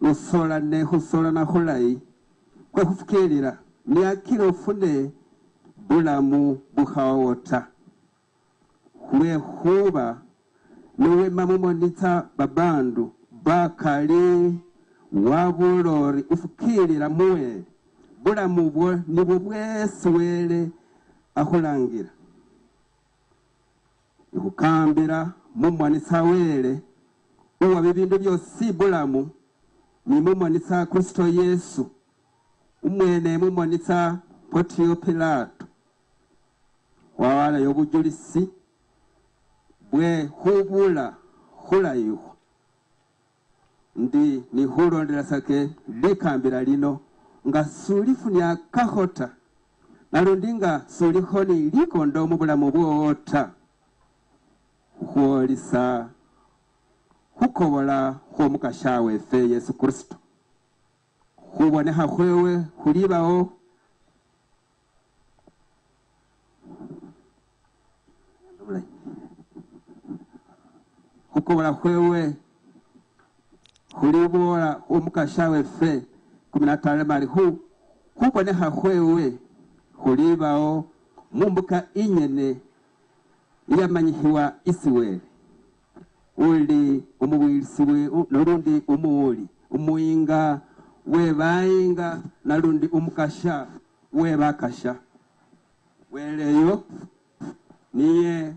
usola ne husola na hulai kwa kufikirira ni akira ufune bulamu buhawota huwe huba niwe mamumonita babandu bakali wabulori ufukirira muwe bulamu bwo nibwo bwese wele ahulangira ikukambira mumwanisa wele uwa bibindu byosi bulamu ni mumwanisa Kristo Yesu umwene mumwanisa Pontiyo Pilato wawala yobujulisi bwe hubula hulayihu ndi ni hulondela sake likambira lino nga sulifu ya kahota nalundi nga suliho ni likondo mu bulamu bwota huolisa hukobola huomukasha wefe Yesu Kristo huboneha hwewe hulibawo hukobola hwewe hulibola huomukasha wefe 15 mali huboneha hwewe hulibawo mumbuka inyene yamanyihiwa isiwele uli umuwilisiwe nalundi umuuli umuinga webainga nalundi umukasha webakasha weleyo niye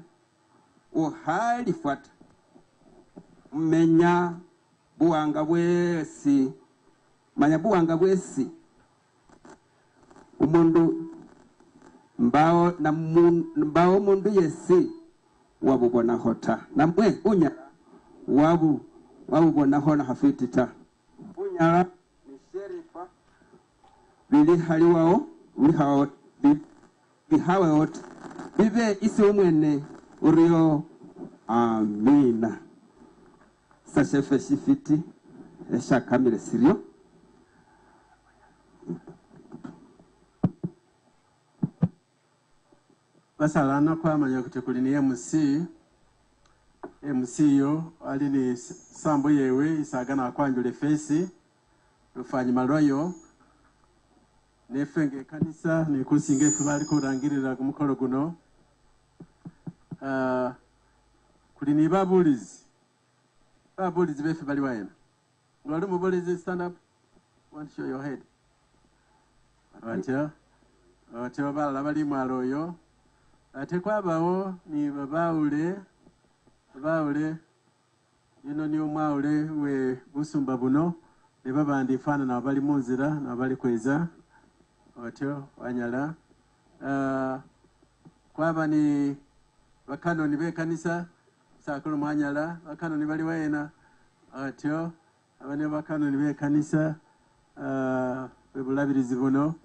uhalifata mmenya buwanga bwesi manya buwanga bwesi umundu mbao mundu yesi wabubona hota na mwe unyala wabubona hona hafitita unyala ni sherifa bili haliwao bihawe hota bibe isi umwene uriyo amina sashefe shifiti esha kamile sirio basalana kwamanya kuti kuli ni MC yo ali ni sambo yewe isagana kwanjule fesi rufanyuma lwayo nefenge kanisa ni kusinge tubali kurangirira ku mukoro guno kuli ni babulizi befe bali wayena ngwali mubulizi stand up want to show your head atyo bala bali mwaloyo ate kwabawo ni babaule ino ni omwaule we busumba buno ne babandi fana na bali munzira na bali kweza atyo wanyala kwaba ni bakanoni be kanisa sakolo mwanyala bakanoni bali wayena atyo abane bakanoni be kanisa bebulabirizi buno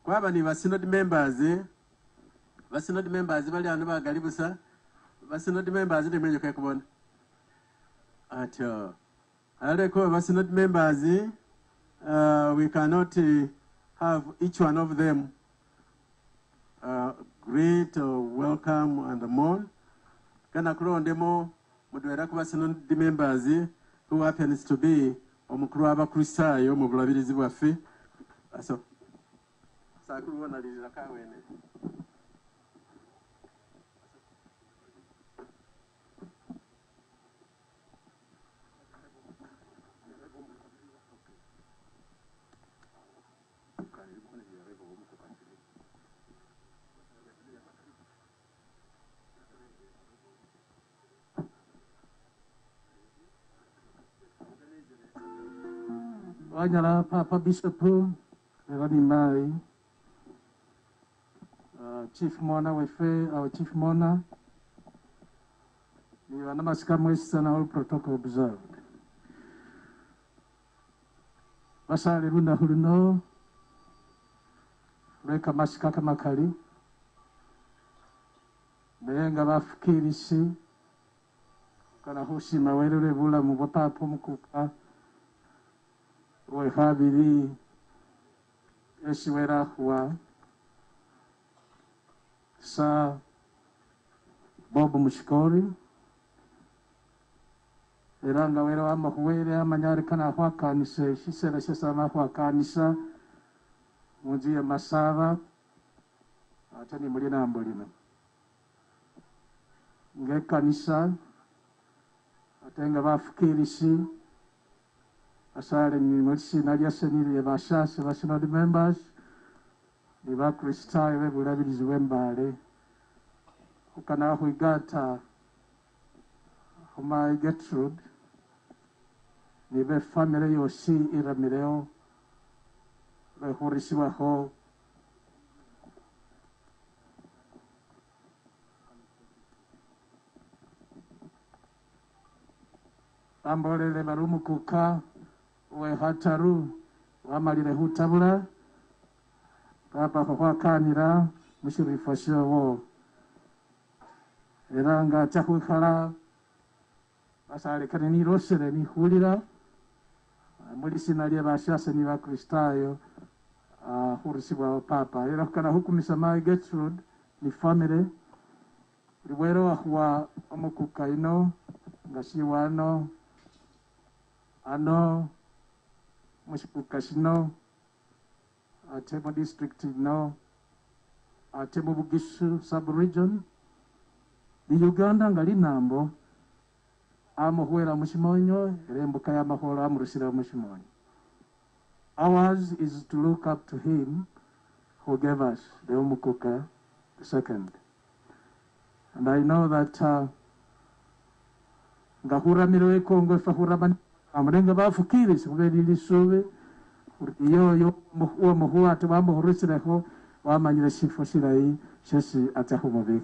kwaba ni synod members bali anu bagalibusa synod members ndimenye kwa kubona atyo aleko synod members we cannot have each one of them greet or welcome and more kana kulondemo mudwera ku synod members who happens to be omukuru abakristayo mu bulabirizi bwaffe so sakulu wona lira kawene wanyala Papa Bishop Rani Mai Chief Mona wefe our Chief Mona ni wanamasika mwesi sana all protocol observed basale runda huluno reka masika kamakali nenga bafukirishi kana hushima welele bula mubota Umukhuka we habiri eshiwera wa sa Bob Mushikori Eranga wera amahuwere amanyare kana hwakanise shisera shesama hwakanisa munzi ya masaba atani muri nambo lino ngekanisa atenga bafukirisi asale ni muri nalia seniri bashase bashinodi members ni bakristayo bebulabirizi wembale ukana huigata Homa Gertrude ni be family yosi iramireo be horisiwa ho ambolele barumukuka we hataru wamalire hutabula papa hwakanira mushirifasho wo eranga chakukhala basale kane ni rosere ni hulira muri sinalie bashase ni bakristayo hurisibwa papa era kana hukumisa ma Gertrude ni family riwero ahwa Umukhuka ino ngasiwano ano Mushikori shino atemo district ino atemo Bugishu sub-region di Uganda ngali nambo amuhwera mushimonyo rembuka ya mahoro amurusira mushimonyo. Ours is to look up to him who gave us the Umukhuka the second. And I know that ngahura miroe kongo fahura ban amrenga bafukiri subedi lisuwe yo uwo muhuwa tubamuhurusira ho wamanyire shifo shirai shesi atahumobik.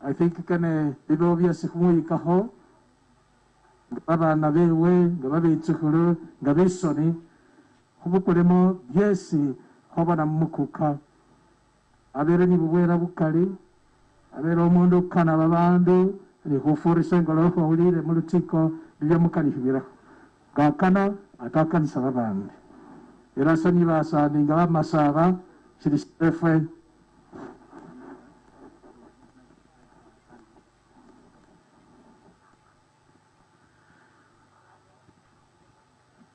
I think kane bibobya sihumuika ho abana bewe ngababitsukuru ngabisoni hubukuremo byesi hobana Umukhuka abere ni bubwera bukali abere omundu kana babandu ni hufurisa ngolo ko ulire mu lutiko byo mukali hibira gakana atakanisa babandi erasani basandi ngabamasaba kiristefe.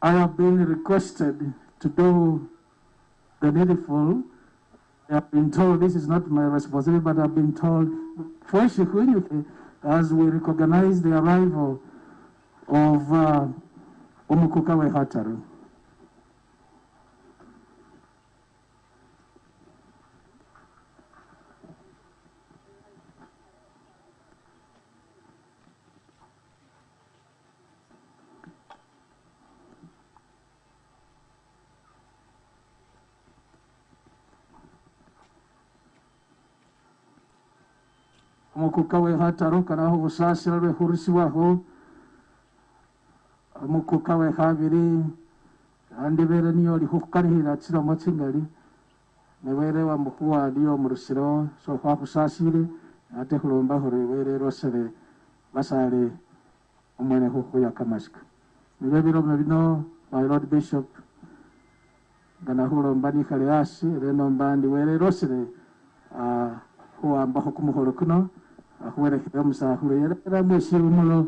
I have been requested to do the needful. I have been told this is not my responsibility, but I've been told as we recognize the arrival of Umukhuka we hataru. Umukhuka we hataru kana ho busasira we hurisiwaho Umukhuka we habiri andi bere niyo lihukarihira tsira motsingali nebere wa mukuwa liyo murusiro so kwa busasire ate hulomba hore bere rosere basale umene huko ya kamashika nibero mebino my Lord Bishop gana hulomba ni kaleasi reno mbandi were rosere huwa mbaho kumuhoro kuno ahuwere kidamusa hurere rameshiru mulo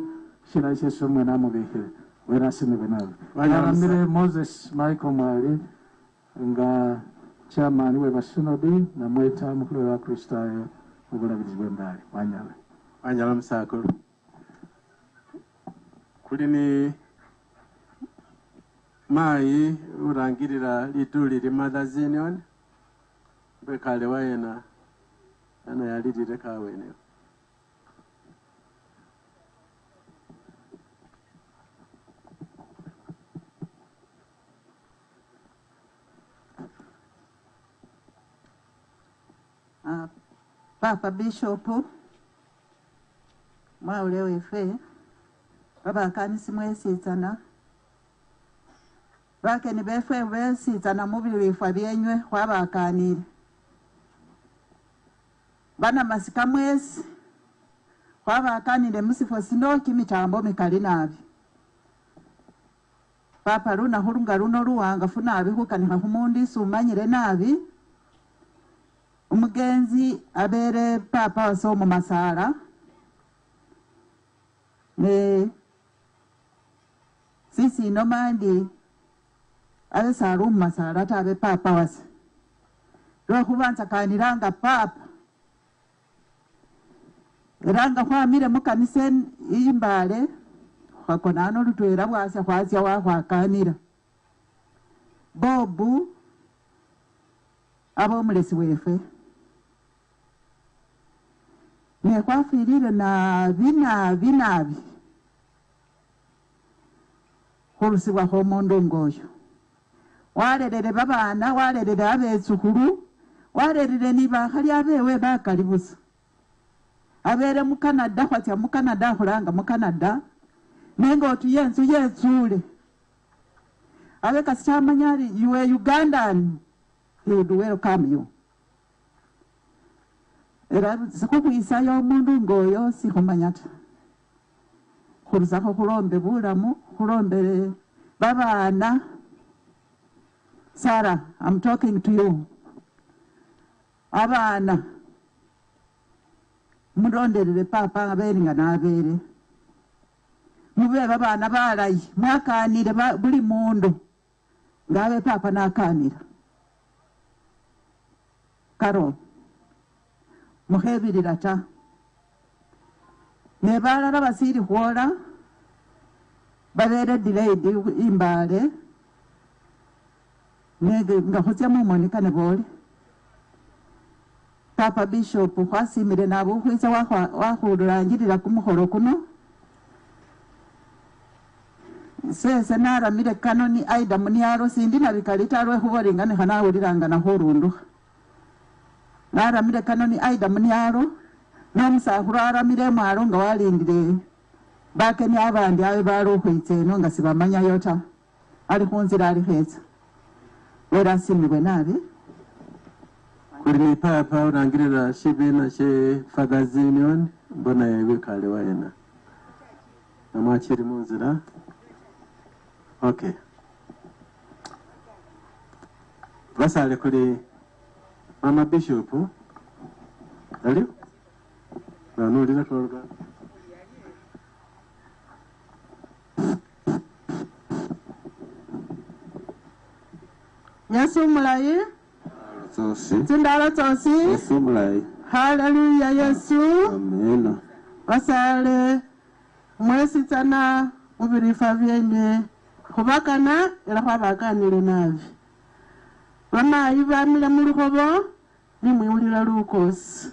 shira isheso mwena mubihe wera sinebenawe yaramire Moses Michael Mwali nga chairman we bashinodi na mweta mukuru wa Kristayo ubulabirizi bw'embali wanyala musakuru kuli ni mai urangirira lituli Mothers Union bekale wayena ana yalirire kawene Papa Bishop mwaule wefe baba kanisi mwesitsana bake ni befe besitsana mubili wifwa byenywe wabakanire bana masika mwesi wabakanire musifo sino kimitambo mikali nabi papa luna hulunga luno luwanga funabi hukanika humundi sumanyire nabi umugenzi abere papa wasomo masala ne sisi no mandi abe saruma sarata abe papa wase ro kubanza kaniranga papa ranga kwamire mukanisen imbale kwakona no lutwera bwase kwasya wakwakanira bobu abo mulesi wefe ne kwafirire na binabi kurusibwa homondo ngoyo warerere babana warerere abezukuru warerere niba hali abewe bakalibusa abere mu Canada kwatya mu Canada hulanga mu Canada nengo tuyenzu yezule abe kasamanyari yuwe Ugandan he would welcome you era sikukwisa yo mundu ngoyo sikumanyata kuruzako kulombe bulamu kulombere babana Sarah, I'm talking to you. Abana murondere papa aberinga nabere mube babana balayi mwakanire buli mundu ngabe papa nakanira karo muhebirira ta nebalala basiri khwola babere delayed imbale nege ngakhutya mumonikane bole papa bishop khwasimire nabo khwisa wakhurangirira kumukholo kuno sese naramire kanoni aida muniaro sindi nabikalita alwe khuboringane khanawuliranga nakhurundukha naramire kanoni aida muniaro nomusakhulu aramire mwalo nga walindire bakeni abandi abe bali okhwitsa eno nga sibamanyayo ta ali khunzira ali khetsa werasimibwe nabi kuri papa urangirira shibina she Fathers Union mbona yebikale waena namachiri munzira. Okay, basale kuri mama bishop ali nanulira kolga Yesu mulayi Sosi. Tindala tosi. Yesu mulai. Hallelujah Yesu. Amen. Basale mwesi tana mubirifa vyenye khubakana era khwabakanile nabi bamayi bamile mulukhobo nimwiwulila lukosi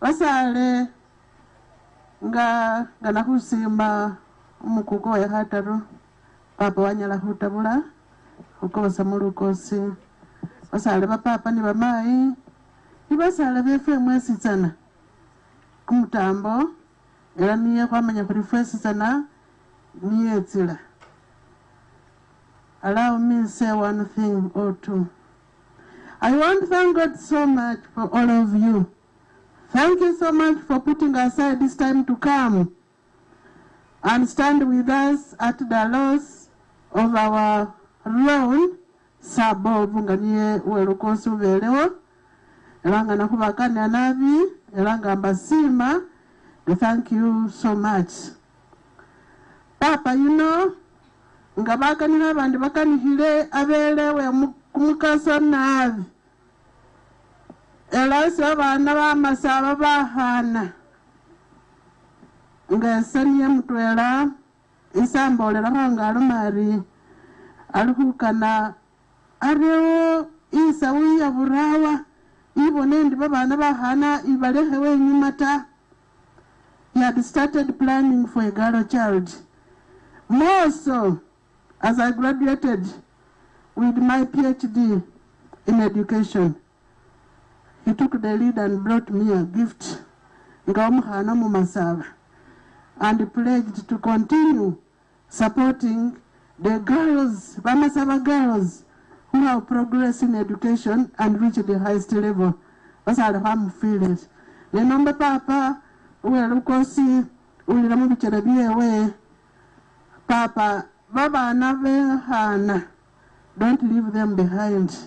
basale nga nakhusimba Umukhuka wekhataru papa wanyala khutabula khukosa mulukosi basale bapapa ni bamayi ibasale befe mwesi tsana kumutambo era niye khwamanya khuri fwesi tsana niye tsila. Allow me to say one thing or two. I want to thank God so much for all of you. Thank you so much for putting aside this time to come and stand with us at the loss of our loan. Sabo vunganie welukosu velewo. Elanga nakubakane nabi. Elanga mbasima. Thank you so much. Papa, you know, ngabakanira abandi bakanihire abelewe kumukaso nabi elasi abana bamasaba bahana ngesaniye mutwela isambolelakho nga alumari alikhukana arewo isa wiya burawa ibone ndi babana bahana ibalekhewe inyuma ta. He had started planning for a girl child. More so, as I graduated with my PhD in education, he took the lead and brought me a gift, and pledged to continue supporting the girls, Bamasaba girls, who have progressed in education and reached the highest level. That's how I'm feeling. The number papa, uwelukosi, uliramu bicharabiye we, papa, baba nave hana, don't leave them behind.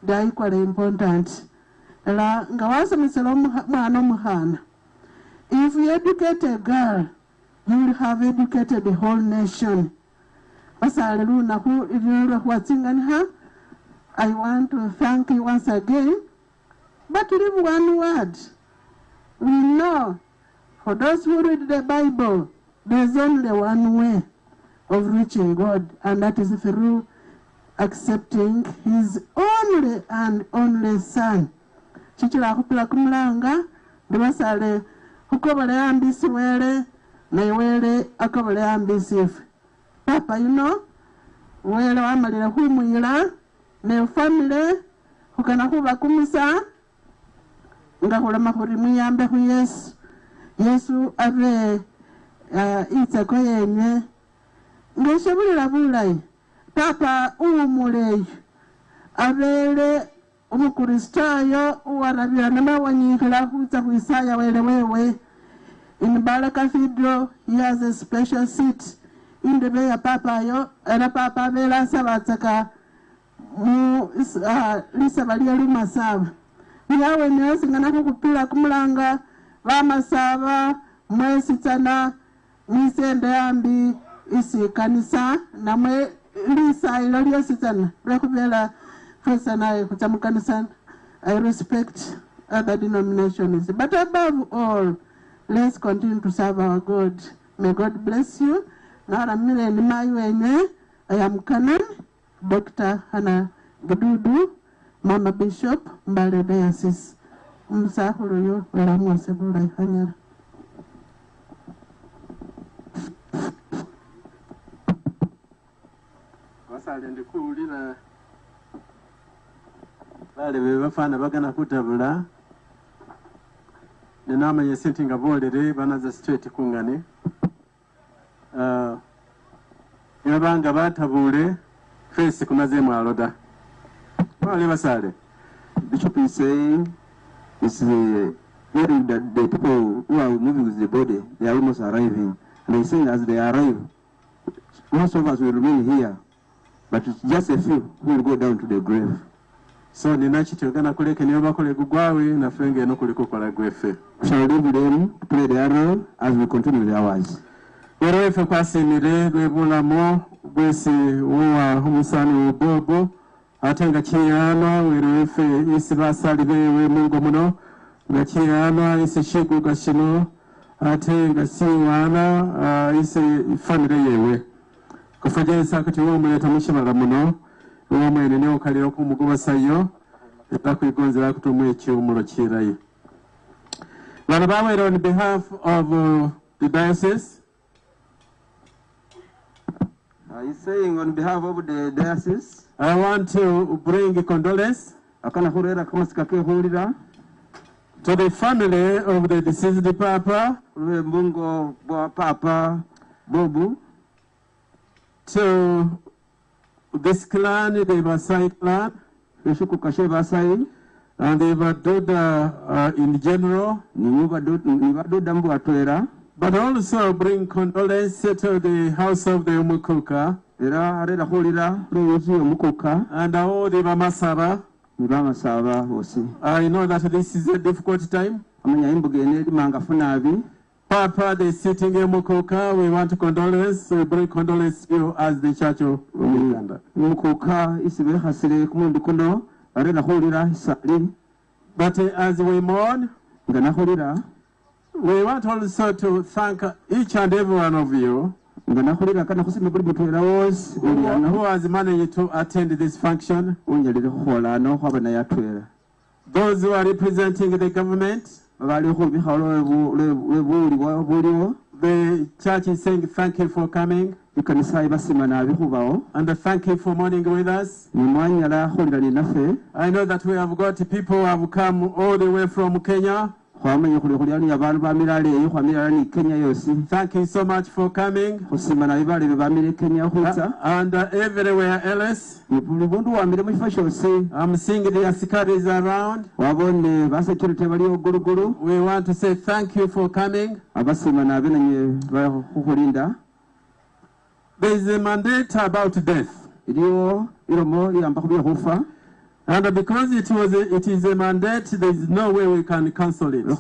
They are equally important. La ngawasa miselo mwana muhana. If you educate a girl, you will have educated the whole nation. basale lunaku ilulwe khwatsinganiha. I want to thank you once again. But leave one word. We know, for those who read the Bible, there's only one way of reaching God, and that is through accepting His only and only Son. Chichila kupila kumulanga, ndibasale hukobale ambisi wele, na wele akobale ambisi. Papa, you know, wele wamalila humwila, ne family, hukana kuba kumisa, nga hulama kuri muyambe hu Yesu. Yesu abe itseko yenye. Ngeshabulila bulai. Papa umuleyo. Abele umukristayo uwarabira namawanyikila kutsa kuisaya wele wewe. In Bala Cathedral, he has a special seat in the bay of Papa yo. And Papa Bela Sabataka Lisa Valia Lumasava. Yawe nesi ngana kupila kumulanga vamasava mwesitsana nisende ambi isi kanisa namwe lisa ilo lyositsana lwekuvela fesana kutsamukanisa. I respect other denominations, but above all, let's continue to serve our God. May God bless you. Nara mile ni mayuenye. I am Canon Dr. Hannah Gududu, Mama Bishop, Mbale Diocese. Msahuru yo, wala mwasebula ifanyara. Wasale ndikuulira bale bebafana bagana kutabula nenamanye senti nga bolere banaza straight kungane yabanga batabule face kunaze mwaloda wale basale. Bishop is saying it's hearing that the people who are moving with the body, they are almost arriving. And he's saying as they arrive, most of us will remain here, but it's just a few who will go down to the grave. So ninachiti ogana kuleke niyo bakole gugwawe na fenge no kuliko kola gwefe. We shall leave them to play their role as we continue with ours. Werefe kwa simire gwebulamo gwesi uwa humusani ubobo atenga chiyano werefe isi basali bewe mungo muno nga chiyano isi shiku gashino atenga siwana isi famire yewe kufaja isa kuti uwa mweta mshimala muno uwa mwene neo kalio kumuguba sayo etaku igonzela kutumwe chiumulo chirayi. Wanabawere on behalf of the diocese. He's saying on behalf of the diocese, I want to bring a condolence to the family of the deceased Papa, to this clan, the Masai clan, and the Vadoda in general, but also bring condolences to the house of the Umukhuka and all the Mamasaba. I know that this is a difficult time. Papa, the sitting in Umukhuka, we want to condolence, so we bring condolence to you as the Church of Uganda. But as we mourn, we want also to thank each and every one of you who has managed to attend this function. Those who are representing the government, the church is saying thank you for coming and thank you for mourning with us. I know that we have got people who have come all the way from Kenya. Thank you so much for coming. And everywhere else, I'm seeing the Asikaris around. We want to say thank you for coming. There is a mandate about death. And because it is a mandate, there is no way we can cancel it. In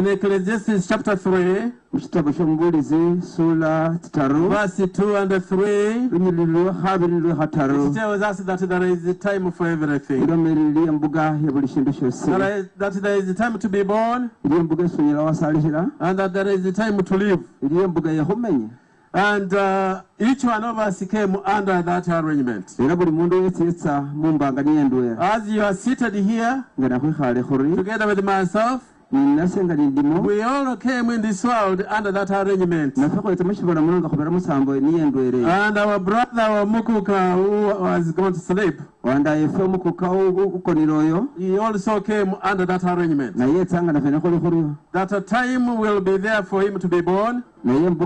Ecclesiastes chapter 3, verse 2 and 3, it tells us that there is a time for everything. That there is a time to be born, and that there is a time to live. And each one of us came under that arrangement. As you are seated here, together with myself, we all came in this world under that arrangement. And our brother Umukhuka, who was going to sleep, he also came under that arrangement. That a time will be there for him to be born, and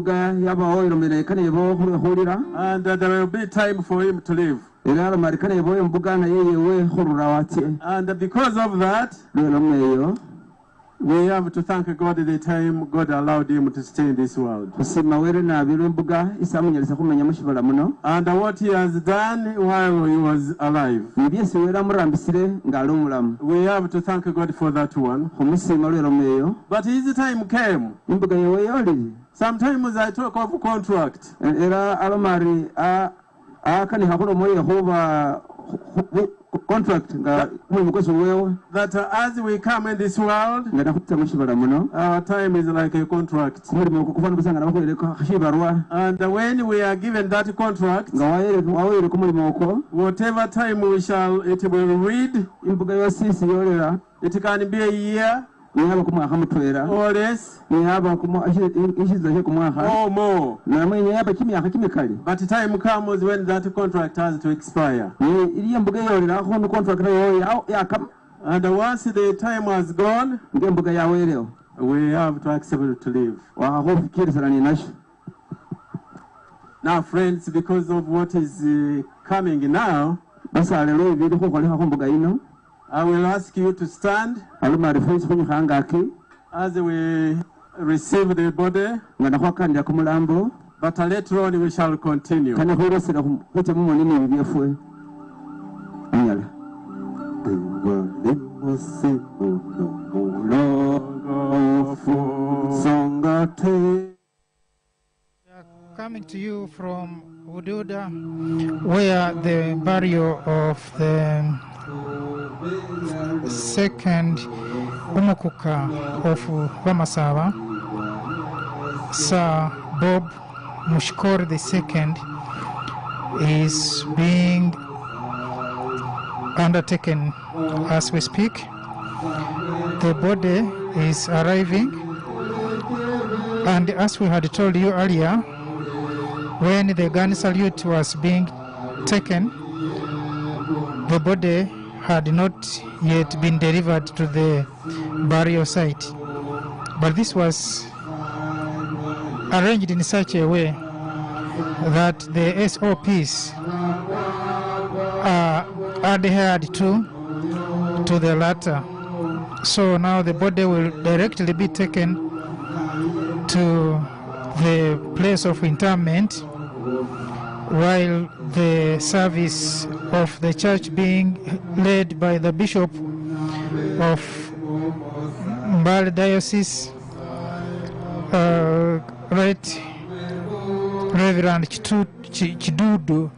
there will be time for him to live. And because of that, we have to thank God the time God allowed him to stay in this world. And what he has done while he was alive. We have to thank God for that one. But his time came. Sometimes I talk of contract. Contract that as we come in this world, our time is like a contract. And when we are given that contract, whatever time it will read, it can be a year, or less, or more. But time comes when that contract has to expire. And once the time has gone, we have to accept to live. Now, friends, because of what is coming now, I will ask you to stand as we receive the body, but later on we shall continue. Coming to you from Ududa, where the burial of the second Umukhuka of Vamasava, Sir Bob Mushikori II, is being undertaken as we speak. The body is arriving, and as we had told you earlier, when the gun salute was being taken, the body had not yet been delivered to the burial site. But this was arranged in such a way that the SOPs are adhered to the latter. So now the body will directly be taken to the place of interment, while the service of the church being led by the Bishop of Mbale Diocese, Right Reverend Chidudu,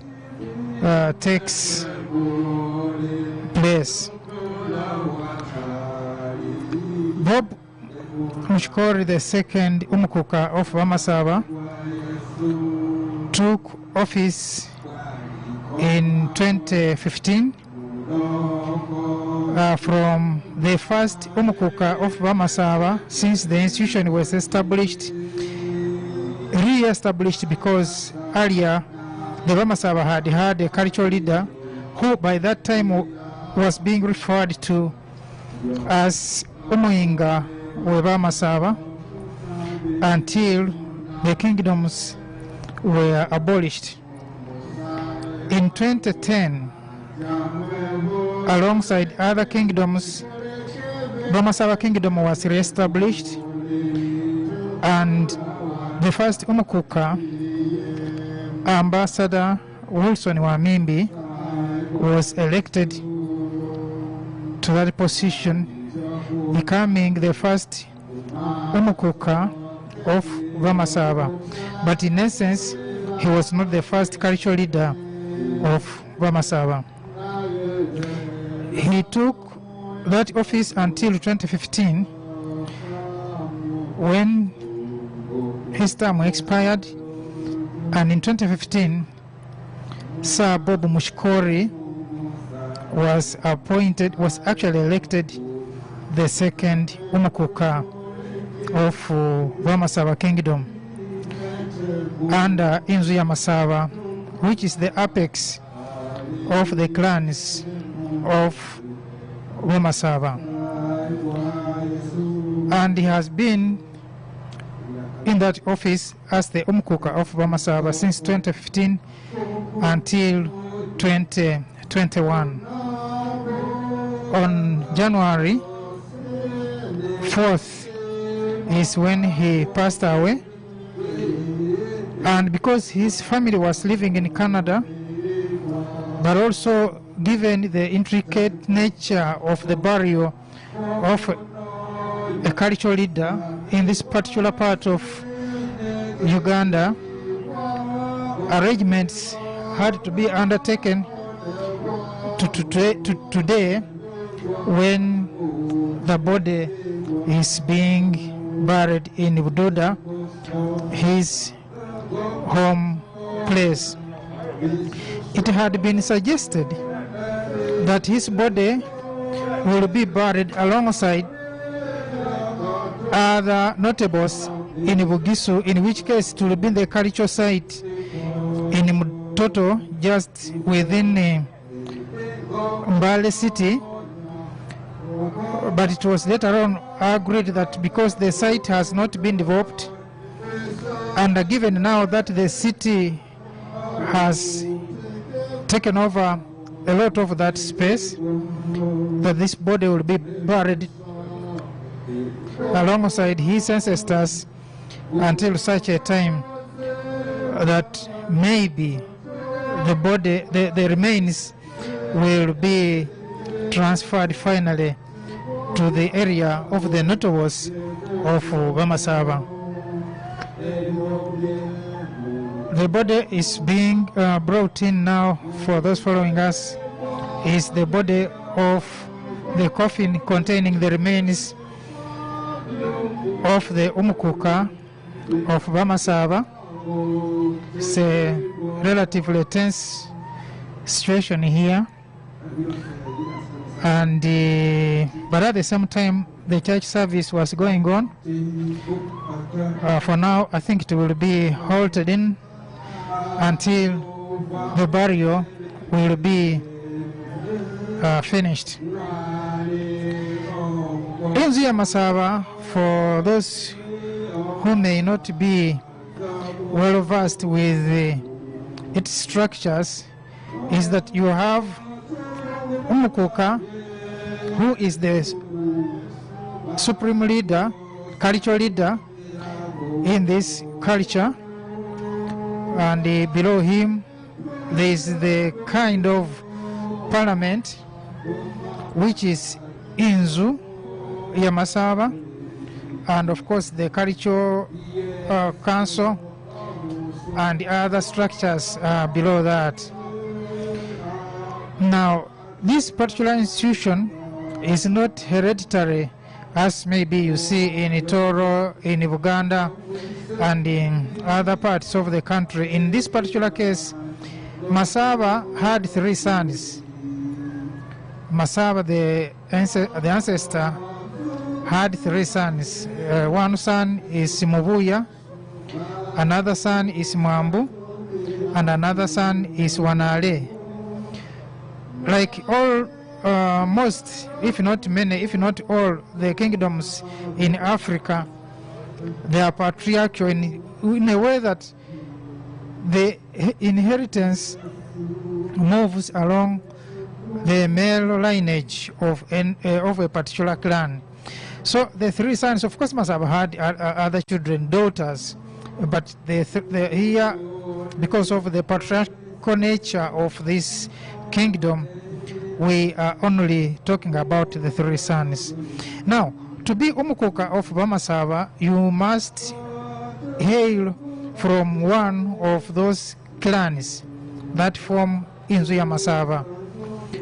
takes place. Bob Mushikori II Umukhuka of Vamasava took office in 2015 from the first Umukhuka of Vamasava, since the institution was re-established, because earlier the Vamasava had had a cultural leader who by that time was being referred to as Umuinga we Vamasava, until the kingdoms were abolished. In 2010, alongside other kingdoms, Vamasava Kingdom was re-established, and the first Umukhuka, Ambassador Wilson Wamimbi, was elected to that position, becoming the first Umukhuka of Vamasava. But in essence, he was not the first cultural leader of Vamasava. He took that office until 2015, when his term expired, and in 2015, Sir Bob Mushikori was actually elected the second Umukhuka of Vamasava Kingdom under Inzu ya Masava, which is the apex of the clans of Vamasava. And he has been in that office as the Umukhuka of Vamasava since 2015 until 2021. On January 4th is when he passed away, and because his family was living in Canada, but also given the intricate nature of the burial of a cultural leader in this particular part of Uganda, arrangements had to be undertaken to today, when the body is being buried in Budoda, his home place. It had been suggested that his body will be buried alongside other notables in Bugisu, in which case it will be the cultural site in Mutoto, just within Mbale city. But it was later on agreed that because the site has not been developed, and given now that the city has taken over a lot of that space, that this body will be buried alongside his ancestors until such a time that maybe the body, the remains will be transferred finally to the area of the notables of Vamasava. The body is being brought in now. For those following us, is the body of the coffin containing the remains of the Umukhuka of Vamasava. It's a relatively tense situation here, and but at the same time the church service was going on. For now, I think it will be halted in until the burial will be finished. Inzu ya Masava, for those who may not be well versed with its structures, is that you have Umukhuka, who is the supreme leader, cultural leader in this culture, and below him there is the kind of parliament which is Inzu ya Masava, and of course the cultural council and other structures below that. Now, this particular institution is not hereditary, as maybe you see in Itoro, in Uganda, and in other parts of the country. In this particular case, Masava had 3 sons. Masava, the ancestor, had 3 sons. One son is Mubuya, another son is Mwambu, and another son is Wanale. Like all, most, if not many, if not all, the kingdoms in Africa, they are patriarchal in a way that the inheritance moves along the male lineage of a particular clan. So the 3 sons, of course, must have had other children, daughters, but here, because of the patriarchal nature of this kingdom, we are only talking about the 3 sons. Now, to be Umukhuka of Bamasaba, you must hail from one of those clans that form Inzu ya Masaba.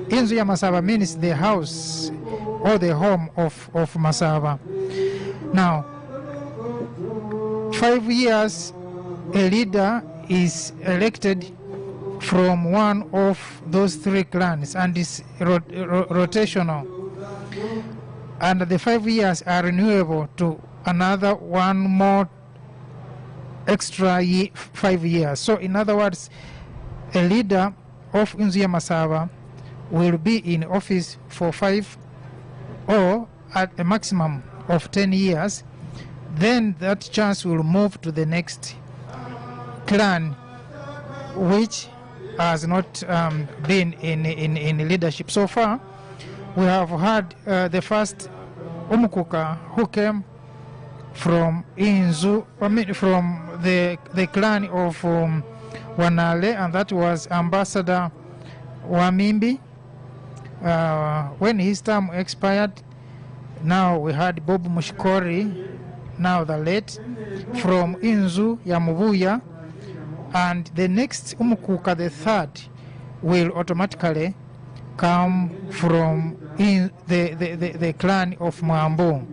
Inzu ya Masaba means the house or the home of Masaba. Now, 5 years, a leader is elected from one of those 3 clans and is rotational. And the 5 years are renewable to another one more extra 5 years. So in other words, a leader of Inzu ya Masaba will be in office for 5 or at a maximum of 10 years. Then that chance will move to the next clan, which has not been in leadership. So far, we have had the first Umukhuka who came from Inzu, from the clan of Wanale, and that was Ambassador Wamimbi. When his term expired, now we had Bob Mushikori, now the late, from Inzu ya Mubuya, and the next Umukhuka, the 3rd, will automatically come from the clan of Mwambu.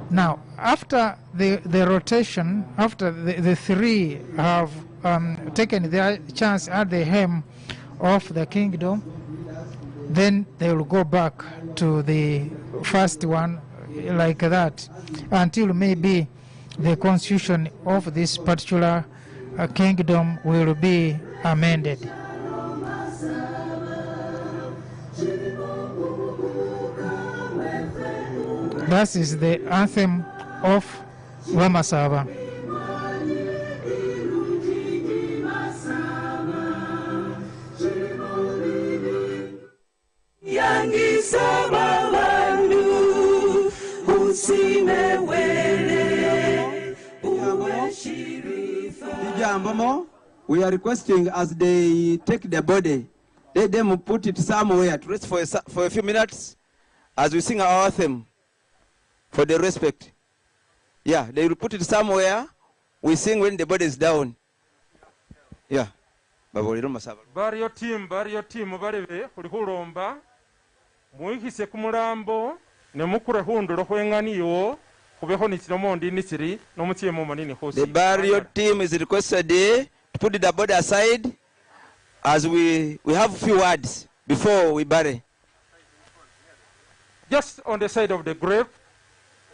Now, after the rotation, after the 3 have taken their chance at the helm of the kingdom, then they will go back to the first one like that until maybe the constitution of this particular kingdom will be amended. That is the anthem of Bamasaba. We are requesting as they take the body, let them put it somewhere to rest for a few minutes as we sing our anthem for the respect. Yeah, they will put it somewhere. We sing when the body is down. Yeah. Barrio team, barebe, kulihulomba, muikise kumulambo, ne mukure hundulo kwenganiyo, kubeho nichiromondi nisiri, no muchiemo manini hosi. The barrio team is requested to put the body aside as we have a few words before we bury. Just on the side of the grave,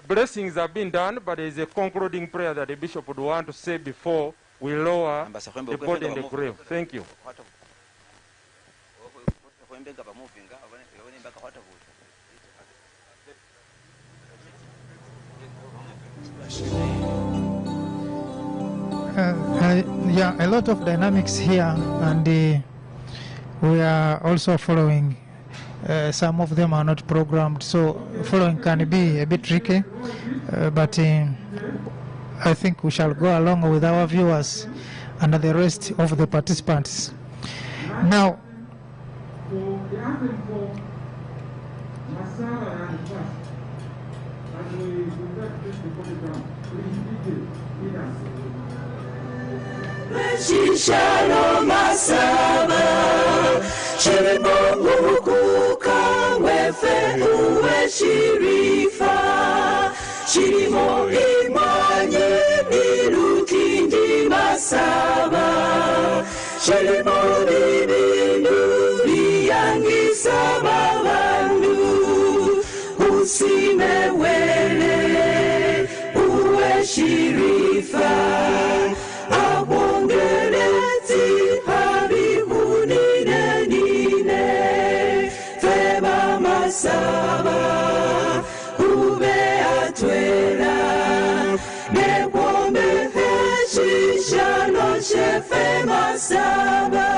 blessings have been done, but there is a concluding prayer that the bishop would want to say before we lower the body in the grave. Thank you. Yeah, a lot of dynamics here, and we are also following. Some of them are not programmed, so following can be a bit tricky, but I think we shall go along with our viewers and the rest of the participants. Now, Shishalo Masaba, Shiribo Umukhuka, Wefe Uwe Shirifa, Shirimo Imanye, Nilukindi Masaba, Shirimo Bibindu, Biyangi Sababandu, Usime Wele, Uwe Shirifa. Masaba, ube atwela, nekwombe feshisha no shefe Masaba.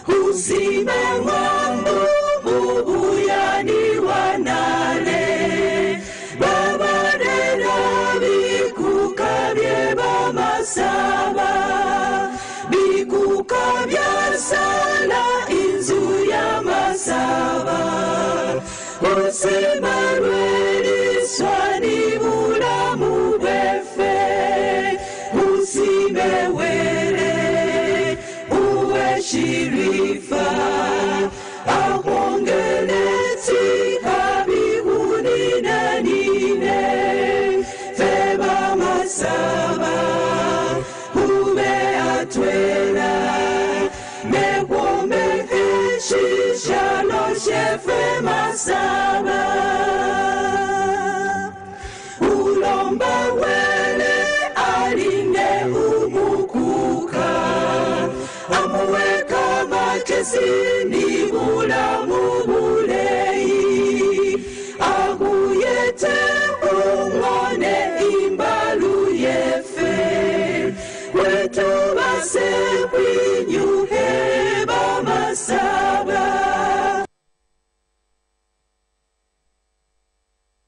Usime mwandu, ubuyani wanale, baba dena bikuka bieba Masaba, bikuka bieba usimarweli swani bulamu bwefe usimewele uwe shirifa akwongeleti habihuni na nine feba masaba ube atwela mekwombe keshisha lo shefe masaba ulomba wele aline umukuka amuweka machesini bulamu buleyi akuyete umone imbalu yefe wetubase kwinyuhe bamasaba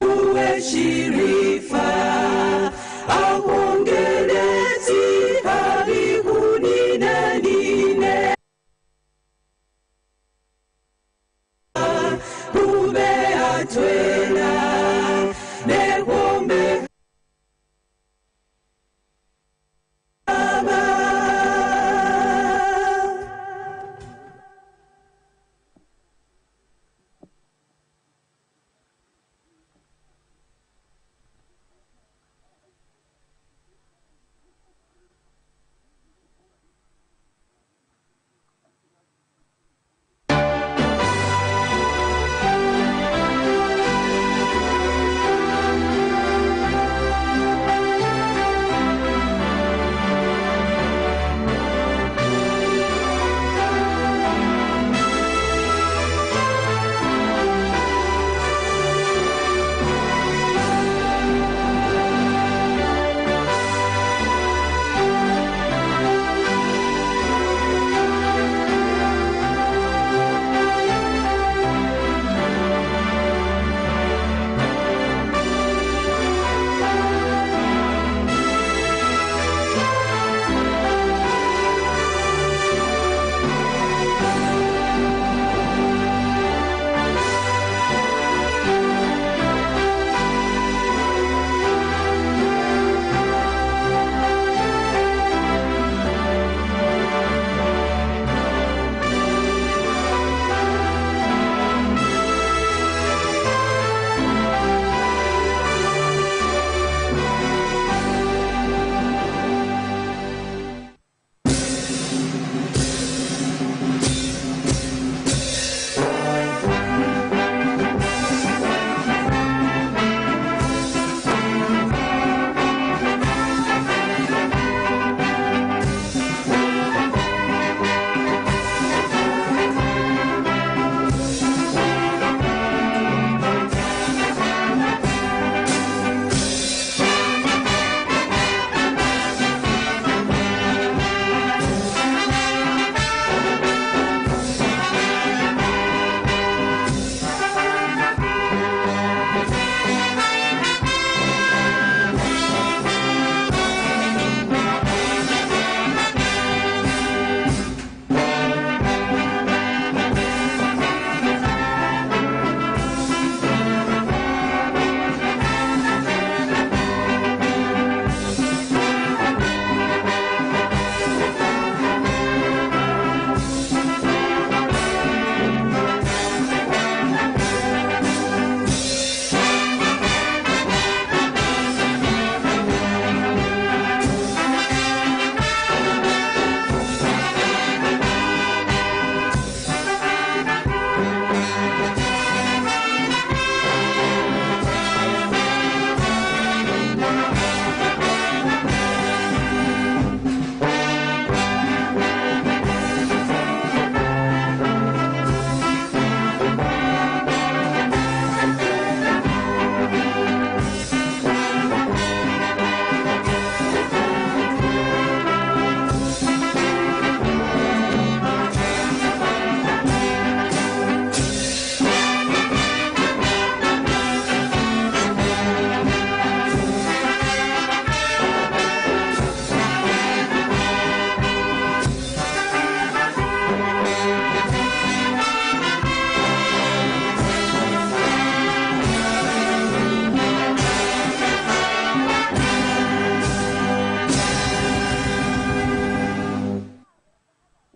uwe shirifa akwongeleti habihuni na nine ube atwela nekwombe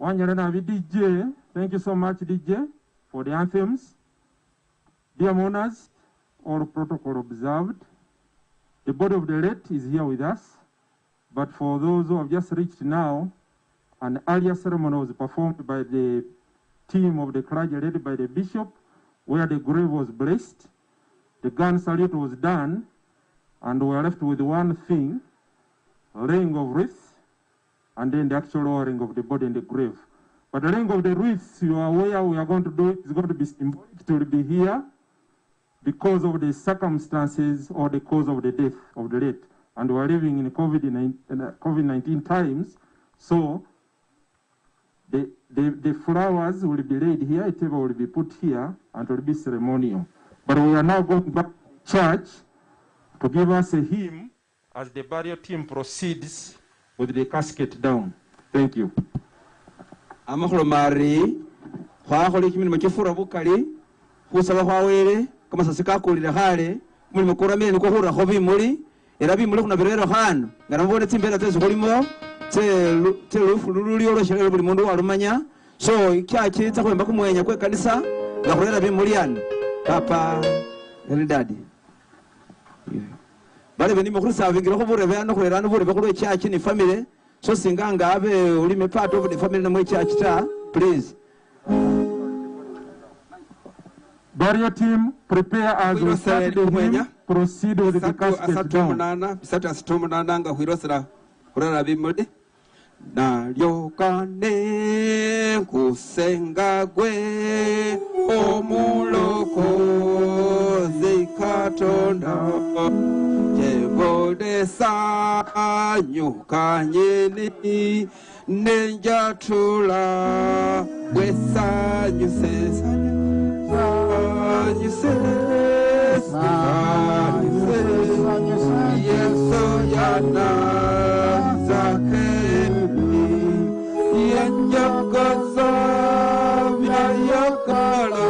Wanyala Navi DJ, thank you so much DJ for the anthems. Dear mourners, all protocol observed. The body of the late is here with us, but for those who have just reached now, an earlier ceremony was performed by the team of the clergy led by the bishop, where the grave was blessed, the gun salute was done, and we are left with one thing, laying of wreath, and then the actual lowering of the body in the grave. But the laying of the wreath, you are aware we are going to do it, is going to be symbolic to be here because of the circumstances or the cause of the death of the late. And we are living in COVID-19 times, so the flowers will be laid here, a table will be put here, and it will be ceremonial. But we are now going back to church to give us a hymn as the burial team proceeds with the casket down. Thank you. Amahoro mari khwakhole kimilimo kyefura bukali khusaba khwawele kamasasi kakulile khale mulimo kuramile nikwo khurakho bimuli era bimuli khunabirero khano nga nabone tsimbela tsesi khulimo tse lufu luli oloshelelo buli mundu walumanya so ikyakitsa khwemba kumwenya kwe kanisa nga khurera bimuli ano papa Eldad bale benimo khusavingilakho burebe ano khurerano burebe khulwe church ni family so singa ngabe ulime part of the family namwe church ta please. Burial team, prepare as we start the hymn, proceed with the casket down. Bisatu asitomunana nga khwirosera khurera bimuli nalyokane kusenga gwe omulokozi katonda jevodesa nyukanyeni nenjatula bwesanyuse yeso yana zakeni yenjokoza vyayakala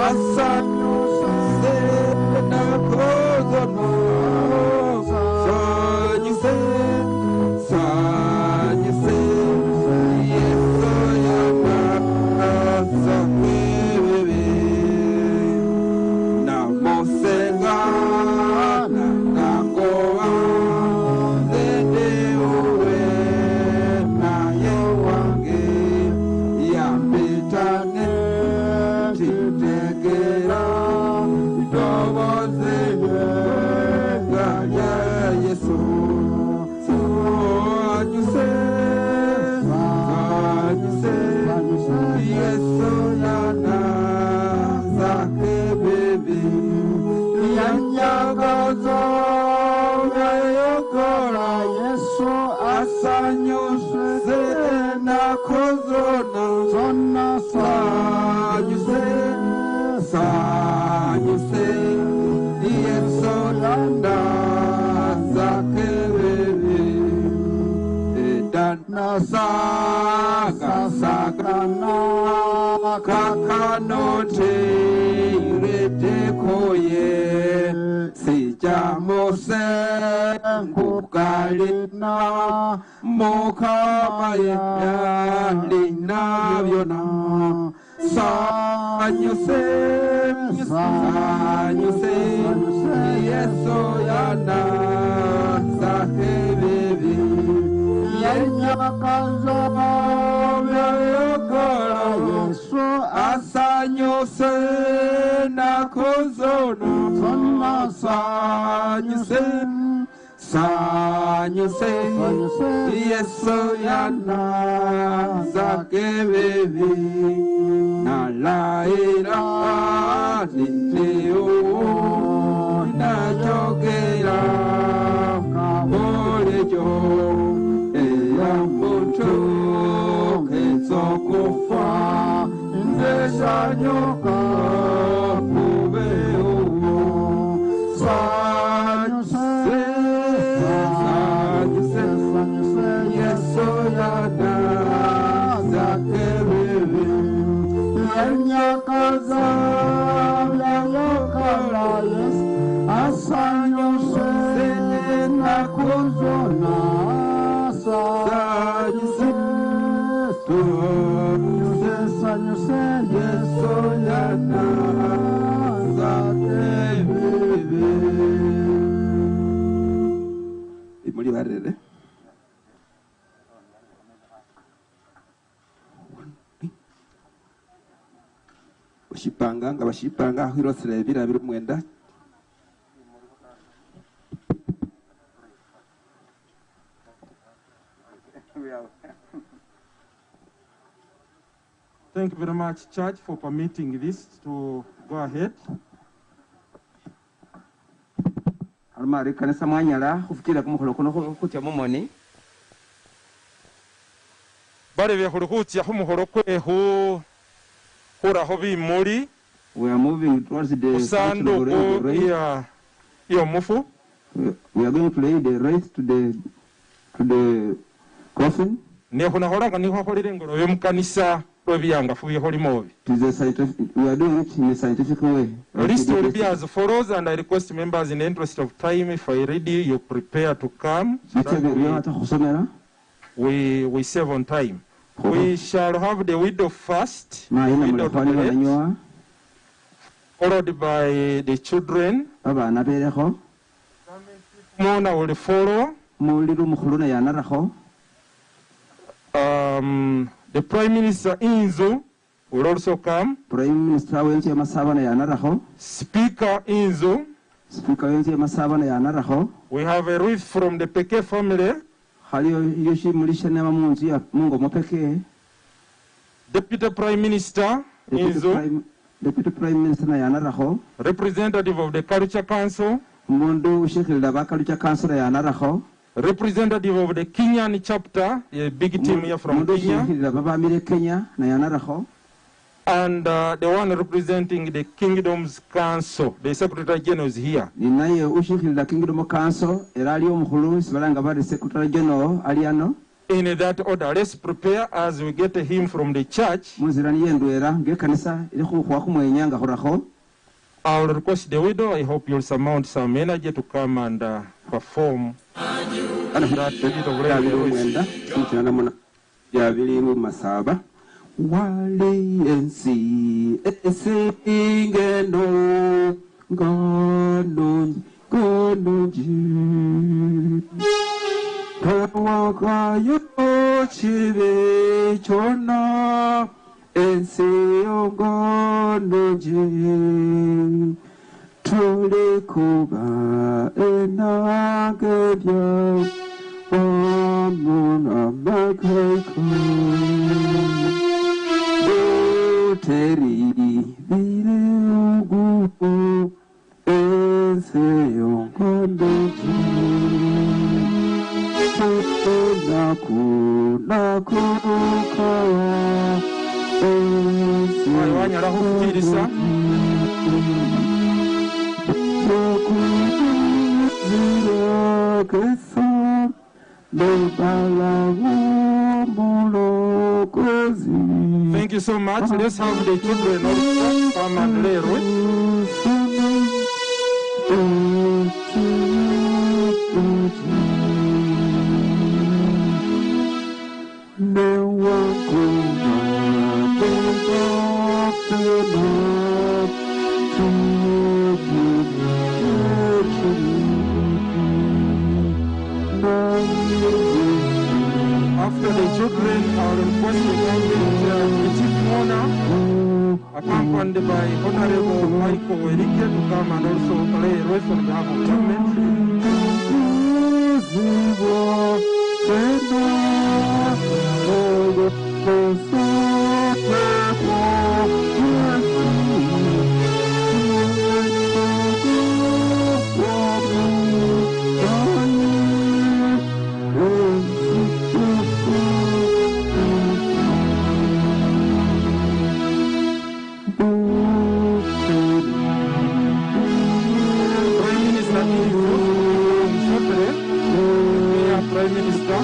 asanyuse nakozono sanyuse yeso yana zakeni namosenga nakoa zede uwe naye wange yapitane titegera tobozenge gaya yesu sanyuse yesu yana zake baby yanyagazo yayokora yesu asanyuse nakozona zona sanyuse yesu yana zake baby edana sagrana kakanote retekoye sijamose kukalina mokamaye yalina vyona sanyuse yeso yana sakebebi yenyakazo vyayokora yesu asanyuse nakozona sanyuse yesu yana zakebebi nalaira niteo najogera kabolejo eya mutu ketsokufa ndesanyoka kubeo sanyuse yesu yana zakebebi yenyakaza yayokala yesu asanyuse nakuzona sanyuse Muri barere. Ushipanga nga bashipanga aho irosere birabira umwenda. Thank you very much, Church, for permitting this to go ahead. Almari kanisa mwanyala kufikira kumukolo kuno kutya mumoni. Barebe khulukhutsya khumukholo kwehu khuraho bimuli. We are moving towards the sanduku y'omufu. We are going to lay the wreath to the coffin. Ne khunakholanga nikhwakholile engolo y'omukanisa lw'ebyangafu byekholimo bi. We are doing it in a scientific way. The list will be as follows, and I request members in the interest of time, if I read you prepare to come. We save on time. We shall have the widow first, widow to the left, followed by the children. Mona will follow. The Prime Minister Inzo will also come. Prime Minister Speaker Inzo. We have a wreath from the Peke family. Deputy Prime Minister Inzo. Deputy Prime Minister Representative of the Culture Council. Representative of the Kenyan chapter, a big team here from Kenya. And the one representing the Kingdom's Council, the Secretary General is here. In that order, let's prepare as we get him from the church. I'll request the widow. I hope you'll surmount some energy to come and perform that bit of reverence. Wali ensi esingeno gononji Tawaka yo chive chona ensi gononji Tole kuba enagedia Amuna makaiko Teri vire ugu ese yonkondoji naku kawa ese wanyala khufukilisa zira kesa Thank you so much. Let's have the children also come and lay After the children are requested to the chief mourner, accompanied by Honorable Michael Enrique to come and also play a rest on behalf of government. Prime Minister,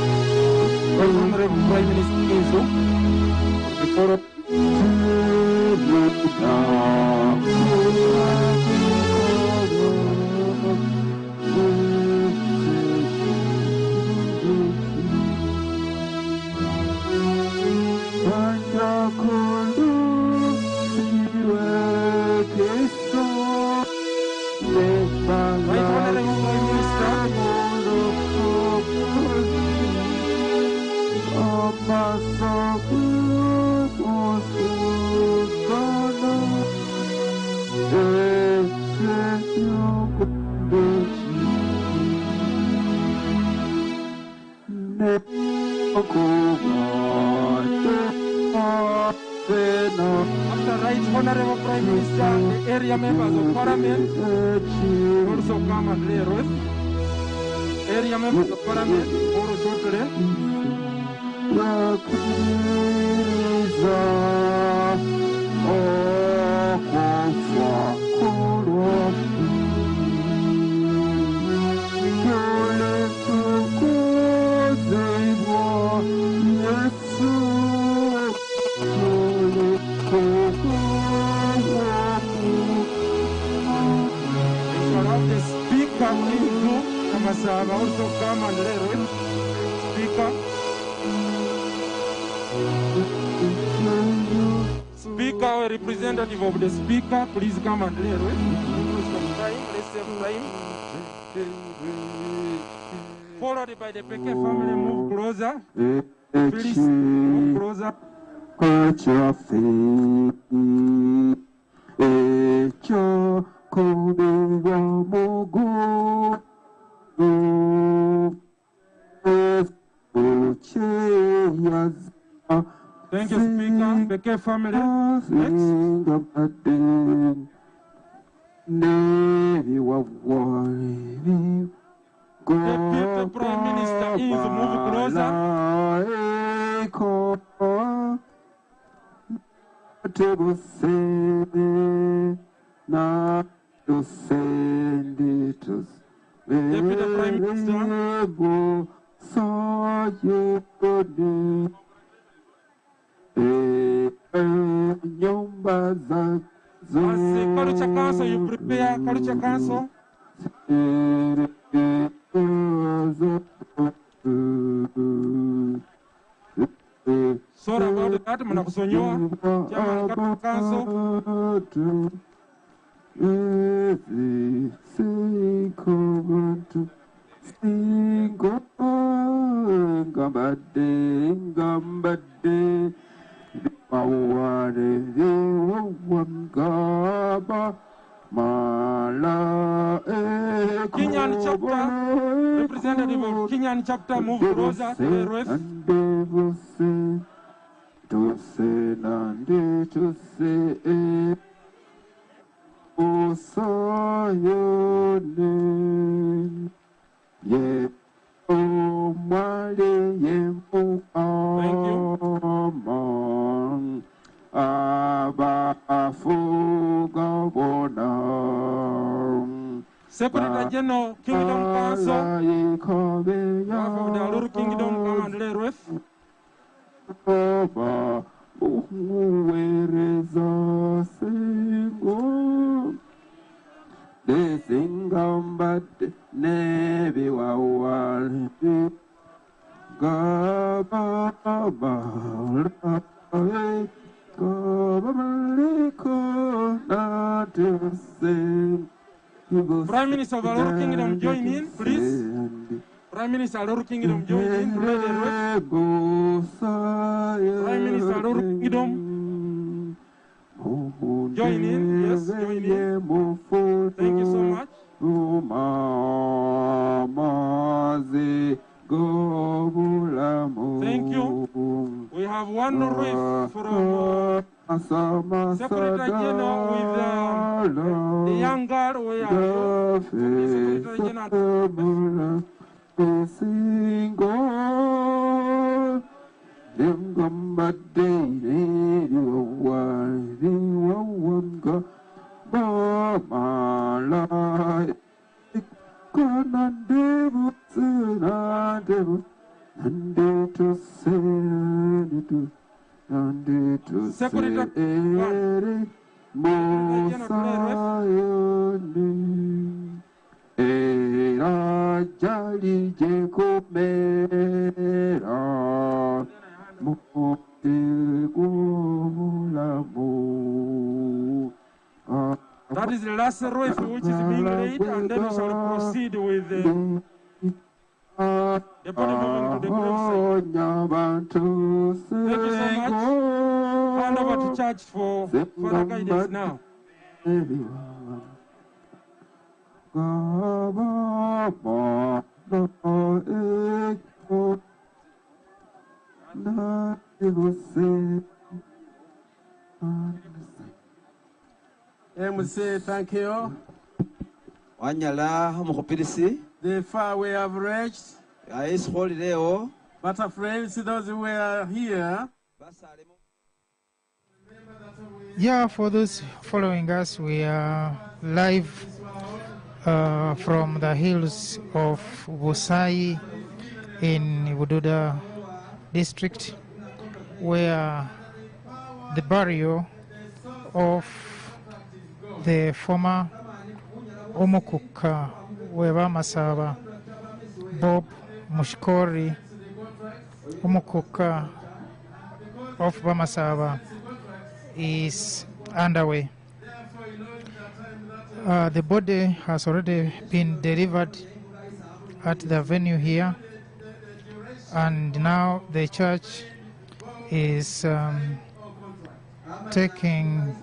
Honorable Prime Minister Inzo, before After Right Honorable Prime Minister, the area members of Parliament also come and lay oath. Area members of Parliament also today. The speaker into Kamasaba also come and lay oath. Speaker or representative of the speaker, please come and lay oath. Let's save time. Followed by the Peke family, move closer. Please move closer. Put your feet. Thank you, Speaker. Peke family. Next. Deputy Prime Minister is move closer. Deputy Prime Minister. As the Culture Council, you prepare Culture Council. Sorry about that, Manakusonyoa, Chairman Culture Council. Kenyan chapter, representative of Kenyan chapter, move closer to the ref. Thank you. Secretary General, Kingdom Council, of the Aluru Kingdom, come and lay ref. Prime Minister of Aluru Kingdom, join in, please. Prime Minister Aluru Kingdom, join in. Prime Minister Aluru Kingdom, join in. Yes, join in. Thank you so much. Thank you. We have one ref from Secretary General with the young girl. We are Secretary General. That is the last ref which is being laid, and then we shall proceed with the The body moving to the graveside. Thank you so much. Hand over to church for further guidance now. MC, thank you. Wanyala mukupirisi. The far we have reached. Ais holiday o. But our friends, those who were here. Yeah, for those following us, we are live from the hills of Busai in Bududa district, where the burial of the former Umukhuka Webamasaba Bob Mushikori Umukhuka of Bamasaba is underway. The body has already been delivered at the venue here, and now the church is taking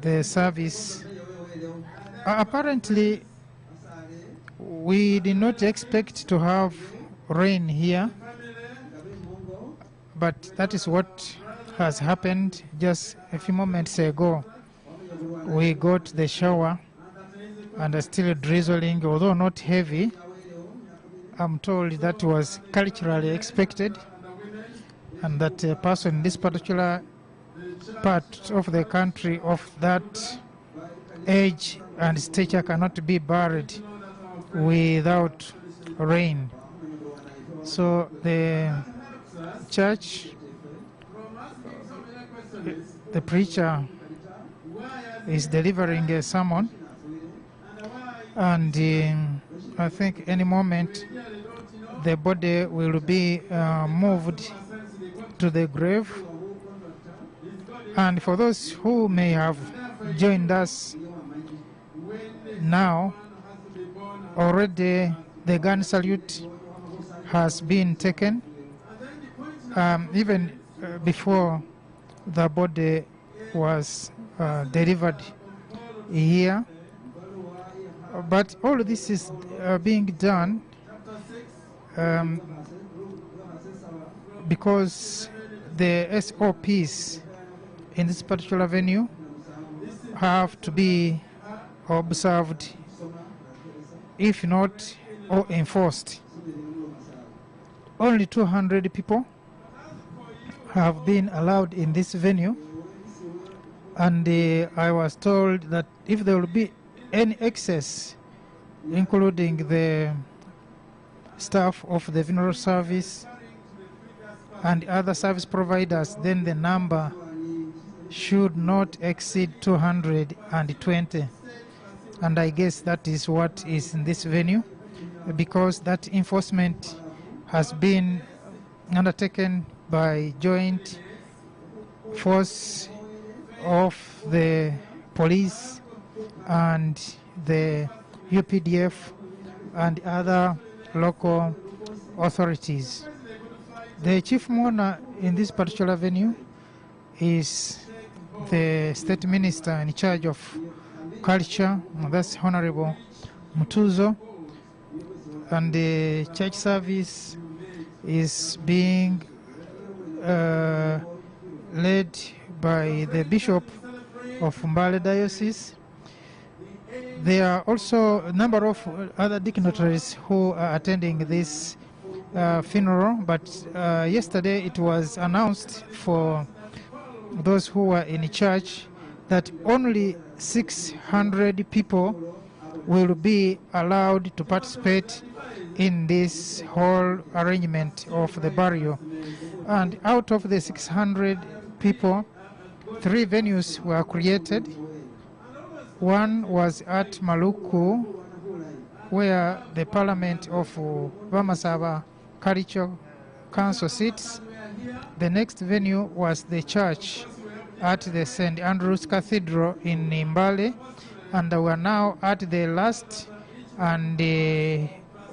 the service. Apparently, we did not expect to have rain here, but that is what has happened just a few moments ago. We got the shower and are still drizzling, although not heavy. I'm told that was culturally expected, and that a person in this particular part of the country of that age and stature cannot be buried without rain. So the church, the preacher is delivering a sermon, and I think any moment the body will be moved to the grave. And for those who may have joined us now, already the gun salute has been taken, even before the body was delivered here. But all this is being done because the SOPs in this particular venue have to be observed, if not or enforced. Only 200 people have been allowed in this venue, and I was told that if there will be any excess, including the staff of the funeral service and other service providers, then the number should not exceed 220. And I guess that is what is in this venue, because that enforcement has been undertaken by joint force of the police and the UPDF and other local authorities. The chief mourner in this particular venue is the state minister in charge of culture, that's Honorable Mutuzo, and the church service is being led by the Bishop of Mbale Diocese. There are also a number of other dignitaries who are attending this funeral, but yesterday it was announced for those who were in church that only 600 people will be allowed to participate in this whole arrangement of the burial. And out of the 600 people, 3 venues were created. One was at Maluku, where the Parliament of Bamasaba Cultural Council sits. The next venue was the church at the St. Andrew's Cathedral in Mbale, and we are now at the last and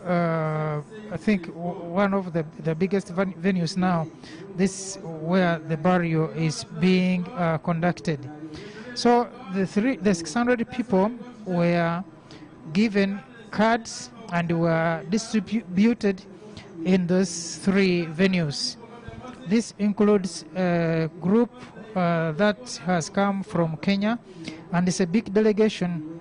I think one of the biggest venues now. This where the burial is being conducted. So the 600 people were given cards and were distributed in those 3 venues. This includes a group that has come from Kenya, and it's a big delegation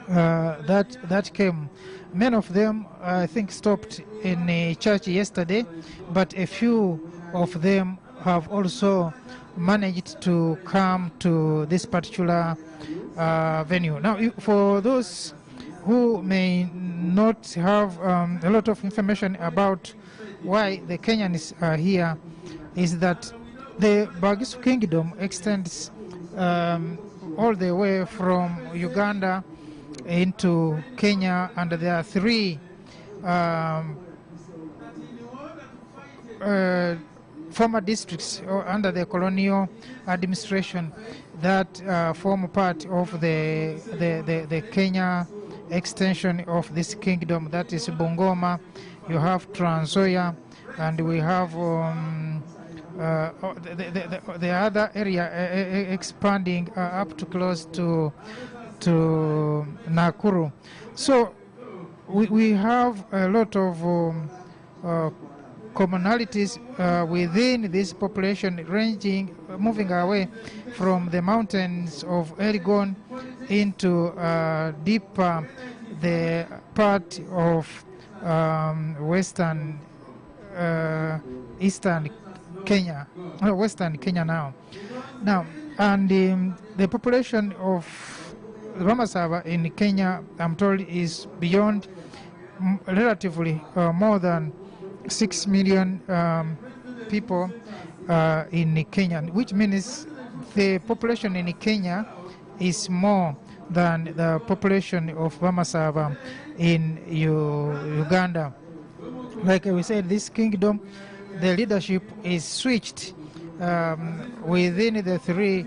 that came. Many of them, I think, stopped in a church yesterday, but a few of them have also managed to come to this particular venue. Now, for those who may not have a lot of information about why the Kenyans are here, is that the Bagisu Kingdom extends all the way from Uganda into Kenya, and there are 3 former districts under the colonial administration that form part of the Kenya extension of this kingdom. That is Bungoma, you have Trans Nzoia, and we have the other area expanding up to close to Nakuru. So we have a lot of commonalities within this population, moving away from the mountains of Elgon into deeper the part of eastern Kenya, western Kenya now. And the population of Vamasava in Kenya, I'm told, is beyond relatively more than 6 million people in Kenya, which means the population in Kenya is more than the population of Vamasava in Uganda. Like we said, this kingdom, the leadership is switched within the 3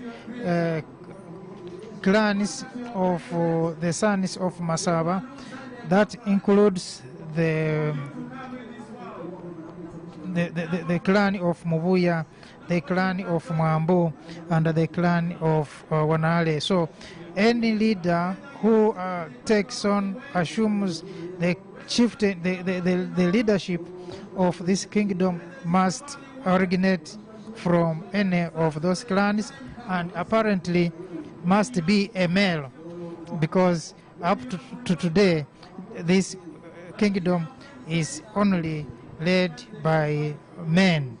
clans of the sons of Masava. That includes the clan of Mubuya, the clan of Mwambu, and the clan of Wanale. So any leader who assumes the chieftain, the leadership of this kingdom must originate from any of those clans, and apparently must be a male, because up to today this kingdom is only led by men.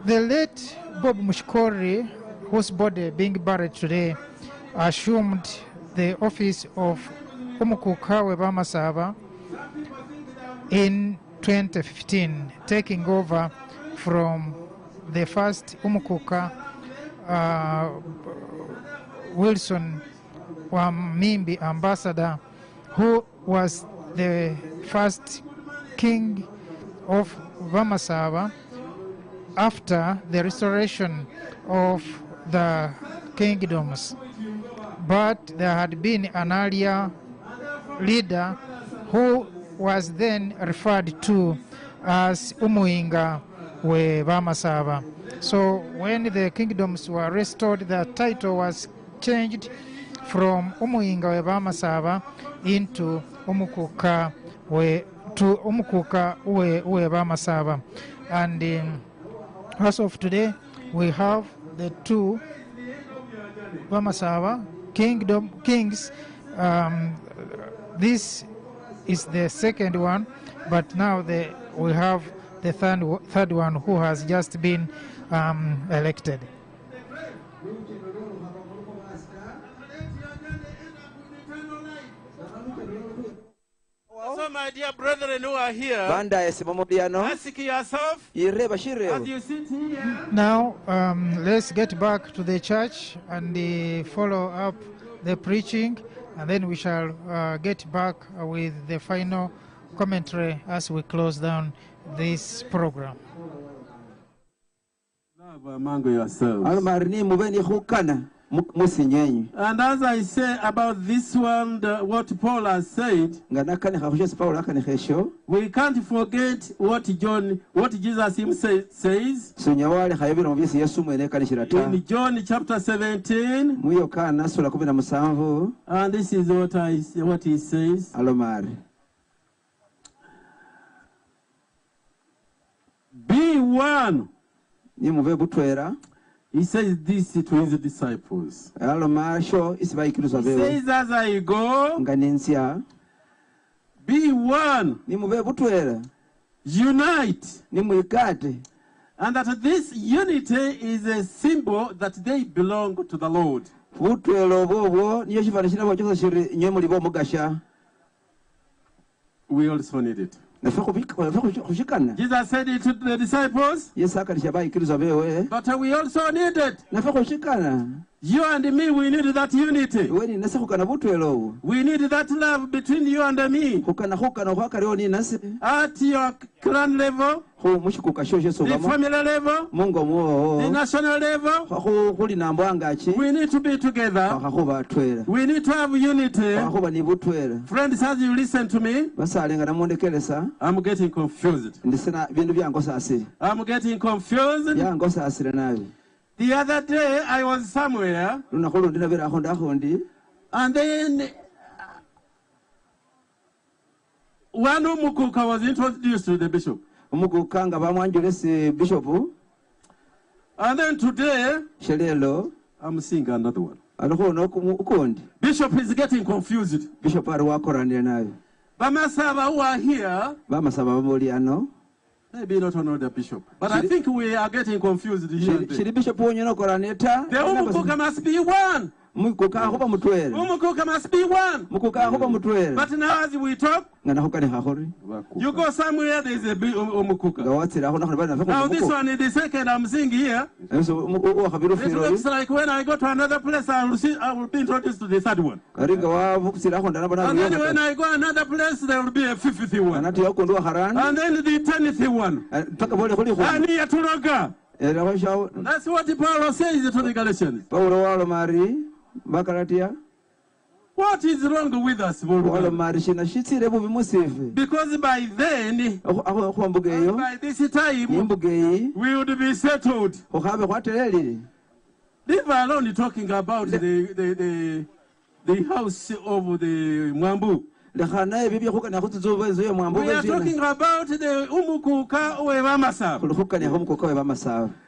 The late Bob Mushikori, whose body being buried today, assumed the office of Umukhuka Vamasava in 2015, taking over from the first Umukhuka, Wilson Wamimbi ambassador, who was the first king of Vamasava after the restoration of the kingdoms. But there had been an earlier leader who was then referred to as Umuinga we Vamasava. So when the kingdoms were restored, the title was changed from Umuinga we Vamasava into Umukhuka we Vamasava. And as of today, we have the 2 Vamasava kings. This is the second one, but now we have the third one who has just been elected. So, my dear brethren who are here, ask yourself, as you sit here. Now, let's get back to the church and follow up the preaching, and then we shall get back with the final commentary as we close down this program. Love among yourselves. And as I say about this one, what Paul has said, we can't forget what Jesus himself says in John chapter 17. And this is what he says. Be one. He says this to his disciples. He says, as I go, be one, unite, and that this unity is a symbol that they belong to the Lord. We also need it. Jesus said it to the disciples, but we also need it. You and me, we need that unity. We need that love between you and me. At your clan level, the family level, the national level, we need to be together. We need to have unity. Friends, as you listen to me, I'm getting confused. I'm getting confused. The other day, I was somewhere, and then one Umukhuka was introduced to the bishop. And then today, I'm seeing another one. Bishop is getting confused. Bamasaba who are here, maybe not another bishop, but I think we are getting confused here. The Umukhuka must be one. Umukhuka must be one. But now as we talk, you go somewhere, there is a big Umukhuka. Now this one is the second I'm seeing here. It looks like when I go to another place, I will be introduced to the third one. And then when I go another place, there will be a 50th one. And then the 10th one. And here to Roga. That's what Paul says to the Galatians. What is wrong with us? Because by then, by this time, we would be settled. Leave alone talking about the house of the Mwambu. We are talking about the Umukhuka Webamasav.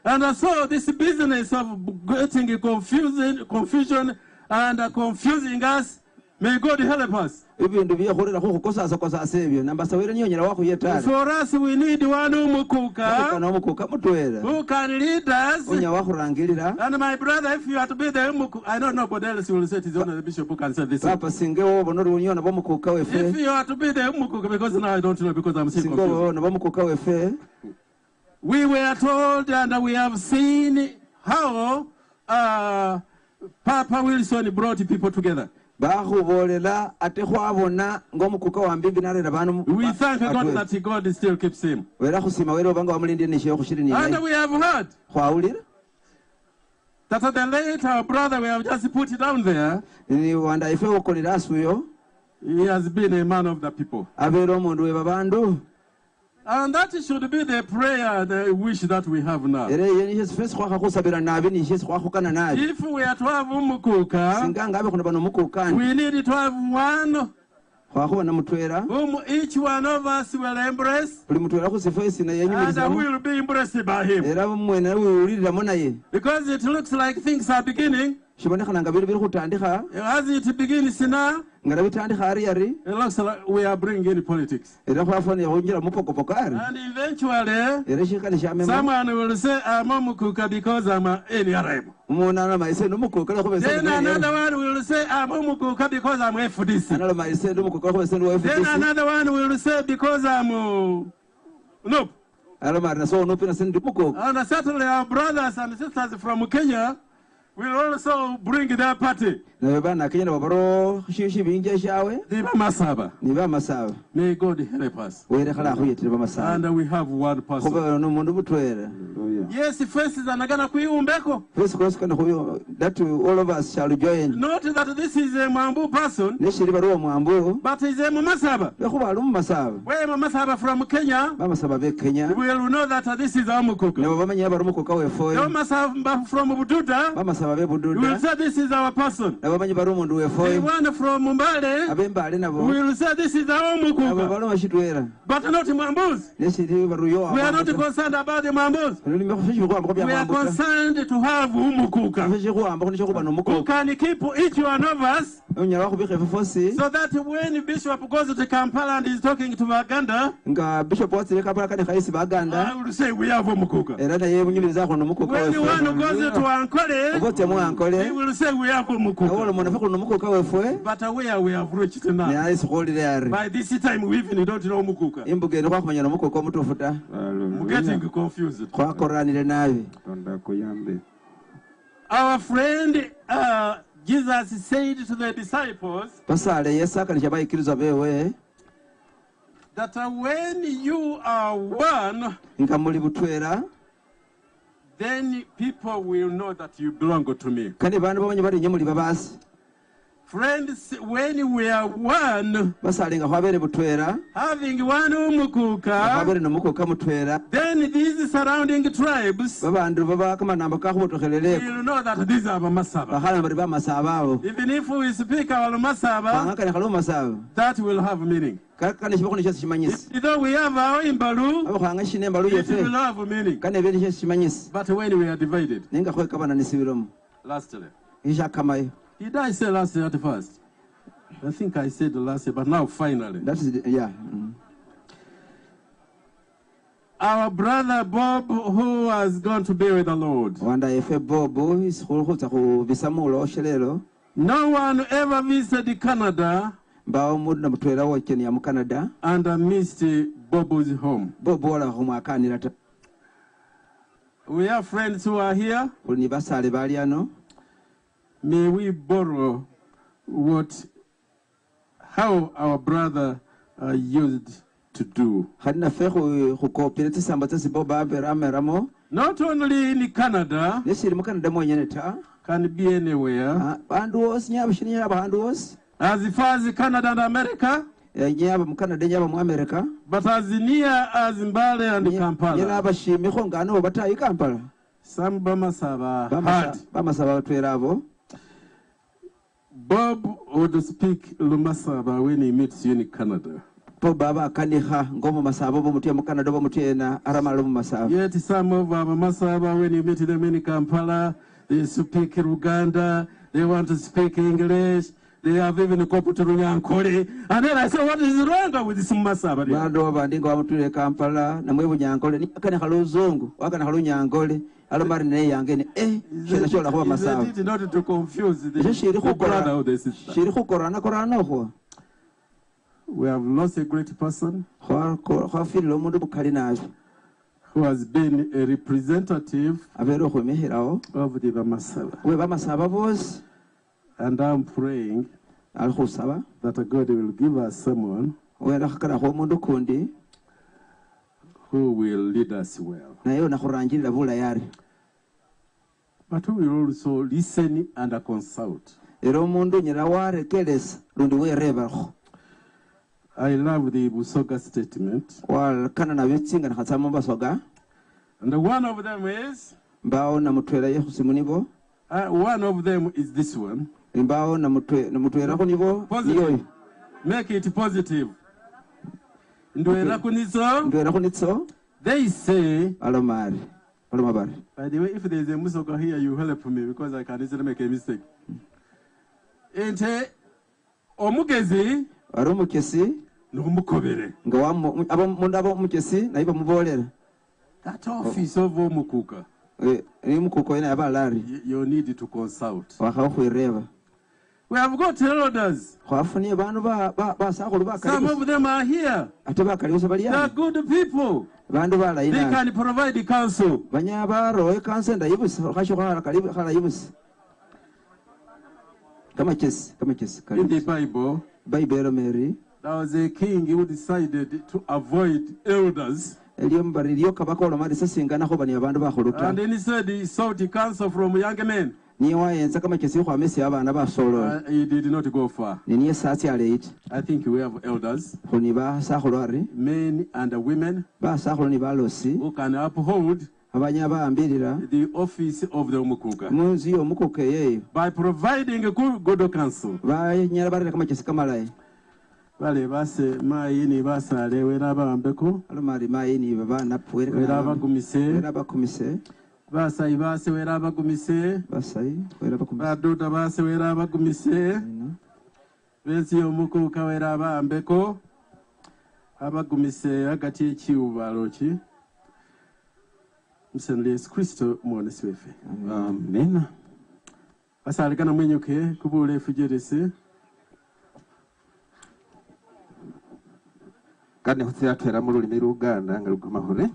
And so this business of getting confusion and confusing us, may God help us. For us, we need one Umukhuka who can lead us. And my brother, if you are to be the Umukhuka, I don't know what else will say. It is only the bishop who can say this. If you are to be the Umukhuka, because now I don't know, because I'm still confused. We were told and we have seen how Papa Wilson brought people together. We thank God that God still keeps him. And we have heard that the late our brother, we have just put it down there, he has been a man of the people. And that should be the prayer, the wish that we have now. If we are to have Umukhuka, we need to have one whom each one of us will embrace, and will be embraced by him. Because it looks like things are beginning. As it begins now, it looks like we are bringing in politics. And eventually, someone will say, I'm Umukhuka because I'm an Arab. Then another one will say, I'm Umukhuka because I'm FDC. Then another one will say, because I'm nope. And certainly our brothers and sisters from Kenya will also bring their party. May God help us. And we have one person. Yes, first is anagana kuyumbeko. First cross kana huyo that all of us shall join. Not that this is a Mwambu person. Neshiri baruwa Mwambu. But is a Mamasaba. Bekuba alumu Masaba. Where Mamasaba from Kenya. Mamasaba be Kenya. We will know that this is Umukhuka. Na bamanya Umukhuka wefoye. Mamasaba from Bududa. Mamasaba be Bududa. We will say this is our person. Na bamanya barumundu wefoye. The one from Mbale. Abembale nabo. We will say this is our Umukhuka. But not Mwambus. Neshiri baruyo. We are not concerned about the Mwambus. We are concerned to have Umukhuka. Who can keep each one of us so that when Bishop goes to Kampala and is talking to Baganda, I will say we have Umukhuka. When one goes to Ankole, he will say we have Umukhuka. But where we have reached now, by this time we even don't know Umukhuka. I'm getting confused. Our friend Jesus said to the disciples that when you are one, then people will know that you belong to me. Friends, when we are one, having one Umukhuka, then these surrounding tribes will know that these are Masaba. Even if we speak our Masaba, that will have meaning. Though we have our Imbalu, it will have meaning. But when we are divided, lastly, did I say last year at first? I think I said the last year, but now finally. That is, yeah. Our brother Bob, who has gone to be with the Lord. No one ever visited Canada and missed Bob's home. We have friends who are here. May we borrow how our brother used to do. Not only in Canada, can be anywhere. As far as Canada and America, but as near as Mbale and Kampala. Some Bamasaba had. Bob would speak Lumasaba when he meets you in Canada. Yet some of our Masaba, when you meet them in Kampala, they speak Uganda, they want to speak English, they have even a couple to Runyankore. And then I said, what is wrong with this Masaba? Not to confuse the brother or the sister. We have lost a great person who has been a representative of the Bamasaba. And I'm praying that God will give us someone who will lead us well. But who will also listen and consult. I love the Busoga statement. And one of them is, one of them is this one. Positive. Make it positive. They say, by the way, if there is a Musoka here, you help me because I can easily make a mistake. Ente omugezi n'omukobere. That office of Umukhuka, you need to consult. We have got elders. Some of them are here. They are good people. They can provide the counsel. In the Bible, there was a king who decided to avoid elders. And then he said he sought counsel from young men. He did not go far. I think we have elders, men and women, who can uphold the office of the Umukhuka by providing a good counsel. Vale base mayini basale weraba ambeko alomari mayini babana puere weraba gumise basai base weraba gumise baduda base weraba gumise besi Umukhuka weraba ambeko abagumise hagati y'ikibalo ki Msenle Yesu Kristo mwone swefe. Amen. Basale kana mwenyuke kubule fujerese. Kandi hutse atera mu rurimi rw'Uganda ngarugumahore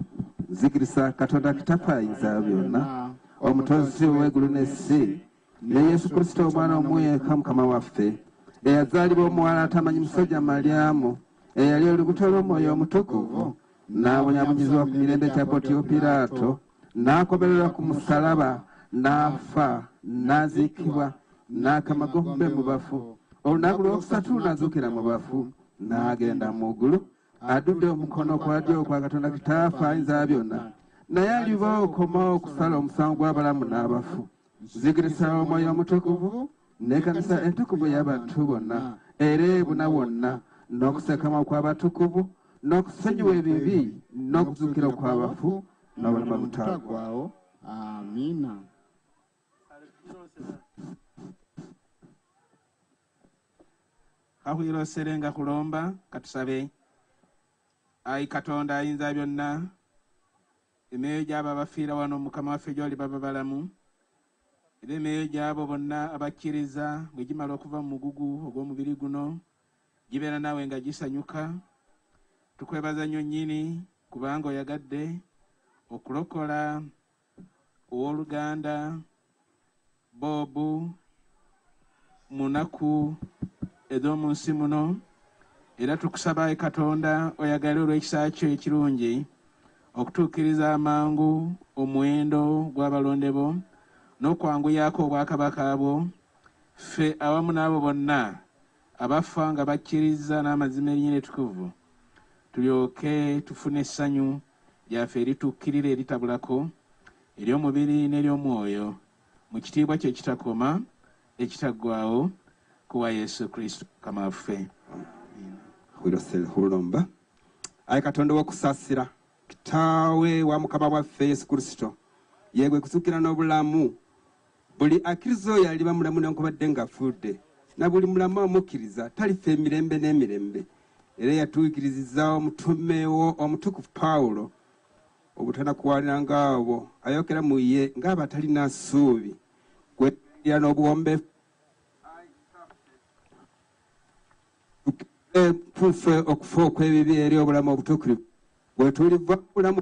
zikirisa katonda kitapayinza byonna omutozi w'eggulu n'ensi ne Yesu Kristo omwana omwe kamukama waffe eyazaalibwa omuwala atamanyi musajja Mariamu eyali olubuto lw'omwoyo omutukuvu n'abonyaabonyezebwa ku mirembe gya Pontiyo Piraato n'akomererwa ku musalaba n'afa n'aziikibwa n'akamagombe mu bafu olunaku lwokusatu n'azuukira mu bafu n'agenda mu ggulu adudde omukono kwa ddyo kwa Katonda kitaafa ayinza byonna naye aliba okoma okusala omusango gw'abalamu n'abafu zikirisa omwoyo omutukuvu n'ekkanisa entukuvu y'abantu bonna era ebuna wonna n'okusekama kw'abatukuvu n'okusonyiwa ebibi n'okuzuukira kw'abafu n'obulamu butaggwaawo. Amiina. Kahwiro serenga kulomba katusabe. Ai Katonda ayinza byonna emyoyo gy'abo abafiira wano Mukama waffe gy'oli baba balamu era emyoyo gy'abo bonna abakkiriza bwe gimala okuva mu mugugu ogw'omubiri guno gibeera naawe nga gisanyuka. Tukwebaza nnyo nnyini kubanga oyagadde okulokola owooluganda Bobu mu nnaku ez'omu nsi muno. Era tukusaba Katonda oyagale olw'ekisa kyo ekirungi okutuukiriza amangu omuwendo gw'abalonde bo n'okwanguyaako obwakabaka bwo ffe awamu n'abo bonna abafa nga bakkiriza n'amazima erinnya ettukuvu tulyoke tufune essanyu lyaffe erituukirira eritabulako ery'omubiri n'ery'omwoyo mu kitiibwa kye kitakoma ekitaggwaawo kuwa Yesu Kristo Mukama waffe. Hulomba ai Katonda wakusasira kitaawe wa Mukama waffe Yesu Kristo yegwe kusukira n'obulamu buli akkiriza oyo aliba mulamu newankubadde ng'afudde na buli mulamu amukkiriza talifa emirembe n'emirembe era yatuukirizizza omutume wo omutukuvu Pawulo obutanakuwalira ng'abo ayokera mu ye ng'abatalina ssuubi gwera n'obuwombeefu tufe okufa okw'ebibi eri obulamu obutuukirivu bwe tuliva bulamu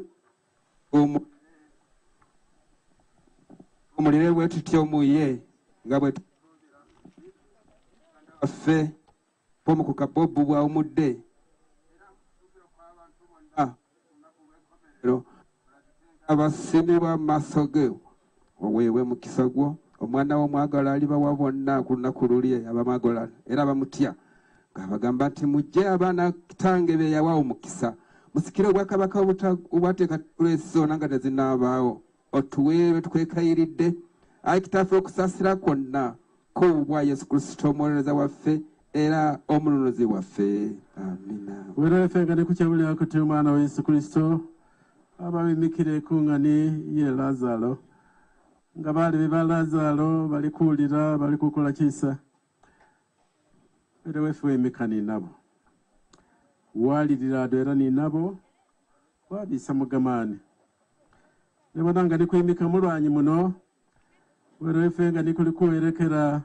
omulire bwe tutyo mu ye nga bwe waffe Umukhuka Bobu bw'awumudde abasimibwa mu maaso ge oweewe mukisa gwo omwana w'omwagala aliba wa bonna ku lunaku luli abamwagala era bamutya ng'abagamba nti mujje abaana kitange be yawa omukisa musikire obwakabaka obwateeka tulesona nga tezinaabaawo otuweerwe tukwekayiridde ayi kitaffe okusasira kwonna k'obwa Yesu Kristo omuwolereza waffe era omununuzi waffe. Amina. Werefe nga ne kukyabulira kuti omwana wa Yesu Kristo ababimikire ekungani ye Lazaro nga baali be ba Lazaro bali kuwulira bali kukola kisa era wefe wemikani nabo walirira era ni nabo wabisa mugamani nebona nga nikwimika mulwanyi muno werefe nga nikuli kuwerekera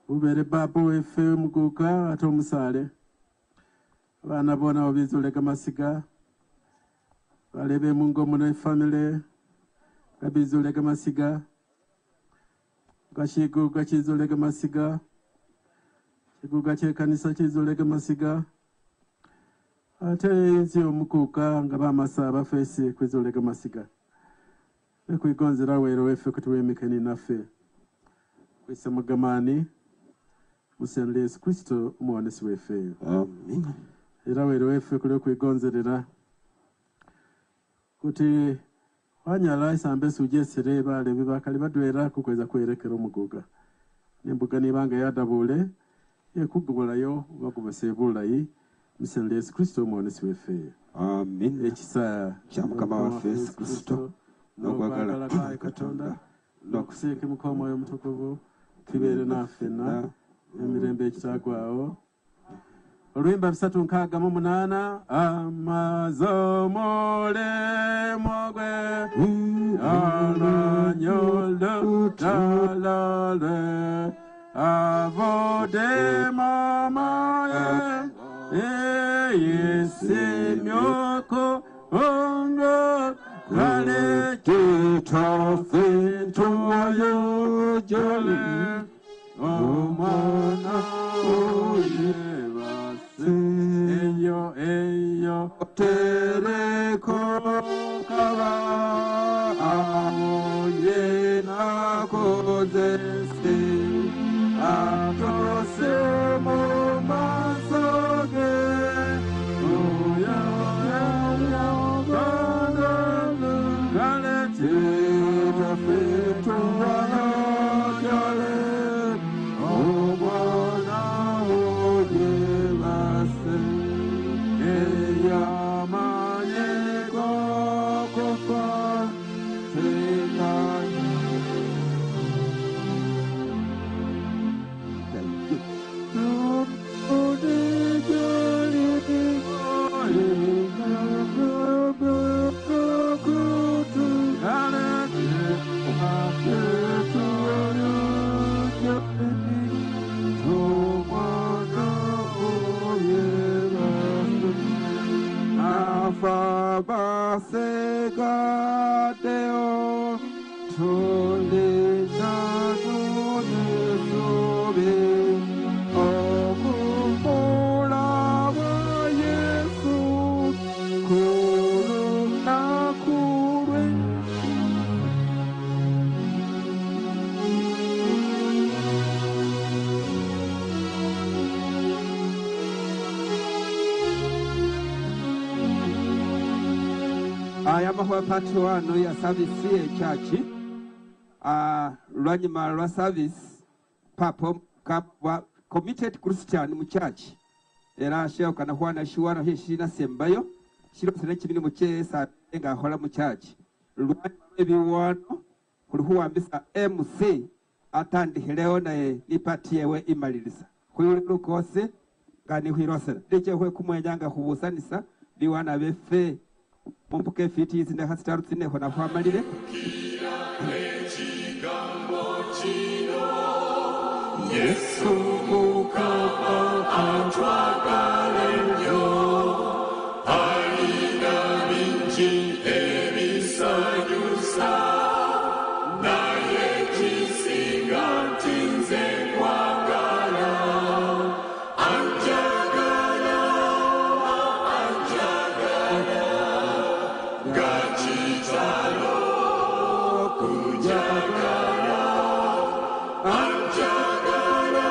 ubere baba wefe Umukhuka ate omusale abaana bona babizulega masiga balebe mungo muno family babizulega masiga gashiguga kizulega masiga kiguga ky'ekkanisa kizulega masiga ate nsi Umukhuka nga bamasa abafeesi kwezolega masiga ekwigonzera wero weffe kutuwemekeni naffe kwisa mugamani musenera Yesu Kristo omuwonesi weffe era wero weffe kuli okwigonzerera kuti wanyala isambe sujesere bale bibakali badwera kukweza kwerekera omuguga nembuga nibanga yadabule yekugubulayo bakubasebulayi musenera Yesu Kristo omuwonesi weffe amen ekisa kya mukama waffe Yesu Kristo n'okwagala kwa Katonda n'okusiika omwoyo omutukuvu kibeere naffe na emirembe ekitagwawo. Oluyimba 368 amazomole mogwe alanyolo talale avode mamaye yesemyoko ongo kale tutafintuwayo jole omwana oyebase eyo tereko kaba aoyenakozese atose mu masoge Basegadeo Tolidano Nesobe Okumula Yesu Kuruna Kure ayamaho part 1 ya service ye church lwanyuma lwa service papo wa committed Christian mu church era sheo kana hwana shiwara heshina sembayo shiro sene kibini mu chesa nga hola mu church lwanyuma ebiwano kulihuwa mbisa MC atandi heleo na nipatiyewe imalilisa kuyulu kose ngani hwirosera deche hwe kumwenyanga hubusanisa biwana befe mumpuke fiti izinde hasitaru tsine hona kwamalire Yesu mukapa atwagalenyo alina bingi ebisanyusa naye kisinga ntinze kwagala anjagala gachitalo kunjagala anjagala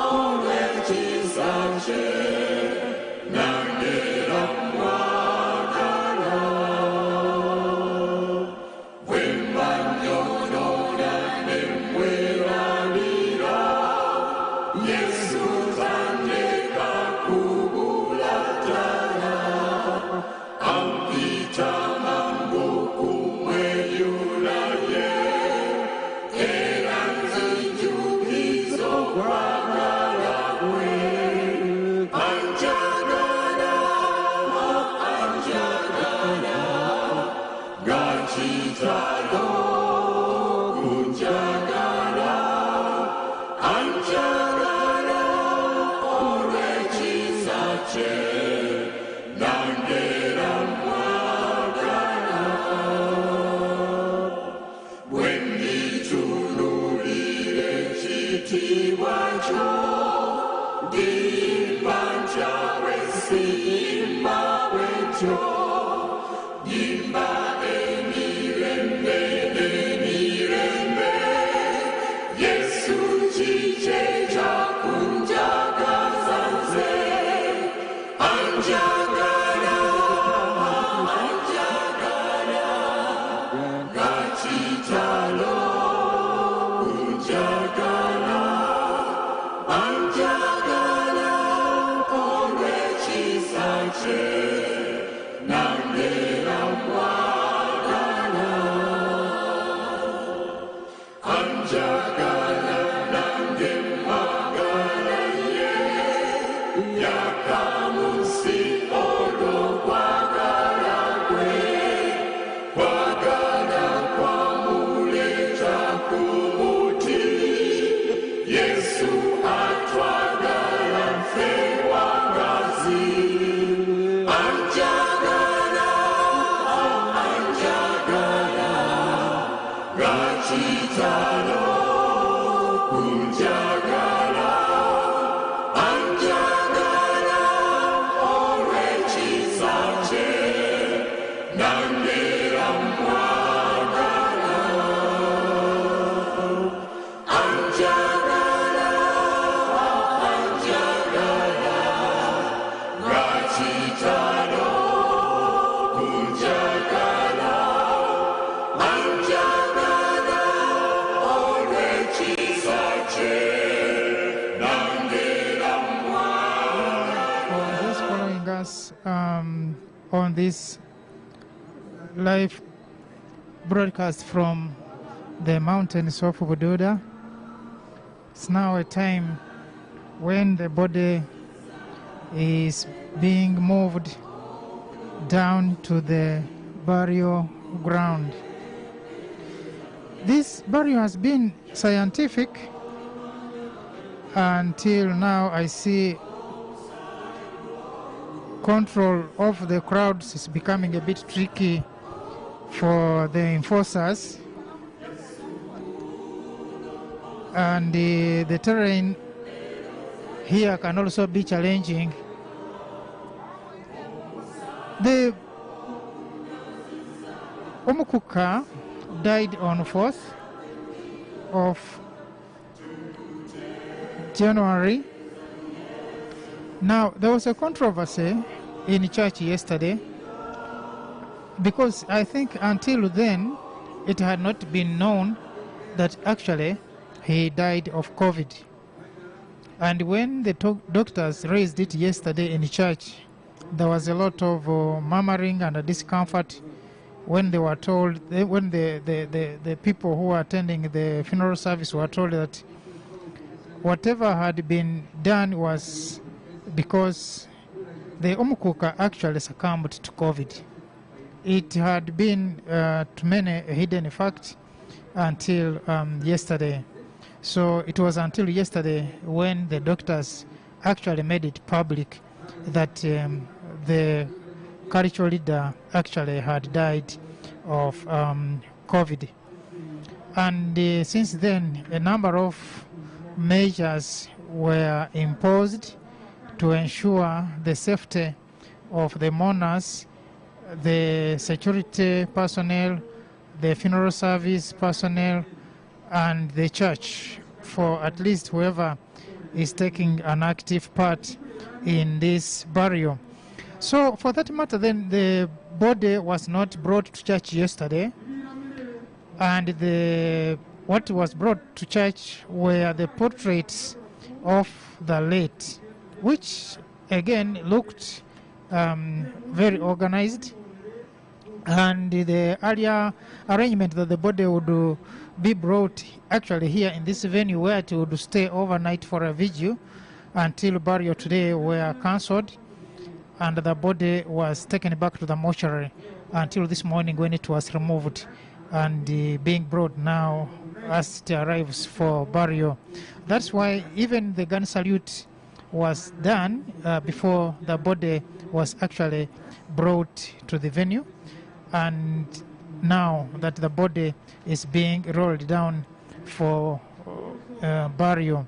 olwekisache nangera mwagala wembanyonona nemwerabira Yesu tandeka kubulatala ampita mambo kumweyulaye era nzinjukizo kwagala kwe anjagala gachitalo kunjagala anjagala olwekisache nangera mwagala bwennitululire ekitiibwa kyo ndimba njawe simba On this live broadcast from the mountains of Bududa. It's now a time when the body is being moved down to the burial ground. This burial has been scientific until now. I see control of the crowds is becoming a bit tricky for the enforcers, and the terrain here can also be challenging. The Umukhuka died on 4th of January. Now, there was a controversy in church yesterday because I think until then it had not been known that actually he died of COVID. And when the doctors raised it yesterday in church, there was a lot of murmuring and discomfort when they were told, when the people who were attending the funeral service were told that whatever had been done was because the Umukhuka actually succumbed to COVID. It had been to many a hidden fact until yesterday. So it was until yesterday when the doctors actually made it public that the cultural leader actually had died of COVID. And since then, a number of measures were imposed to ensure the safety of the mourners, the security personnel, the funeral service personnel, and the church, for at least whoever is taking an active part in this burial. So for that matter, then the body was not brought to church yesterday, and what was brought to church were the portraits of the late, which again looked very organized, and the earlier arrangement that the body would be brought actually here in this venue where it would stay overnight for a vigil until burial today were cancelled, and the body was taken back to the mortuary until this morning when it was removed and being brought now as it arrives for burial. That's why even the gun salute was done before the body was actually brought to the venue, and now that the body is being rolled down for burial.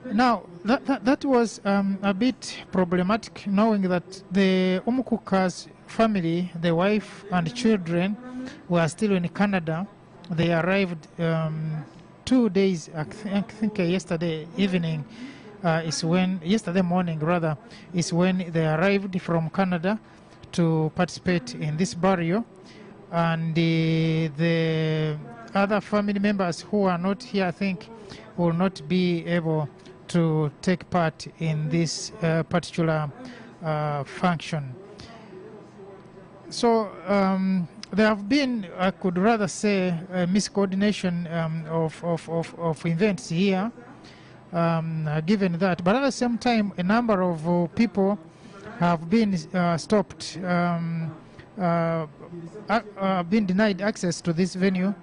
Now that was a bit problematic, knowing that the Umukhuka's family, the wife and children, were still in Canada. They arrived 2 days, I think yesterday evening yesterday morning rather, is when they arrived from Canada to participate in this burial. And the other family members who are not here, I think, will not be able to take part in this particular function. So there have been, I could rather say, a miscoordination of events here, given that. But at the same time, a number of people have been stopped, been denied access to this venue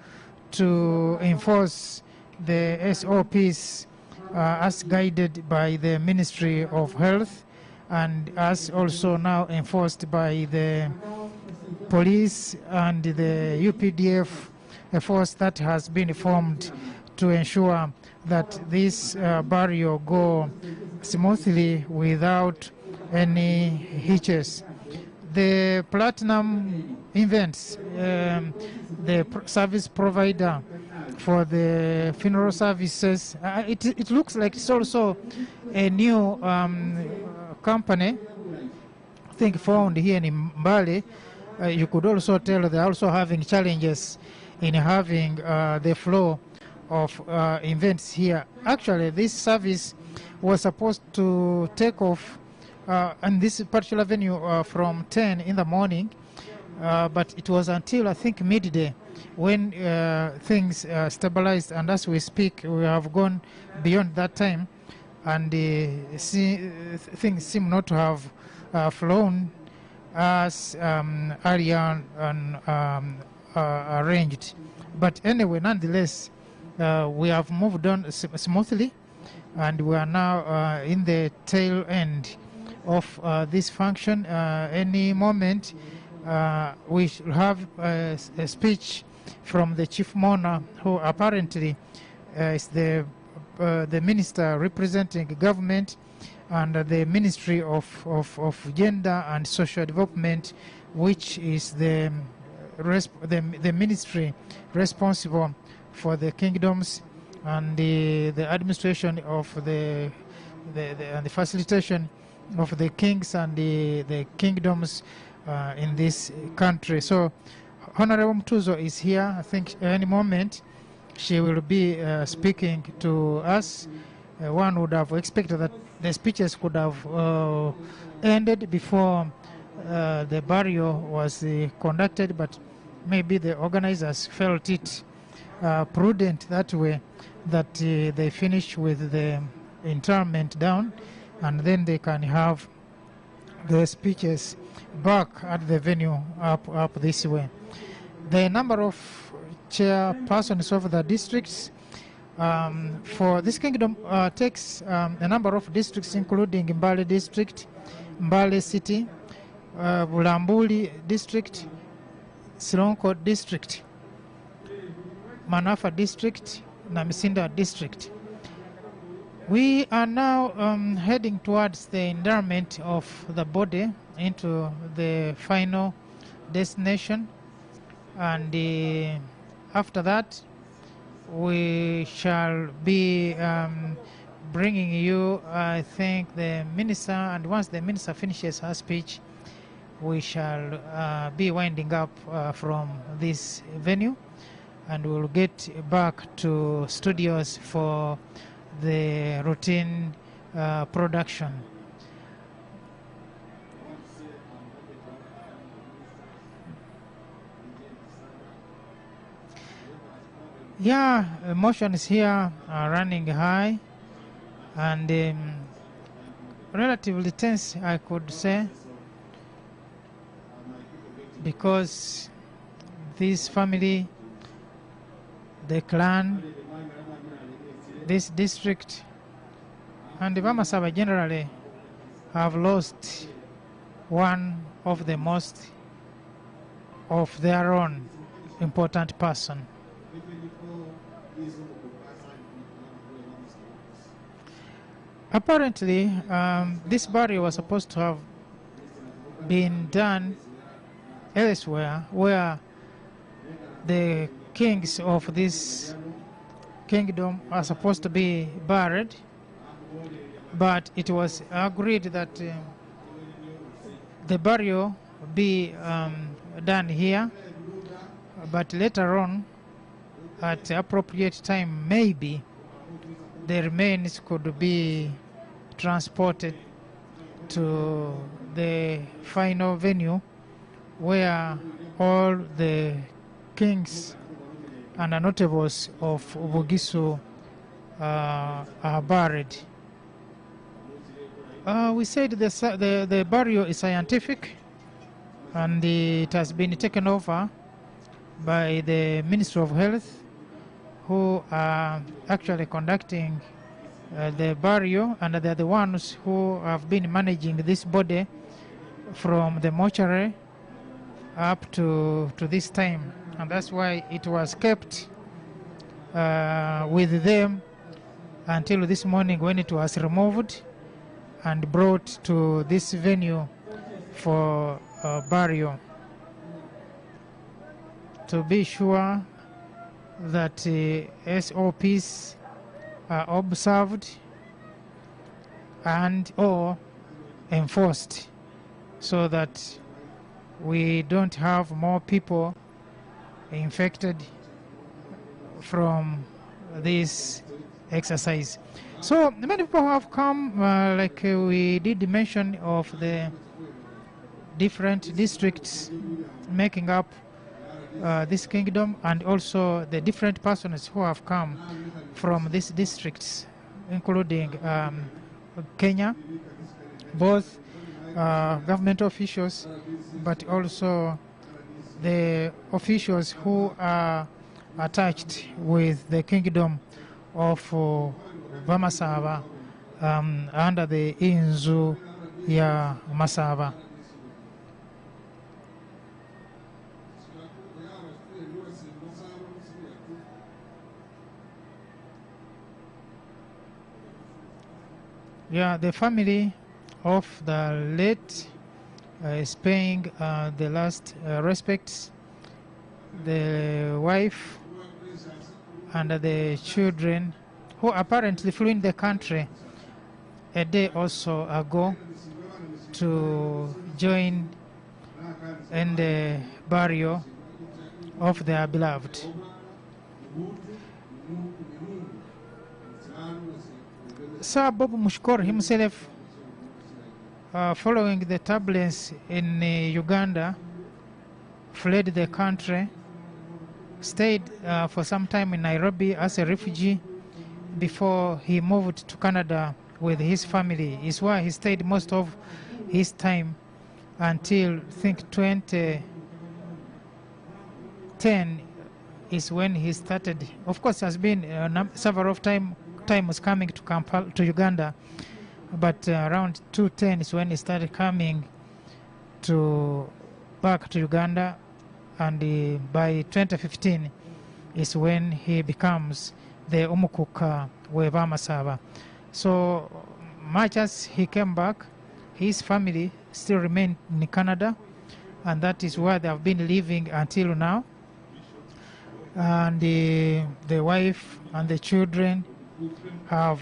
to enforce the SOPs as guided by the Ministry of Health, and as also now enforced by the police and the UPDF, a force that has been formed to ensure that this burial go smoothly without any hitches. The Platinum Events, the service provider for the funeral services, it looks like it's also a new company, I think, found here in Mbale. You could also tell they're also having challenges in having the flow of events here. Actually, this service was supposed to take off and this particular venue from 10 in the morning, but it was until I think midday when things stabilized, and as we speak we have gone beyond that time, and things seem not to have flown as earlier arranged. But anyway, nonetheless, we have moved on smoothly, and we are now in the tail end of this function. Any moment we shall have a speech from the chief mourner, who apparently is the minister representing government and the Ministry of Gender and Social Development, which is the ministry responsible for the kingdoms and the administration of and the facilitation of the kings and the kingdoms in this country. So Honorable Mtuzo is here. I think any moment she will be speaking to us. One would have expected that the speeches could have ended before the burial was conducted, but maybe the organizers felt it prudent that way, that they finish with the interment down, and then they can have the speeches back at the venue up this way. The number of chairpersons of the districts for this kingdom takes a number of districts, including Mbale district, Mbale city, Bulambuli district, Sironko district, Manafa district, Namisinda district. We are now heading towards the interment of the body into the final destination, and after that we shall be bringing you, I think, the minister, and once the minister finishes her speech, we shall be winding up from this venue, and we'll get back to studios for the routine production. Yeah, emotions here are running high and relatively tense, I could say, because this family, the clan, this district, and the Vamasaba generally have lost one of the most of their own important person. Apparently, this burial was supposed to have been done elsewhere where the kings of this kingdom are supposed to be buried, but it was agreed that the burial be done here, but later on at appropriate time maybe the remains could be transported to the final venue where all the kings and the notables of Bugisu are buried. We said the burial is scientific, and it has been taken over by the Ministry of Health, who are actually conducting the burial, and they're the ones who have been managing this body from the mortuary up to this time, and that's why it was kept with them until this morning, when it was removed and brought to this venue for burial, to be sure that SOPs are observed and or enforced, so that we don't have more people infected from this exercise. So many people have come, like we did mention of the different districts making up this kingdom, and also the different persons who have come from these districts, including Kenya, both government officials, but also the officials who are attached with the kingdom of Vamasava under the Inzu ya Masava. Yeah, the family of the late is paying the last respects. The wife and the children, who apparently flew in the country a day also ago to join in the burial of their beloved. Sir Bob Mushikori himself, following the turbulence in Uganda, fled the country, stayed for some time in Nairobi as a refugee before he moved to Canada with his family. Is where he stayed most of his time until, I think, 2010 is when he started. Of course, has been several times coming to Kampala, to Uganda, but around 2010 is when he started coming back to Uganda, and by 2015 is when he becomes the Umukhuka Wevamasava. So much as he came back, his family still remained in Canada, and that is where they have been living until now. And the wife and the children have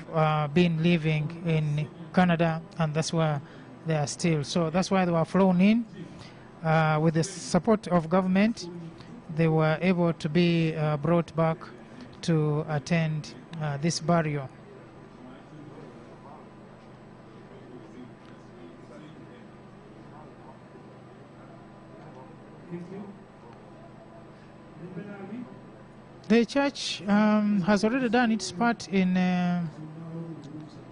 been living in Canada, and that's where they are still. So that's why they were flown in. With the support of government, they were able to be brought back to attend this burial. The church has already done its part in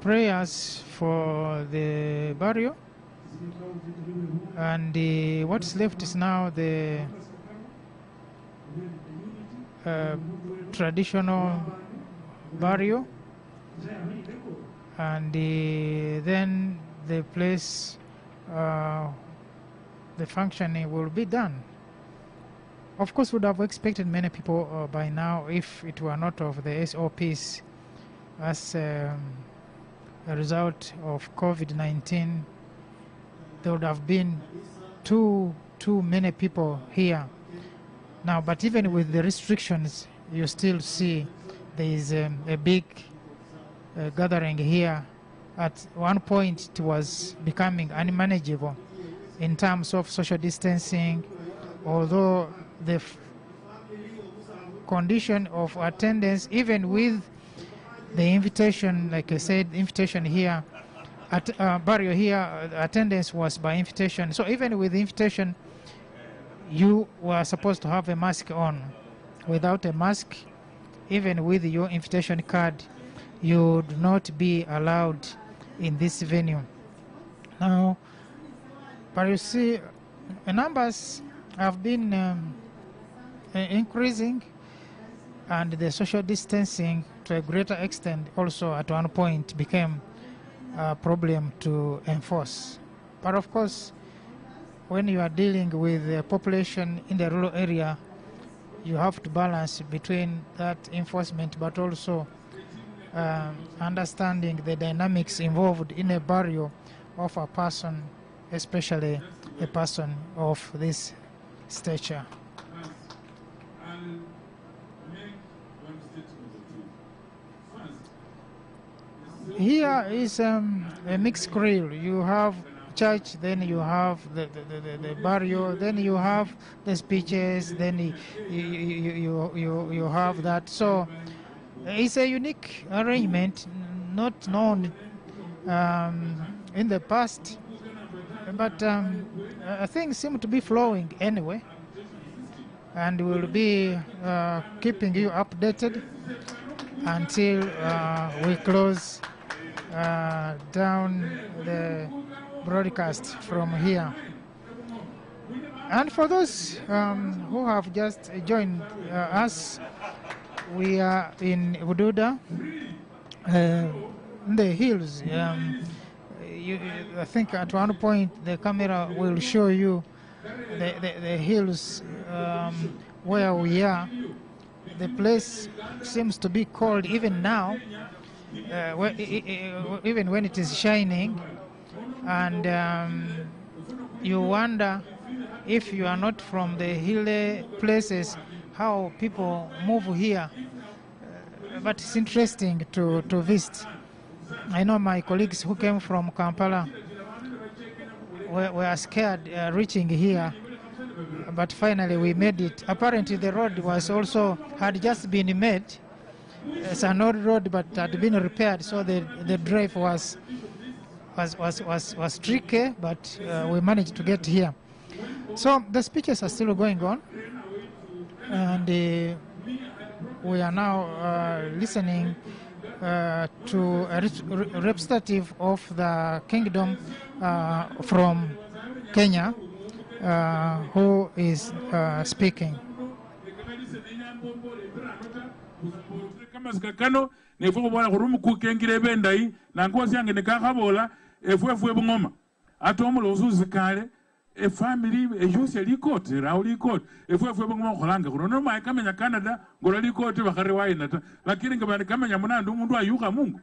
prayers for the burial, and what's left is now the traditional burial, and then the place, the functioning will be done. Of course, would have expected many people by now, if it were not of the SOPs, as a result of COVID-19, there would have been too too many people here now, but even with the restrictions, you still see there is a big gathering here. At one point, it was becoming unmanageable in terms of social distancing, although the condition of attendance, even with the invitation, like I said, invitation here, at burial here, attendance was by invitation. So even with the invitation, you were supposed to have a mask on. Without a mask, even with your invitation card, you would not be allowed in this venue. Now, but you see, numbers have been increasing, and the social distancing to a greater extent also at one point became a problem to enforce. But of course, when you are dealing with the population in the rural area, you have to balance between that enforcement but also understanding the dynamics involved in a burial of a person, especially a person of this stature. Here is a mixed grill. You have church, then you have the burial, then you have the speeches, then you have that. So it's a unique arrangement, not known in the past, but things seem to be flowing anyway, and we'll be keeping you updated until we close down the broadcast from here. And for those who have just joined us, we are in Ududa, in the hills. I think at one point the camera will show you the hills where we are. The place seems to be cold even now, even when it is shining, and you wonder if you are not from the hilly places how people move here, but it's interesting to visit. I know my colleagues who came from Kampala were scared reaching here, but finally we made it. Apparently the road had just been made. It's an old road, but had been repaired, so the drive was tricky, but we managed to get here. So the speeches are still going on, and we are now listening to a representative of the kingdom from Kenya who is speaking. Kano nefuko bwana kurumu kukengire bendai na ngozi yange nekakabola efwefu ebungoma atomulo uzuzikale a family a jose likot rauli court efwefu ebungoma kholanga kuno mai kamenya Canada ngola likot bakare waina lakini ngabani kamenya munandu umundu ayuka Mungu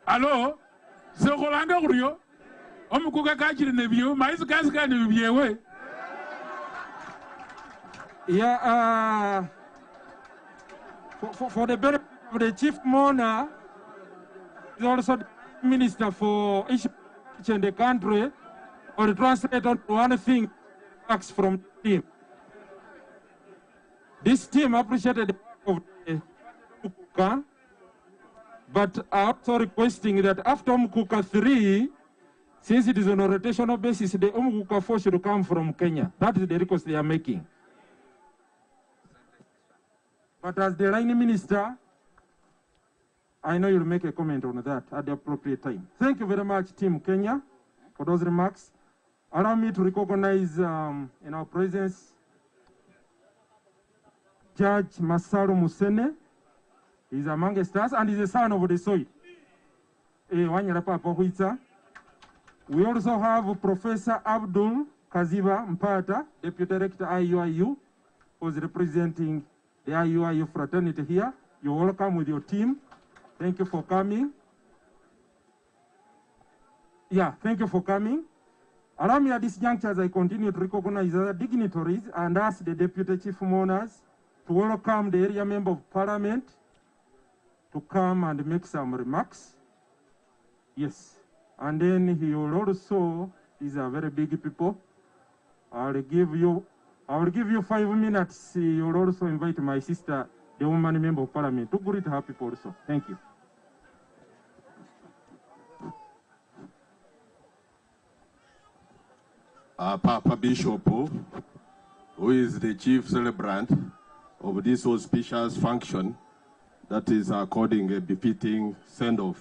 alo so kholanga kuriyo Umukhuka kachiri nebyo maizi kasi kandi bibyewe For the benefit of the chief mourner, is also the minister for each in the country, or translate on one thing facts from the team. This team appreciated the work of the Umukhuka, but are also requesting that after Umukhuka 3, since it is on a rotational basis, the Umukhuka 4 should come from Kenya. That is the request they are making. But as the line minister, I know you'll make a comment on that at the appropriate time. Thank you very much, Team Kenya, for those remarks. Allow me to recognize in our presence Judge Masaru Musene. He's amongst us and he's a son of the soil. We also have Professor Abdul Kaziba Mpata, Deputy Director IUIU, who's representing the IUIU fraternity here. You're welcome with your team. Thank you for coming. Yeah, thank you for coming. Allow me at this juncture, as I continue to recognize other dignitaries, and ask the Deputy Chief Mourners to welcome the area Member of Parliament to come and make some remarks. Yes, and then he will also, these are very big people. I will give you 5 minutes. He will also invite my sister, the woman Member of Parliament, to greet her people also. Thank you. Papa Bishop, who is the chief celebrant of this auspicious function that is according a befitting send-off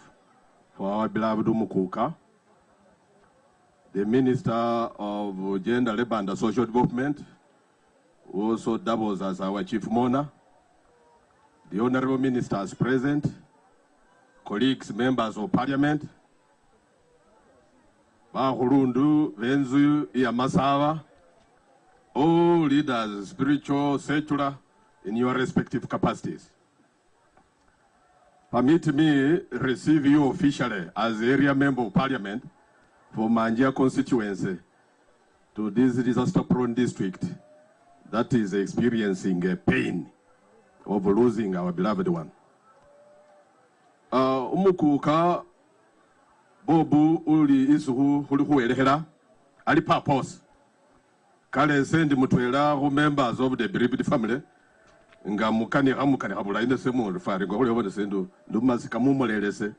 for our beloved Umukhuka, the Minister of Gender, Labor and Social Development, who also doubles as our chief mourner, the honorable ministers present, colleagues, members of Parliament, Bahurundu, Venzu, Iyamasava, all leaders, spiritual, secular, in your respective capacities. Permit me receive you officially as area member of Parliament for Manjia constituency to this disaster-prone district that is experiencing a pain of losing our beloved one. Umukhuka Bobu uli isuhu huelehera ali purpose kale sendi mutwela who members of the bereaved family nga mukani habula ine semu rifari ngo huli obone sendu ndumazika mumolelese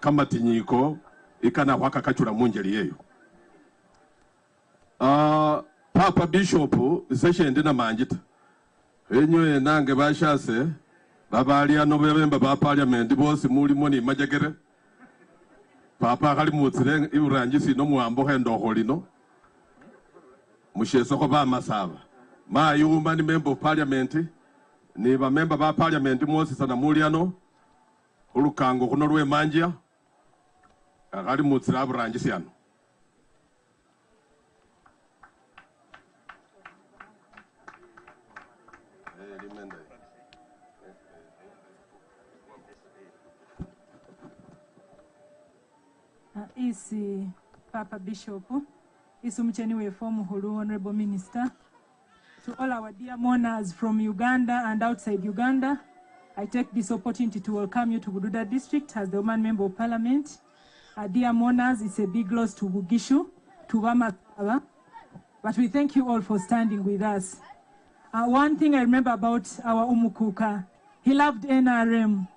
kama tinyiko ikana waka kachura munjeli yeyo. Papa Bishop session ndina manjita enyo nange bashase babali ano bemba ba Parliament bose muri moni majagere papa kali mutsire iburangisi no muambo hendo holino musheso ko ba masaba ma yumba ni member of Parliament ni ba member ba Parliament mose sana muri ano ulukango kuno rwe manjia kali mutsire aburangisi ano. Isi Papa Bishop, isi mcheni wefomu hulu Honorable Minister, to all our dear mourners from Uganda and outside Uganda, I take this opportunity to welcome you to Bududa District as the woman Member of Parliament. Dear mourners, it's a big loss to Bugishu, to Wamasaba, but we thank you all for standing with us. One thing I remember about our Umukhuka, he loved NRM,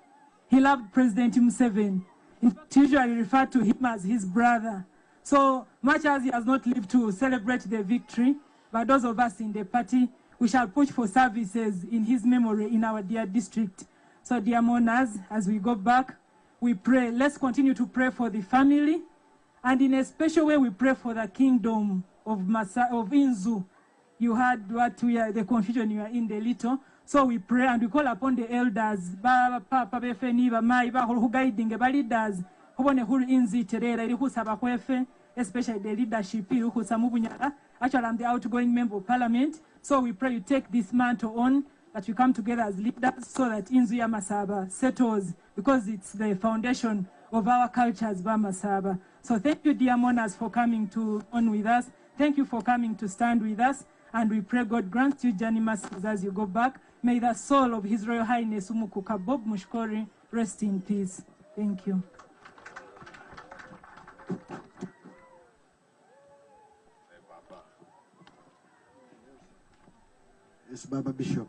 he loved President Museveni. He usually referred to him as his brother. So much as he has not lived to celebrate the victory, but those of us in the party, we shall push for services in his memory in our dear district. So dear mourners, as we go back, we pray, let's continue to pray for the family, and in a special way we pray for the kingdom of Inzu. You heard what the confusion you are in the little. So we pray and we call upon the elders, Papa Befeni, Mai, who guiding the leaders, who want to inzi terera, who sabakwefe, especially the leadership, who samubunyara. Actually, I'm the outgoing member of Parliament. So we pray you take this mantle on, that you come together as leaders so that Inzu ya Masaba settles, because it's the foundation of our cultures, Masaba. So thank you, dear mourners, for coming on with us. Thank you for coming to stand with us. And we pray God grants you journey mercies as you go back. May the soul of His Royal Highness Umukhuka Bob Mushikori rest in peace. Thank you. Yes, Baba Bishop.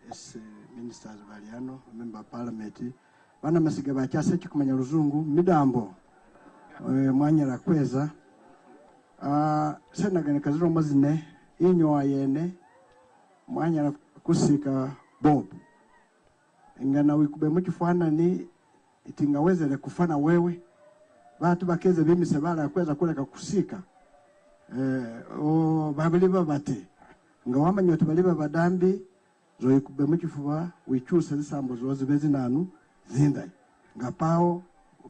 Yes, Ministers Valiano, Member of Parliament. Bana masiga bachase chikumanya luzungu midambo. Mwanyala kweza. Senagane kaziro mazine inyo ayene mwanya kusika Bob ingana wikube mukifanani itingawezele kufana wewe batu bakeze bimise bala kweza kuleka kusika babaliba bate nga wamanya tubaliba badambi zo ikube mukifuba wichusa zisambo zozi bezinanu zindai nga pao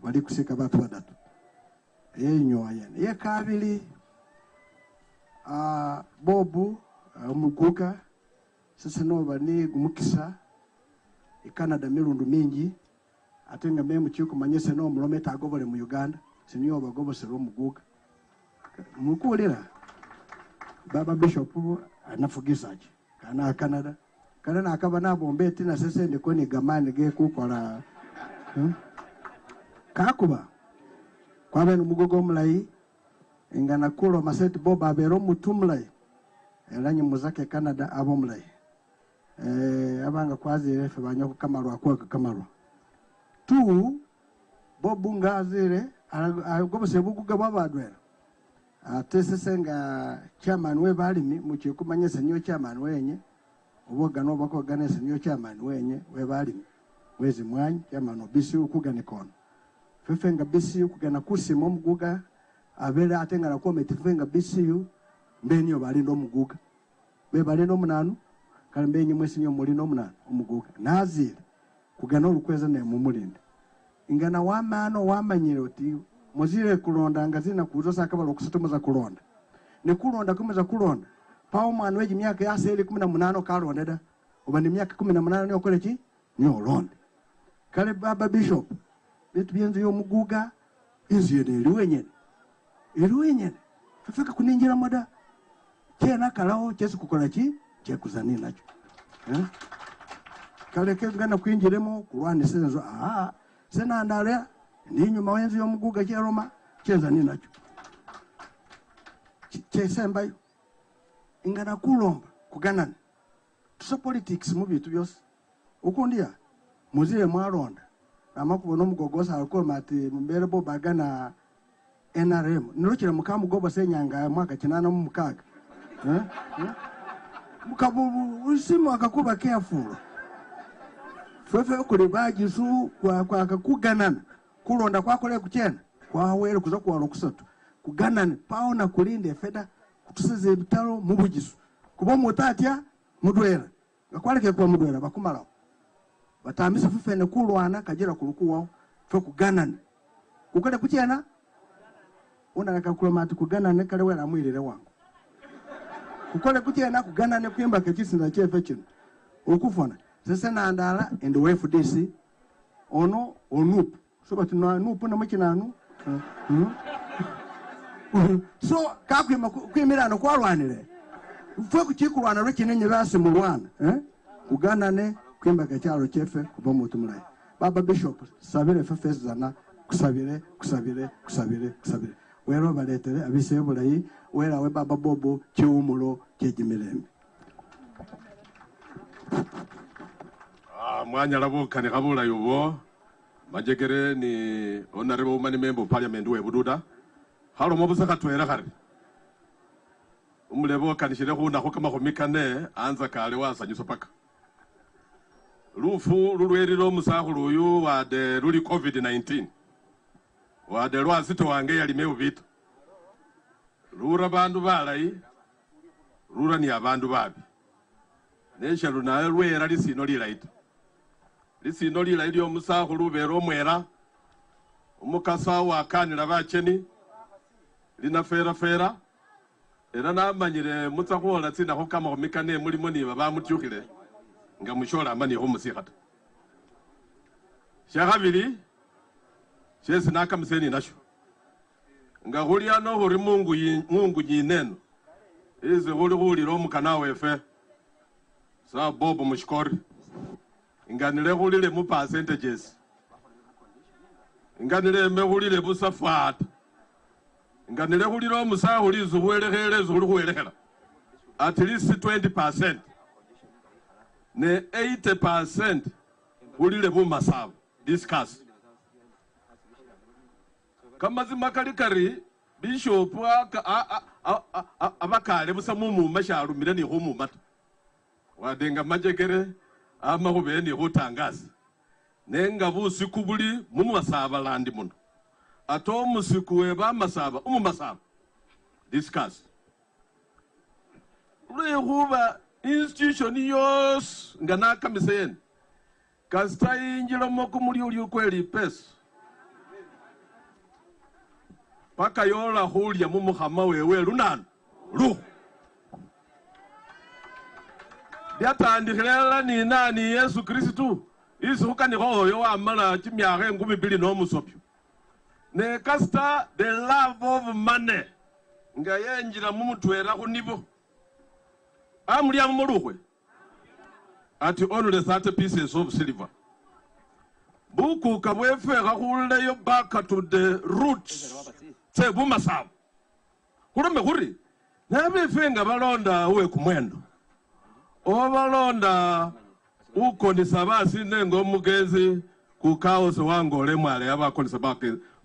bali kusika batu badatu inyo ayene ye kabili Bobu Umukhuka sasa no bani gumukisa ikanada milundu mingi atenga memu chiku manyese no mulometa agobole mu Uganda sinyo bagobosera Umukhuka mukulira baba bishop anafugisaje kana Canada kana nakaba nabombe tina sese ndiko ni gamani ge kukola kakuba kwabe numugogo mulayi ingana kulo maseti boba abero mutumulayi elanye muzake Canada abo mulayi abanga kwazire fe banyoko kamarwa kwa kamarwa tu bobu ngazire agobose buguga babadwera atesesenga chairman we balimi muchikumanyese niyo chairman wenye uboga no bako ganese niyo chairman wenye we balimi wezi mwanyi chairman obisi ukugane kono fefenga bisi ukugana kusima Umukhuka abere atenga na komite fenga bisi mbeni yo bali ndo Umukhuka be bali ndo munanu kale mbenyi mwesi niyo muri ndo munanu Umukhuka nazire kugana urukweza ne mumulinde ingana wamano wamanyire oti muzire kulonda ngazina kuzo sakabalo kusotomoza kulonda ne kulonda kumeza kulonda pawo mwana weji myaka yase ile 18 kalondeda oba ni myaka 18 niyo koleki niyo londe kale baba bishop bitu byenzo yo Umukhuka inziye ne liwenyene fafika kuninjira moda kena kalao chesu kukola ki chekuzani nacho kale kezgana kuinjiremo kulwane senzo sena ndale ni nyuma wenzi yo Umukhuka Roma cheza ni nacho chesemba ingana kulomba kuganana tuso politics mu bitu byose ukundia muzire mwalonda amakubona Umugogosa alikuwa mati mbere bo bagana NRM nirukira mukamu gobo senyanga mwaka 86 mukabu usimu akakuba careful fefe kuri bagisu kwa akakuganana kulonda kwakole kuchena kwa wele kuza kwa lokusatu kuganana pao na kulinde feda kutuseze bitaro mubugisu kuba mutatya mudwera gakwaleke kwa mudwera bakumalawo batambisa fefe ne kulwana kajira kulukuwa fe kuganana ukale kuchena unaleka kulomati kuganana kale wela mwilire wangu kukole kuchena kuganana kwimba kechisinda chefe chino ukufona sese na andala and the way for this ono onup so but no nup na machinanu so kakwima kwimirano kwalwanire fwe kuchikulwana rwechinenye base mu Rwanda kuganane kwimba kachalo chefe kuba mutumulayi baba bishop sabire fefes zana kusabire wero baletere abise bulayi wera we baba bobo chiumulo chejimirembe mwanya labukane kabula yubo majegere ni honorable woman member of parliament we bududa halo mobusaka twera kare umulebo kanishire kuna ko kama komikane anza kale wasanyuso paka lufu lulweriro musahulu uyu wade luli covid-19 wade lwazito wange yalimeu vitu lura bandu balayi lura ni abandu babi nesha lunaye lwera lisino lilaito lisino lilayi lyo musahulu bero mwera umukasa wakanira bacheni lina fera era namanyire mutsakola tsina ko kama komikane mulimo ni baba mutyukile nga mushola amani ho musikata shakabili shesi nakamuseni nasho nga huliano huri mungu nyineno izi huliro mukana wefe sa Bob Mushikori inganile hulile mu percentages inganile me hulile busafata inganile huliro musahuli zuhwelekele zuhwelekela at least 20% ne 80% hulile bu masabu discuss kama zimakalikari bishop abakale busa mumu masharumire ni humu mata wadenga majegere ama hubeni hutangaza nenga busiku buli mumu masaba landi muno ato musiku weba masaba masaba discuss ule huba institution yos ngana kamiseni kasita injilo moko muri uli kweli pesa paka yola hulia mumuhama wewe lunano lu byatandikira ni nani Yesu Kristo isukaniko oyo wamala chimyaka engumi bili n'omusopyo ne kasita the love of money nga yenjira mumutwera kunibo amulya mumulukhwe ati only 30 pieces of silver bukuka bwefekha khuleyo back to the roots tse bumasabu khulome khuri nabefe nga balonda uwe kumwendo obalonda ukonisa basi nengo mugezi kukaoso wangole mwale abakonisa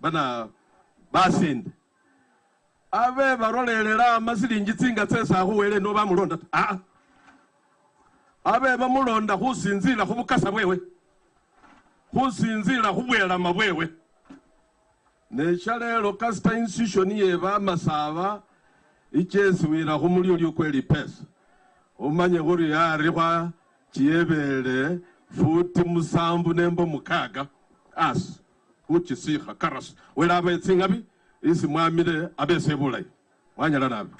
bana basinde abe barolelela masilingi tsinga tsesa khuwele no bamulonda abe bamulonda khusinzila khubukasa bwewe khusinzila khubwelama bwewe neshalelo kasita institution ye bamasaba ichesiwila khumulyo lyokweli pesa umanye khuri yarikhwa chiyebele futi musambu nembo mukaga as kuchisikha karas wela abetsingabi isi mwamile abesebulayi wanyala nabi.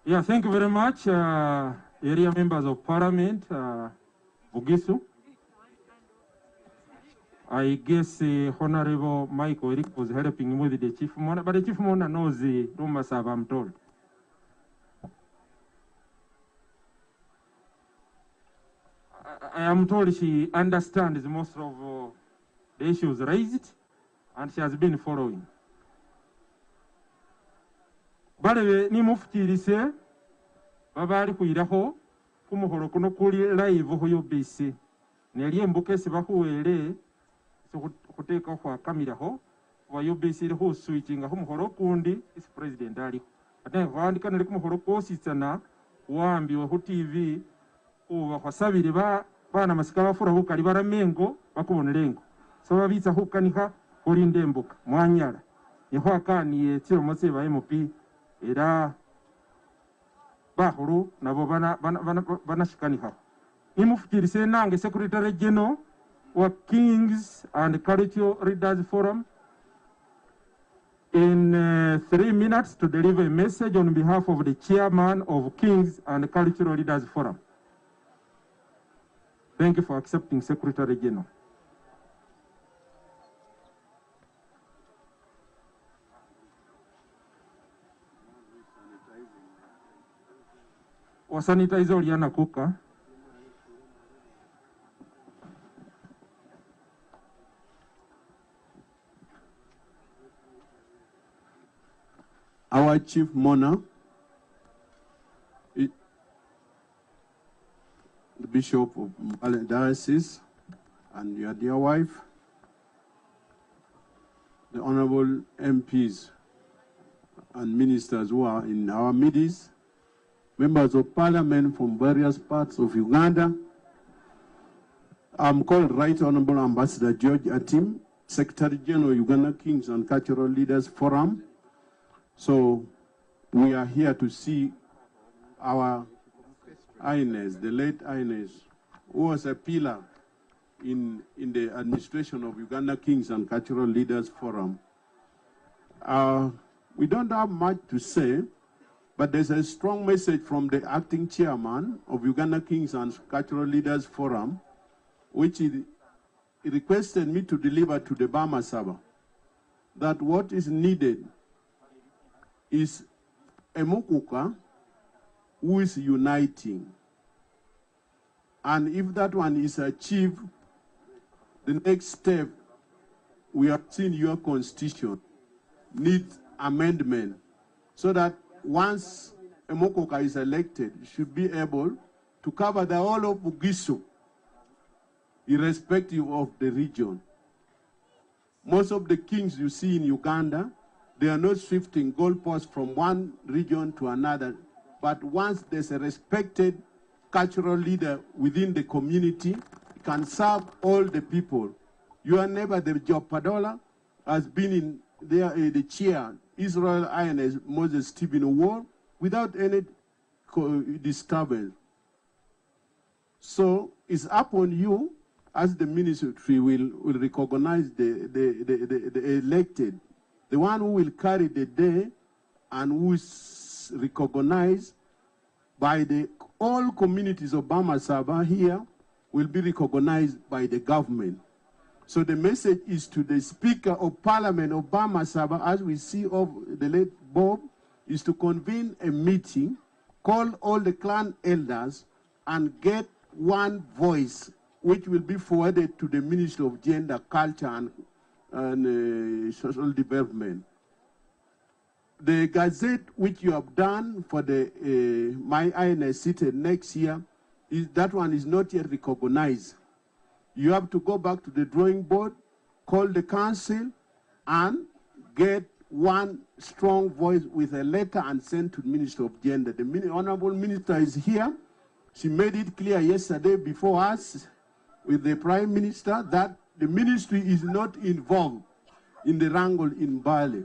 Yeah, thank you very much, area members of parliament, Bugisu. I guess Honorable Michael Eric was helping with the Chief Mona, but the Chief Mona knows the Rumasab, I'm told. I am told she understands most of the issues raised, and she has been following. Bale ni mufutirise babali kuyiraho kumuhoro kuno kuli live hoyo base neli embuke sibahuwele so kuteka kwa kamera ho wayo base ho switching ho muhoro kundi is president ali ate vandika neli kumuhoro kositsana wambiwe ho TV uwa kwasabire bana masika bafura ho kali baramengo bakubonelengo so babitsa ho kanika kuli ndembuka mwanyala niho akaniye tsiro mose ba MP era bahuru nabo bana shikanika imufikirise nange secretary general wa Kings and Cultural Leaders Forum in 3 minutes to deliver a message on behalf of the chairman of Kings and Cultural Leaders Forum. Thank you for accepting, Secretary General. Wasanitizer uliana kuka. Our Chief Mona, the Bishop of Mbale Diocese, and your dear wife, the honorable MPs and ministers who are in our midst, members of parliament from various parts of Uganda. I'm called Right Honorable Ambassador George Atim, Secretary General, Uganda Kings and Cultural Leaders Forum. So we are here to see our Highness, the late Highness, who was a pillar in the administration of Uganda Kings and Cultural Leaders Forum. We don't have much to say, but there's a strong message from the acting chairman of Uganda Kings and Cultural Leaders Forum, which he requested me to deliver to the Bama Saba, that what is needed is a Umukhuka who is uniting. And if that one is achieved, the next step, we have seen your constitution needs amendment so that once Umukhuka is elected, it should be able to cover the whole of Bugisu, irrespective of the region. Most of the kings you see in Uganda, they are not shifting goalposts from one region to another. But once there's a respected cultural leader within the community, can serve all the people. Your neighbor, the Job Padola, has been in the chair, Israel Highness Moses Stephen Ward, without any disturbance. So it's up on you, as the ministry will recognize the elected, the one who will carry the day and who is recognized by all communities of Bamasaba here will be recognized by the government. So the message is to the Speaker of Parliament of Bamasaba, as we see of the late Bob, is to convene a meeting, call all the clan elders, and get one voice, which will be forwarded to the Ministry of Gender, Culture, and Social Development. The gazette which you have done for the My Highness seated next year, that one is not yet recognized. You have to go back to the drawing board, call the council, and get one strong voice with a letter and send to the Minister of Gender. The Honorable Minister is here. She made it clear yesterday before us with the Prime Minister that the ministry is not involved in the wrangle in Bali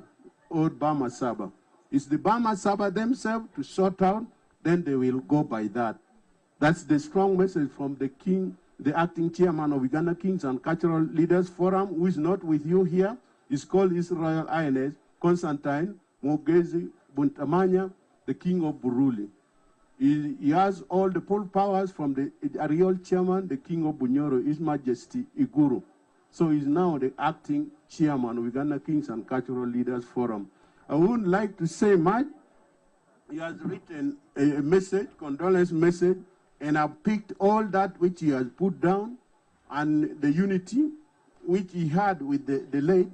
or Bamasaba. It's the Bamasaba themselves to sort out, then they will go by that. That's the strong message from the King, the acting chairman of Uganda Kings and Cultural Leaders Forum, who is not with you here. It's called His Royal Highness Constantine Mwogezi Buntamanya, the King of Buruli. He has all the full powers from the real chairman, the King of Bunyoro, His Majesty Iguru. So he's now the acting chairman of Uganda Kings and Cultural Leaders Forum. I wouldn't like to say much. He has written a message, condolence message, and I've picked all that which he has put down and the unity which he had with the late,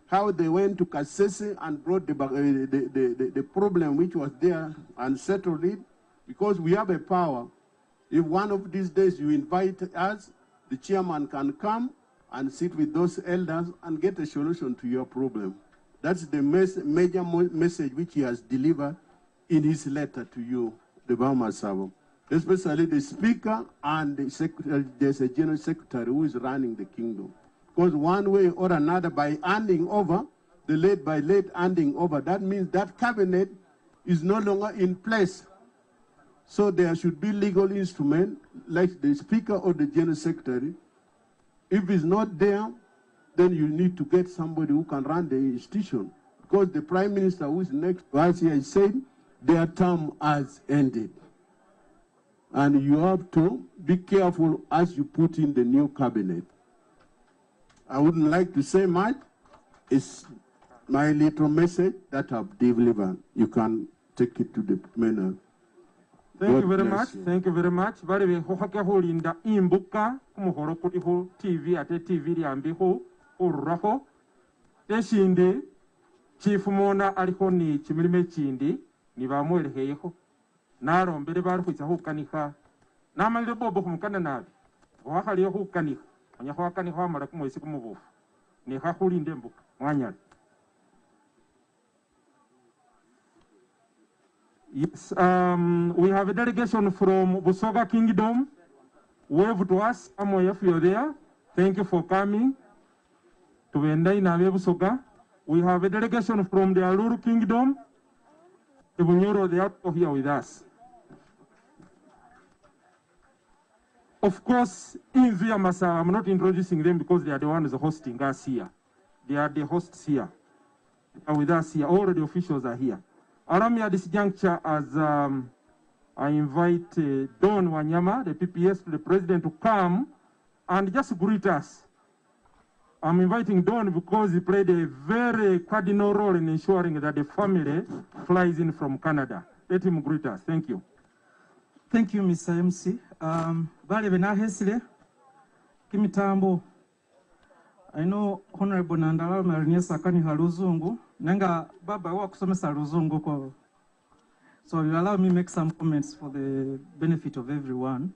how they went to Kasese and brought the problem which was there and settled it, because we have a power. If one of these days you invite us, the chairman can come and sit with those elders and get a solution to your problem. That's the major message which he has delivered in his letter to you, the Bamasaba. Especially the Speaker and the Secretary, there's a General Secretary who is running the kingdom. Because one way or another, by handing over, handing over, that means that cabinet is no longer in place. So there should be legal instrument, like the Speaker or the General Secretary. If it's not there, then you need to get somebody who can run the institution. Because the Prime Minister who is next to us here said their term has ended. And you have to be careful as you put in the new cabinet. I wouldn't like to say much. It's my little message that I've delivered. You can take it to the manner. Thank you very much. Thank you very much. Bari be ho hake ho linda imbuka kumuhoro kuti ho TV ate TV liambi ho urraho teshinde chief mona aliko ni chimilime chindi ni bamwelekeyeho naro mbere bari kwitsa ho kanika namalire bobo kumukana nabi wakali ho kanika anya ho kanika amara kumwesi kumubufu ni ha ho linde mbuka mwanyala. Yes, we have a delegation from Busoga Kingdom. Wave to us. If you're there, thank you for coming to Vendai Nave Busoga. We have a delegation from the Aluru Kingdom. The Bunyoro, they are here with us. Of course, in Via Masa, I'm not introducing them because they are the ones hosting us here. They are the hosts here. They are with us here. All the officials are here. Allow me at this juncture as I invite Don Wanyama, the PPS, to the President to come and just greet us. I'm inviting Don because he played a very cardinal role in ensuring that the family flies in from Canada. Let him greet us. Thank you. Thank you, Mr. MC. Bale benahesile kimitambo. I know Honorable Nandala Mariniesa Kani Haluzungu. Nanga baba wa kusomesa Luzungu ko. So you allow me make some comments for the benefit of everyone.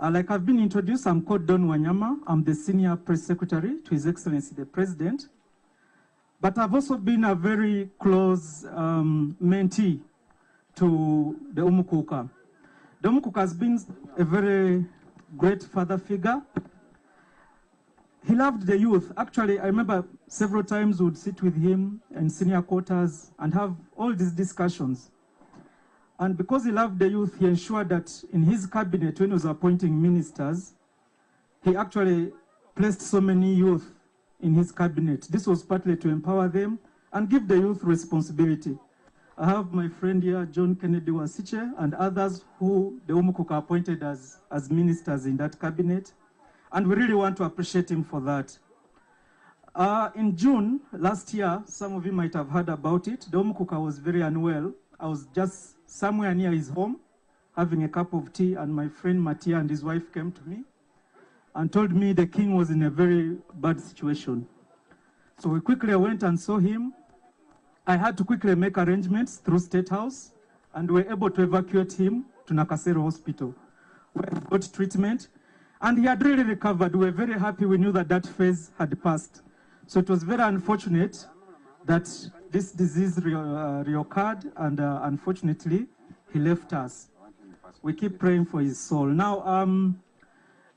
Like I've been introduced, I'm called Don Wanyama. I'm the Senior Press Secretary to His Excellency the President. But I've also been a very close mentee to the Umukhuka. The Umukhuka has been a very great father figure. He loved the youth. Actually, I remember several times we would sit with him in senior quarters and have all these discussions. And because he loved the youth, he ensured that in his cabinet, when he was appointing ministers, he actually placed so many youth in his cabinet. This was partly to empower them and give the youth responsibility. I have my friend here, John Kennedy Wasiche, and others who the Umukhuka appointed as ministers in that cabinet. And we really want to appreciate him for that. In June last year, some of you might have heard about it, the Umukhuka was very unwell. I was just somewhere near his home, having a cup of tea, and my friend Matia and his wife came to me and told me the king was in a very bad situation. So we quickly went and saw him. I had to quickly make arrangements through State House, and we were able to evacuate him to Nakasero Hospital, where he got treatment, and he had really recovered. We were very happy. We knew that that phase had passed. So it was very unfortunate that this disease reoccurred, and unfortunately, he left us. We keep praying for his soul. Now,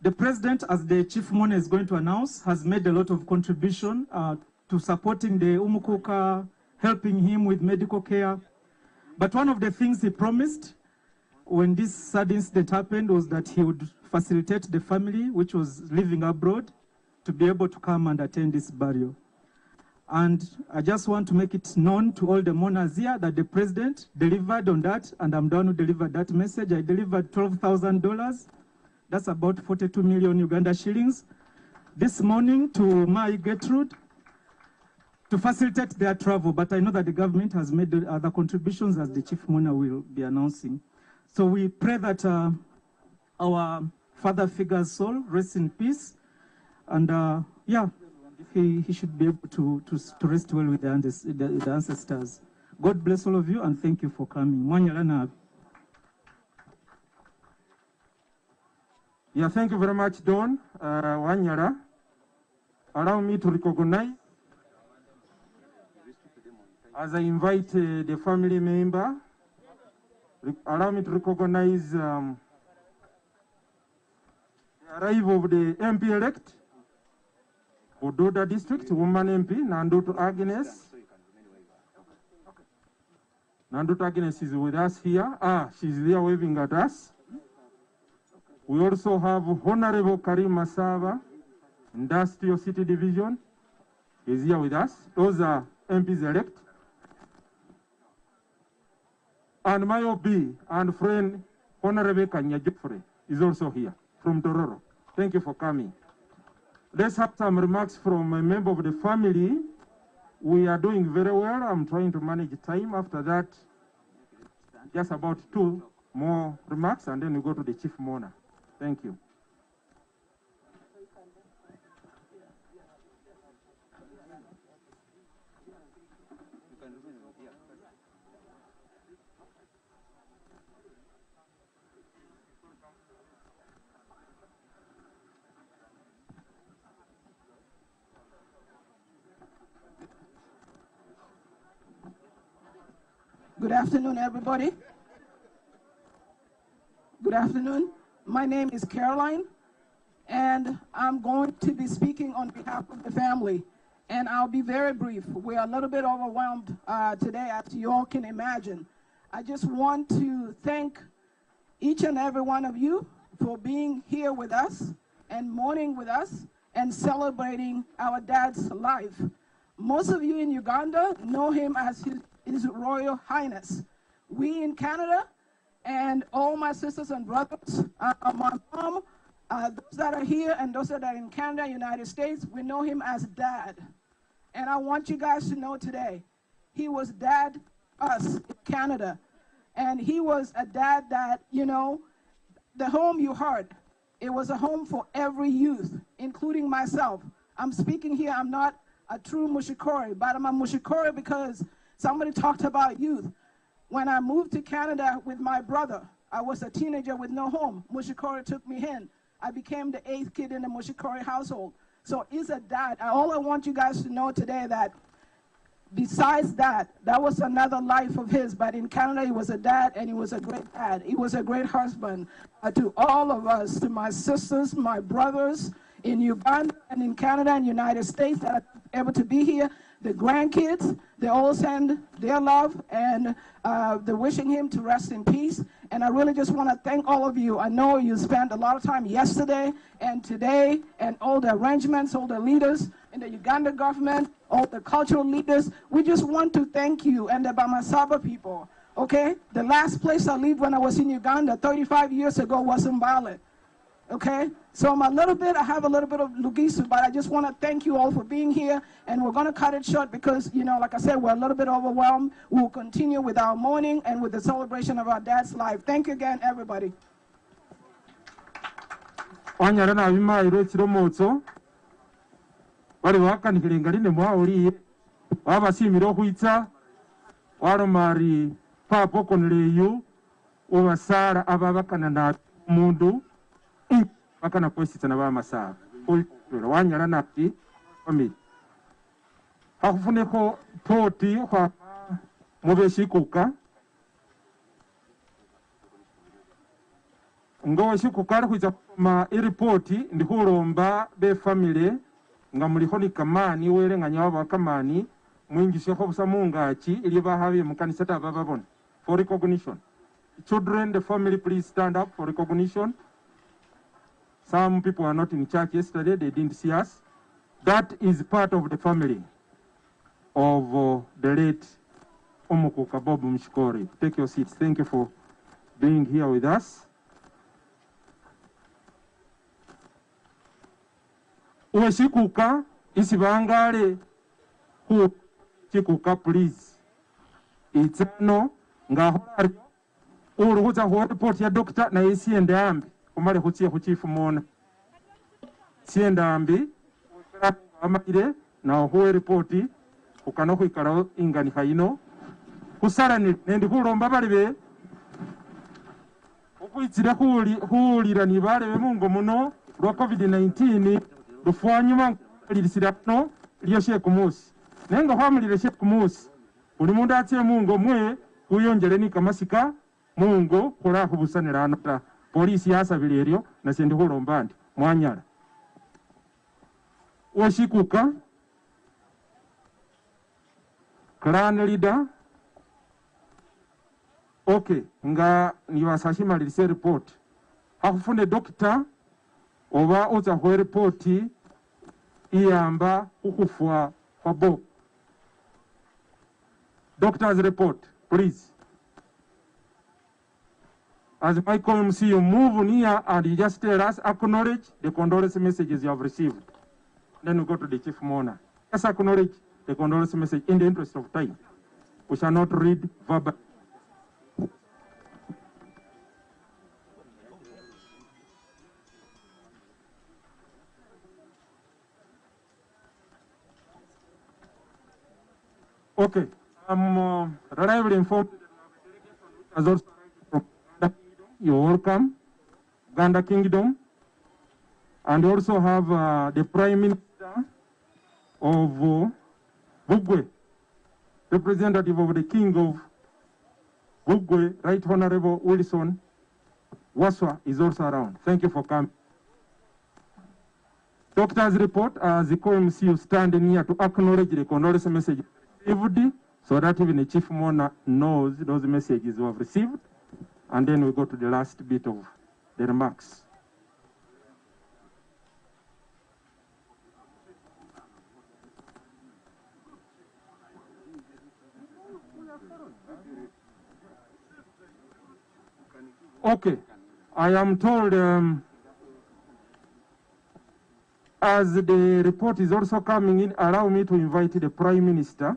the president, as the chief mourner is going to announce, has made a lot of contribution to supporting the Umukhuka, helping him with medical care. But one of the things he promised when this sad incident happened was that he would facilitate the family, which was living abroad, to be able to come and attend this burial. And I just want to make it known to all the mourners here that the president delivered on that, and I'm the one who delivered that message. I delivered $12,000. That's about 42 million Uganda shillings this morning to my Gertrude to facilitate their travel. But I know that the government has made other contributions, as the chief mourner will be announcing. So we pray that our father figure's soul rests in peace. And yeah, he should be able to rest well with the ancestors. God bless all of you, and thank you for coming. Yeah, thank you very much, Don Wanyara. Allow me to recognize, as I invite the family member, allow me to recognize the arrival of the MP-elect, Ododa District, woman MP, Nandutu Agnes. Nandutu Agnes is with us here. She's there waving at us. We also have Honorable Karim Masava, Industrial City Division, is here with us. Those are MPs elect. And my OB and friend, Honorable Kanya Jeffrey, is also here from Tororo. Thank you for coming. Let's have some remarks from a member of the family. We are doing very well. I'm trying to manage time. After that, just about 2 more remarks, and then we go to the chief mourner. Thank you. Good afternoon, everybody. Good afternoon. My name is Caroline, and I'm going to be speaking on behalf of the family. And I'll be very brief. We're a little bit overwhelmed today, as you all can imagine. I just want to thank each and every one of you for being here with us and mourning with us and celebrating our dad's life. Most of you in Uganda know him as His Royal Highness. We in Canada, and all my sisters and brothers, my mom, those that are here and those that are in Canada, United States, we know him as Dad. And I want you guys to know today, he was Dad us in Canada. And he was a dad that, you know, the home you heard, it was a home for every youth, including myself. I'm speaking here, I'm not a true Mushikori, but I'm a Mushikori because somebody talked about youth. When I moved to Canada with my brother, I was a teenager with no home. Mushikori took me in. I became the 8th kid in the Mushikori household. So he's a dad. All I want you guys to know today that besides that, that was another life of his. But in Canada, he was a dad, and he was a great dad. He was a great husband to all of us, to my sisters, my brothers in Uganda and in Canada and United States that are able to be here. The grandkids, they all send their love, and they're wishing him to rest in peace. And I really just want to thank all of you. I know you spent a lot of time yesterday and today, and all the arrangements, all the leaders in the Uganda government, all the cultural leaders. We just want to thank you and the Bamasaba people. Okay? The last place I lived when I was in Uganda 35 years ago was Mbale. Okay? So I have a little bit of Lugisu, but I just want to thank you all for being here. And we're going to cut it short because, like I said, we're a little bit overwhelmed. We'll continue with our mourning and with the celebration of our dad's life. Thank you again, everybody. Wanyarana abima iro chiromotso bali wakanikire ngarine mwauriye wabasimiro kuitsa waromari papo konleyo obasara ababakana na mundu bakana kwesitsa na bamasara oyitura wanyarana ati omi hakufuneko poti kwa mubeshikuka ngo shikukara kuja ma iripoti ndikuromba be family nga muliho ni kamani were nga nyawa kamani mwingishe ko busa mungachi ili bahawe mukanisa ta bababona for recognition. Children, the family, please stand up for recognition. Some people are not in church yesterday, they didn't see us. That is part of the family of the late Umukhuka Bob Mushikori. Take your seats. Thank you for being here with us. Uweshikuka isibangale hu chikuka please. Itano ngahora uruhuza huwa report ya doctor na isiende ambi kumale huchie huchifu mona. Siende ambi amakire na huwe reporti ukano huikara ingani haino. Kusara nendi hulomba balibe ukuitire hulira ni balibe mungo muno lwa COVID-19 lufwanyuma lilisirano liyoshe kumusi. Nenga hamulire she kumusi. Uli mundu atie mungo mwe kuyonjele ni kamasika mungo kula kubusanira anota. Polisi yasa viliryo na sendi hulombandi. Mwanyala. Washikuka. Clan leader. Okay. Nga niwasashima lilise report. Hakufune dokita. Oba uza hwe reporti. Iyamba ukufua kwa bo. Doctor's report, please. As Michael MC, you move near and you just tell us, acknowledge the condolence messages you have received. Then we go to the chief mourner. Just acknowledge the condolence message in the interest of time. We shall not read verbal. Okay. I'm reliably informed as also from you're welcome, Uganda Kingdom, and also have the Prime Minister of Bugwe, representative of the King of Bugwe, Right Honorable Wilson Waswa is also around. Thank you for coming. Doctor's report, as the co-MC standing here to acknowledge the condolence message received, so that even the chief mourner knows those messages we have received. And then we go to the last bit of the remarks. Okay, I am told as the report is also coming in, allow me to invite the Prime Minister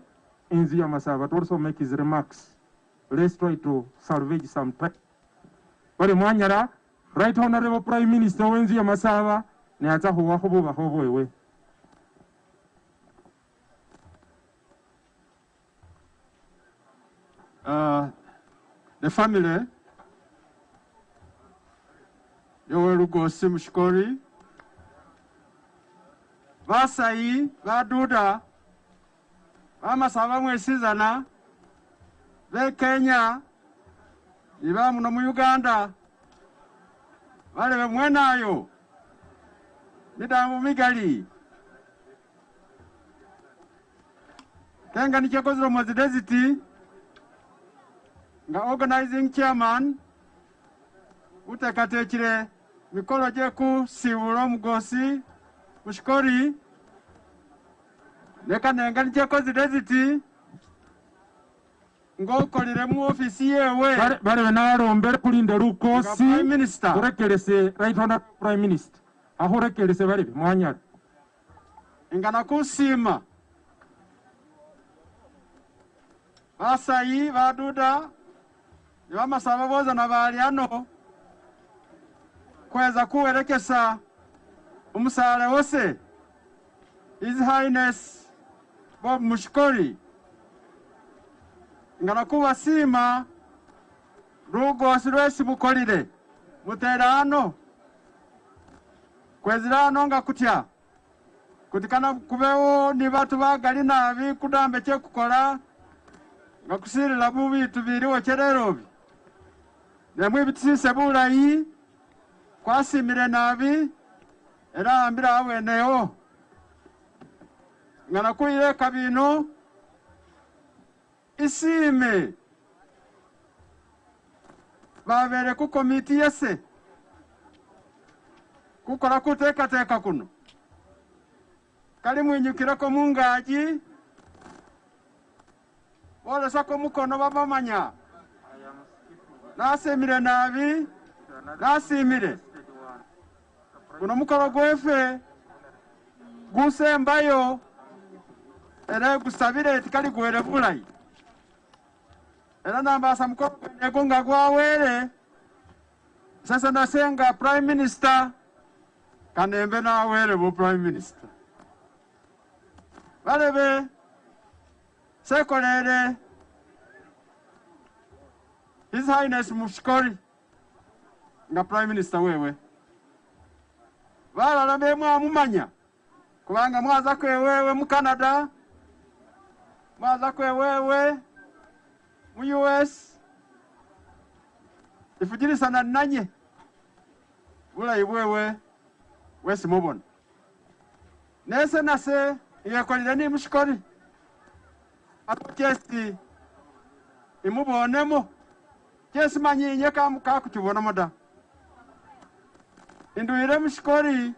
Nzia Masaba to also make his remarks. Let's try to salvage some time. But Mwanyara, Right Honorable Prime Minister Nzia Masaba, ne atahu wahubu wahubu ewe. The family, Yowerugosi Mushikori, Vasai, Vaduda, Vamasaba Mwesizana, Ve Kenya, Ivamu no mu Uganda, Vale Mwenayo, Midamu Migali, Kenga Nichekozro Mozideziti, nga organizing chairman, Utekatechire, Mikolo Jeku, Siwuro Mugosi, Mushikori, Neka nenga ncheko zideziti. Ngokolire mu ofisi yewe. Bale benarombere kulinda lukosi. Prime Minister. Kurekelese Right Honorable Prime Minister. Ahorekelese bale mwanyala. Ingana kusima. Basayi baduda. Nibamasaba boza na bali ano. Kweza kuwerekesa umusale wose. His Highness Bob Mushikori. Ngana kubasima rugosi lwesi mukolire muterano kwezirano nga kutya kutikana kubewo ni batu bagali nabi kudambe kye kukola nga kusirira bubi tubiriwo kyererobi nemwe bitisise bulayi kwasimire nabi era ambira aweneyo ngana kuyire kabino isime babere ku komiti yese kukora kutekateka kuno kali mwinyukireko mungaji bolesako mukono babamanya nasimire nabi nasimire kuno mukoro gwefe gusembayo era gusabire tikali gwere bulayi era nambasa mukoro nego nga gwawere sasa nasenga Prime Minister kanembe nawere bu Prime Minister balebe sekolere His Highness Mushikori nga Prime Minister wewe balala bemwa mumanya kubanga mwaza kwewewe mu Canada mwaza kwewewe mu US ifujirisana nanye bulayi bwewe wesi mubona nese nase yekolire ni Mushikori ako kyesi imubonemo kyesi manyinye kakukibonamo da induire Mushikori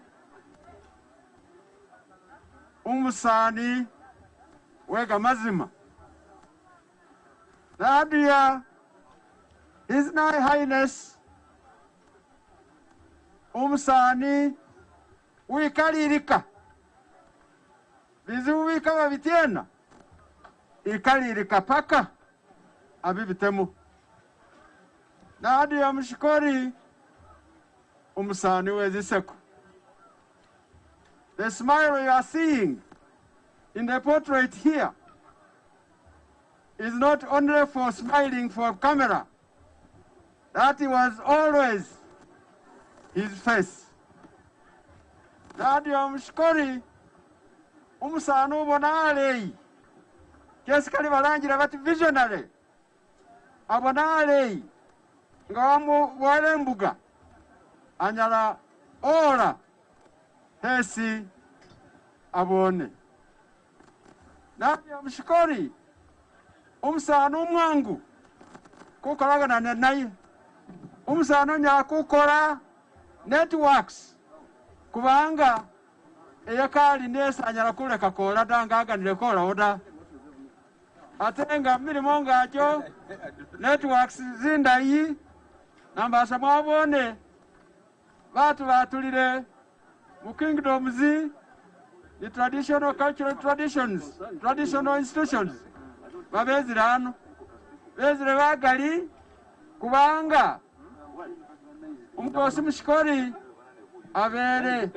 umusani wega mazima Nadia His Highness umusani wikalirika bizi wika babitiena ikalirika paka abibitemu Nadia Mushikori umusani weziseko. The smile you are seeing in the portrait here is not only for smiling for camera. That was always his face. Nadia Mushikori umusani ubona alei kesi kali balangira bati visionary abona alei nga wale mbuga anyala ora hesi abone Nadia Mushikori umusani umwangu kukolagana naye umusani nyakukora networks kubanga eyakali nesa anyala kuleka kola dangaganire kola oda atenga mirimo ngakyo networks zindayi nambasa mwabone batu batulire mu kingdoms the traditional cultural traditions traditional institutions babezire hano bezire bagali kubanga umukosi Mushikori abere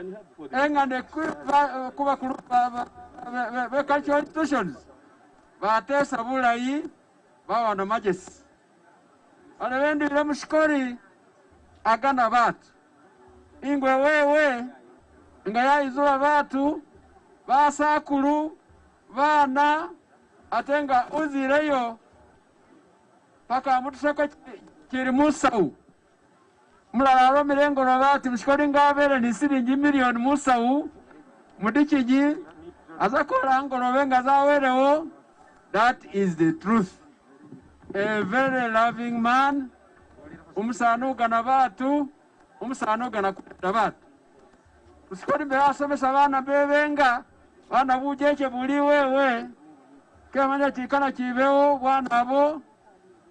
engane kuba kurupa be cultural institutions batesa bulayi bawana majesi alewendire Mushikori agana batu ingwe wewe nga yaizula batu basakulu bana atenga uzireyo paka mutuseko kiri musau mulala milengolo bati Mushikori ngabere ni siringi milioni musau mudikiji azakola ngolobe nga zawerewo. That is the truth. A very loving man umusani ugana batu umusani ugana kuda batu Mushikori be asomesa abana bebenga bana bujeche buli wewe kemanya chikana chibeo bwana abo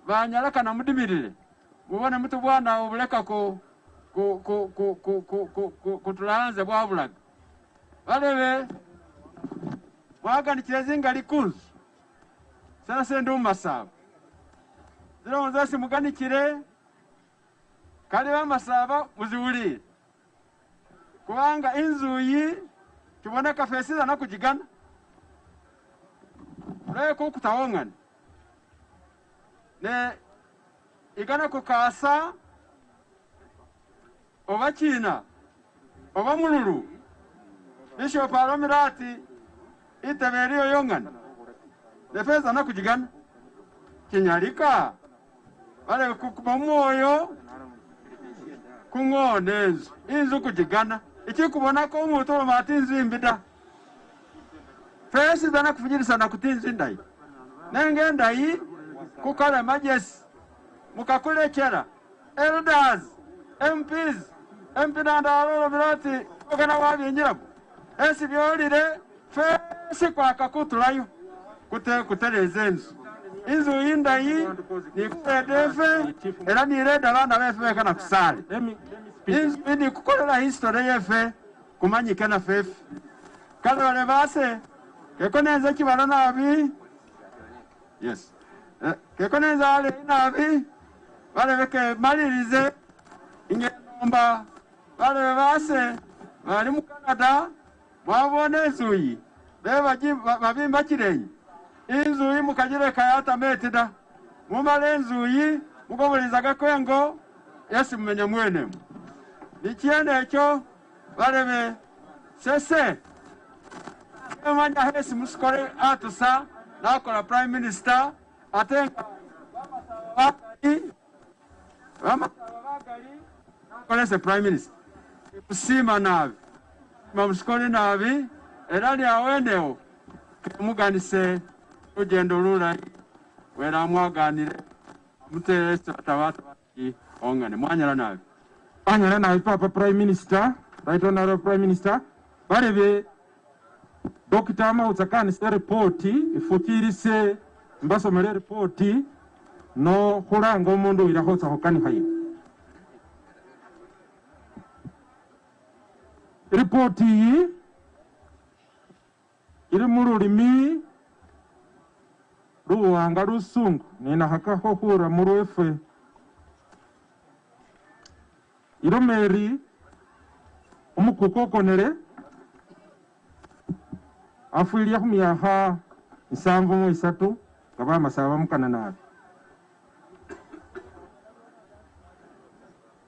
banyalaka na mudimirire mubone mutu bwana obuleka kutulanze bwabulaga balebe mwaganikiye zinga likunzu sasa ndi umasaba ziro zose muganikire kali bamasaba muziwulire kubanga inzuyi kiboneka fesiza nakujigana ureko kutawongana ne igana kukasa oba China oba mululu Bishop Aromirati iteberiyo yongana ne feza nakujigana kinyalika bale kukumoyo kungonezo inzu kujigana ikikubona ko umuntu matinzi imbida fesi dana kufujirisa na kutinzi ndai nenge ndai kukala majesi mukakulekera elders MPs MP nandaro birati ogana wabinyira esi byolire fesi kwa kakutulayo kutereza inzu yindai ni kutedefe era ni reda bana befe kana kusale inzu ni kukolera history yefe kumanyikana fefe kale wale base kekoneza kibana nabi yes kekoneza ale nabi bale beke malirize ingenomba bale base bali mu Canada babone zuyi beba babimba kirenyi inzuyi mukagire kayata metida mumale inzuyi mugobolizaga kwengo yesi mmenye mwene nikiende ekyo balebe sese emanya hesi Mushikori atusa nakola prime minister atenga kolese prime minister kusima nabi Mushikori nabi erali aweneo muganise ugendo lula wera mwaganire muterese atabata ongane mwanyala nabi papa prime minister right honorable prime minister barebe Dr. Mautsakani se report ifukirise mbasomere report no khulanga umundu irakhotsa khokani hayi report iyi iri mululimi luwanga lusungu ninahakakho khura mulwefe iromeri Umukhuka okonele afwilya khumyakha 7 nga bamasaba mukana nabi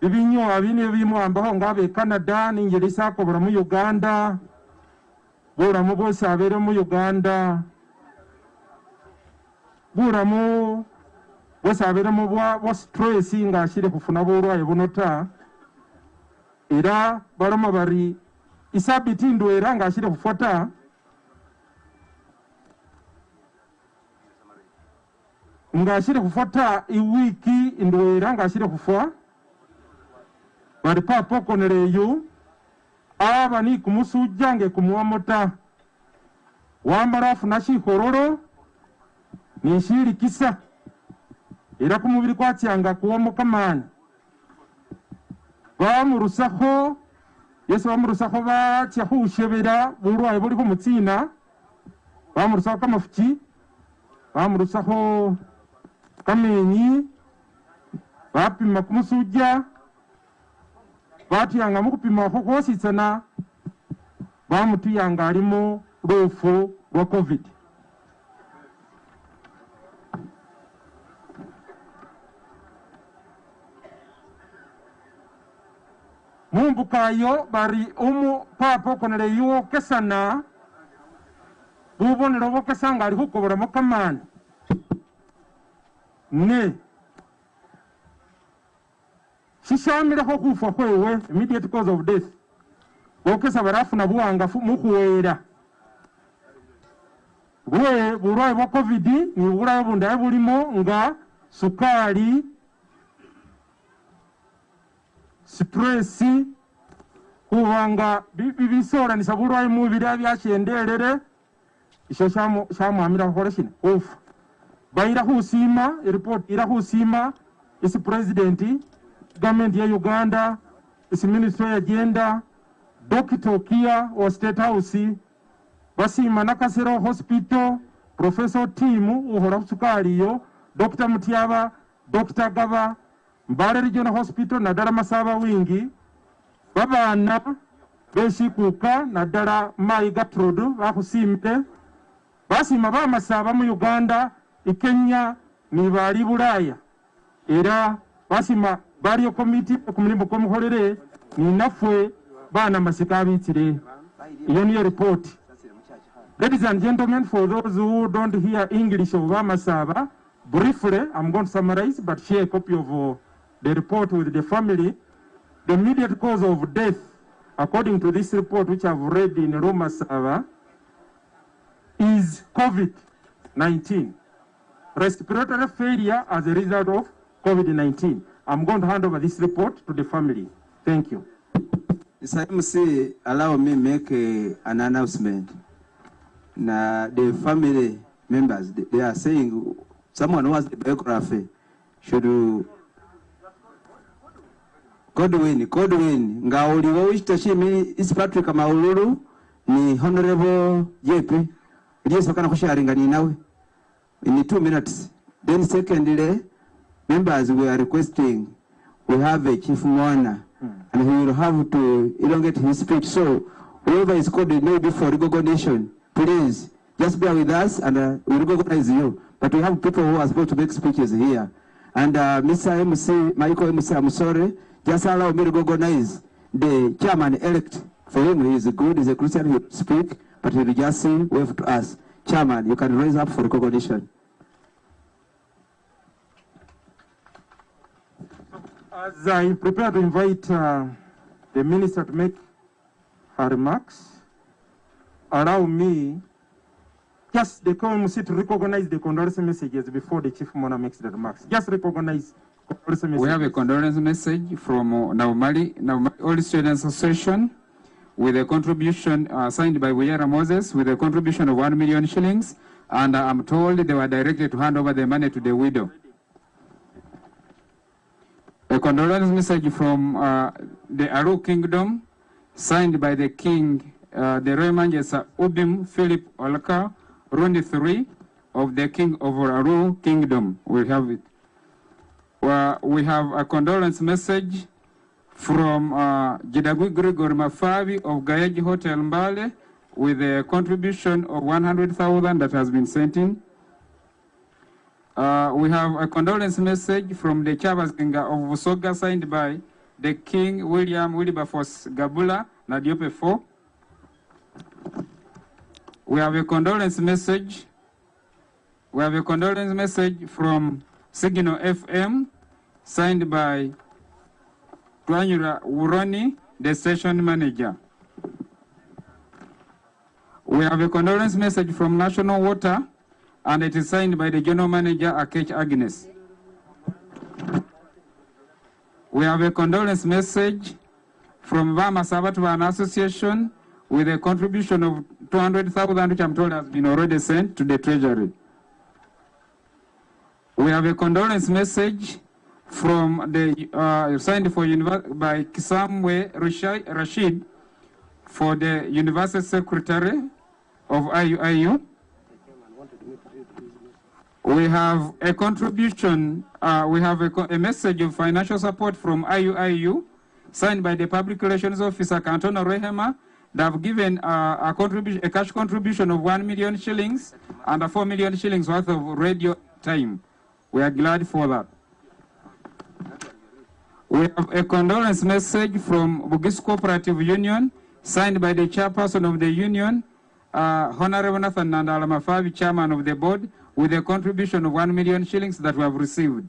bibinyowa bine bimwambaho nga abe Canada ninjeli sakobola mu Uganda bulamu bwose abere mu Uganda bulamu bwose abere mu bwa stress nga ashire kufuna bulwaye buno ta era baloma bari isabiti ndwera nga ashire kufuata nga ashire kufuata iwiki ndwera nga ashire kufwa bari papa koneleyo aba ni kumusujange kumuamota wambarafu na shikororo ni shiri kisa era kumubiri kwacyanga kuwamo kamani bamurusakho Yesu bamurusakho batyahushebera bulwaye buli kumutsina bamurusakho kamafuki bamurusakho kamenyi bapima kumusuja batyanga mukupima kho khositsana bamutuyanga alimo lufu lwa covid mumbukayo bari papa konele yokesana bubonero bokesanga ali khukobolamo kamani ne shishamilekho khufwa khwewe immediate cause of death bokesa barafuna buwangafu mukhuwera bulwaye bwa covid ni bulaye bundaye bulimo nga sukali stress kubanga bibisoranisa bulwayi mubiri byashendelere isho shamwamira kukhola shina khufa bayira khusima report ira khusima isi president government ya Uganda isi ministry ya gender Dr. Kia wa State House basima nakasero hospital professor team uhola kusukali yo Dr. Mutiaba Dr. Gaba Mbale Regional Hospital na dala masaba wingi babana beshikuka na dala Mai Gatrudu bakusimbe basima bamasaba mu Uganda ikenya ni bali Bulaya era basima bali committee kumulimbo komuholere ni nafwe bana masika bitire iyo niyo report. Ladies and gentlemen, for those who don't hear English of Bamasaba, briefly I'm going to summarize but share a copy of the report with the family. The immediate cause of death according to this report which I've read in Bamasaba is COVID-19, respiratory failure as a result of COVID-19. I'm going to hand over this report to the family. Thank you. Mr. MC, allow me make an announcement. Now, the family members, they are saying someone who has the biography should Godwin, Ngauli, Wishtoshimi, is Patrick Mauluru, ni Honorable JP, yes, I can share now in 2 minutes. Then, secondly, members we are requesting, we have a chief mourner. And he will have to elongate his speech. So, whoever is called maybe for recognition, please just bear with us and we'll recognize you. But we have people who are supposed to make speeches here. And Mr. MC, Michael MC, I'm sorry, just allow me to recognize the chairman-elect. For him, he is good, he's a Christian, he will speak, but he will just say, wave to us. Chairman, you can raise up for recognition. As I prepare to invite the minister to make her remarks, allow me just the committee to recognize the condolence messages before the chief mourner makes the remarks. Just recognize condolence messages. We have a condolence message from Naumali All Students Association with a contribution signed by Wiyara Moses with a contribution of 1 million shillings, and I'm told they were directed to hand over the money to the widow. A condolence message from the Aru Kingdom, signed by the King, the Royal Majesty Ubim Philip Olka, Rundi III of the King of Aru Kingdom. We have it. We have a condolence message from Jidagui Gregory Mafavi of Gayaji Hotel Mbale with a contribution of 100,000 that has been sent in. We have a condolence message from the Chavas Kinga of Vusoga signed by the King William Wilberforce Gabula, Nadiope 4. We have a condolence message. We have a condolence message from Signal FM signed by Twanyura Uroni, the station manager. We have a condolence message from National Water, and it is signed by the general manager, Akech Agnes. We have a condolence message from Vama Sabatwan Association with a contribution of 200,000, which I'm told has been already sent to the Treasury. We have a condolence message from the signed for by Kisamwe Rashid for the University Secretary of IUIU. We have a contribution, we have a message of financial support from IUIU, signed by the Public Relations Officer, Cantona Rehema. They have given a cash contribution of 1 million shillings and 4 million shillings worth of radio time. We are glad for that. We have a condolence message from Bugis Cooperative Union, signed by the chairperson of the union, Honorable Nathan Nandala Mafavi, chairman of the board, with a contribution of 1 million shillings that we have received.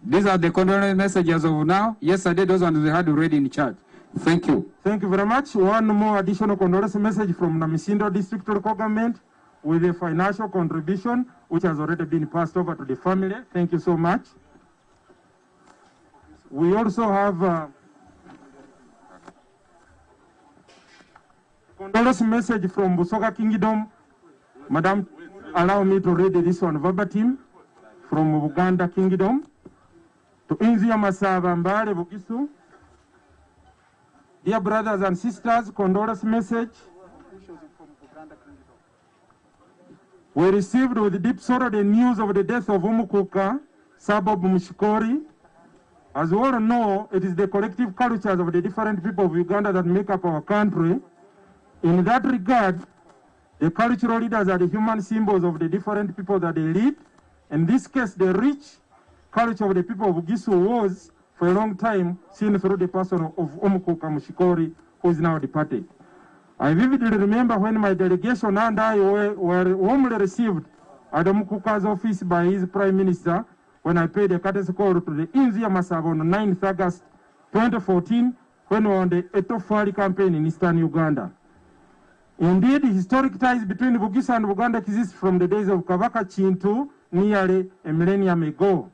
These are the condolence messages of now. Yesterday, those ones we had already in church. Thank you. Thank you very much. One more additional condolence message from Namisindo District Local Government with a financial contribution which has already been passed over to the family. Thank you so much. We also have condolence message from Busoga Kingdom. Madam, allow me to read this one verbatim from Buganda Kingdom. To Inzia Masaba Mbale Bugisu. Dear brothers and sisters, condolence message. We received with deep sorrow the news of the death of Umukhuka, suburb Mushikori. As we all know, it is the collective cultures of the different people of Uganda that make up our country. In that regard, the cultural leaders are the human symbols of the different people that they lead. In this case, the rich culture of the people of Bugisu was, for a long time, seen through the person of Umukhuka Mushikori, who is now departed. I vividly remember when my delegation and I were warmly received at Umukhuka's office by his Prime Minister when I paid a courtesy call to the Inzia Masaba on 9th August 2014 when we were on the Etofali campaign in eastern Uganda. Indeed, historic ties between Bugisu and Uganda exist from the days of Kabaka Chintu nearly a millennium ago.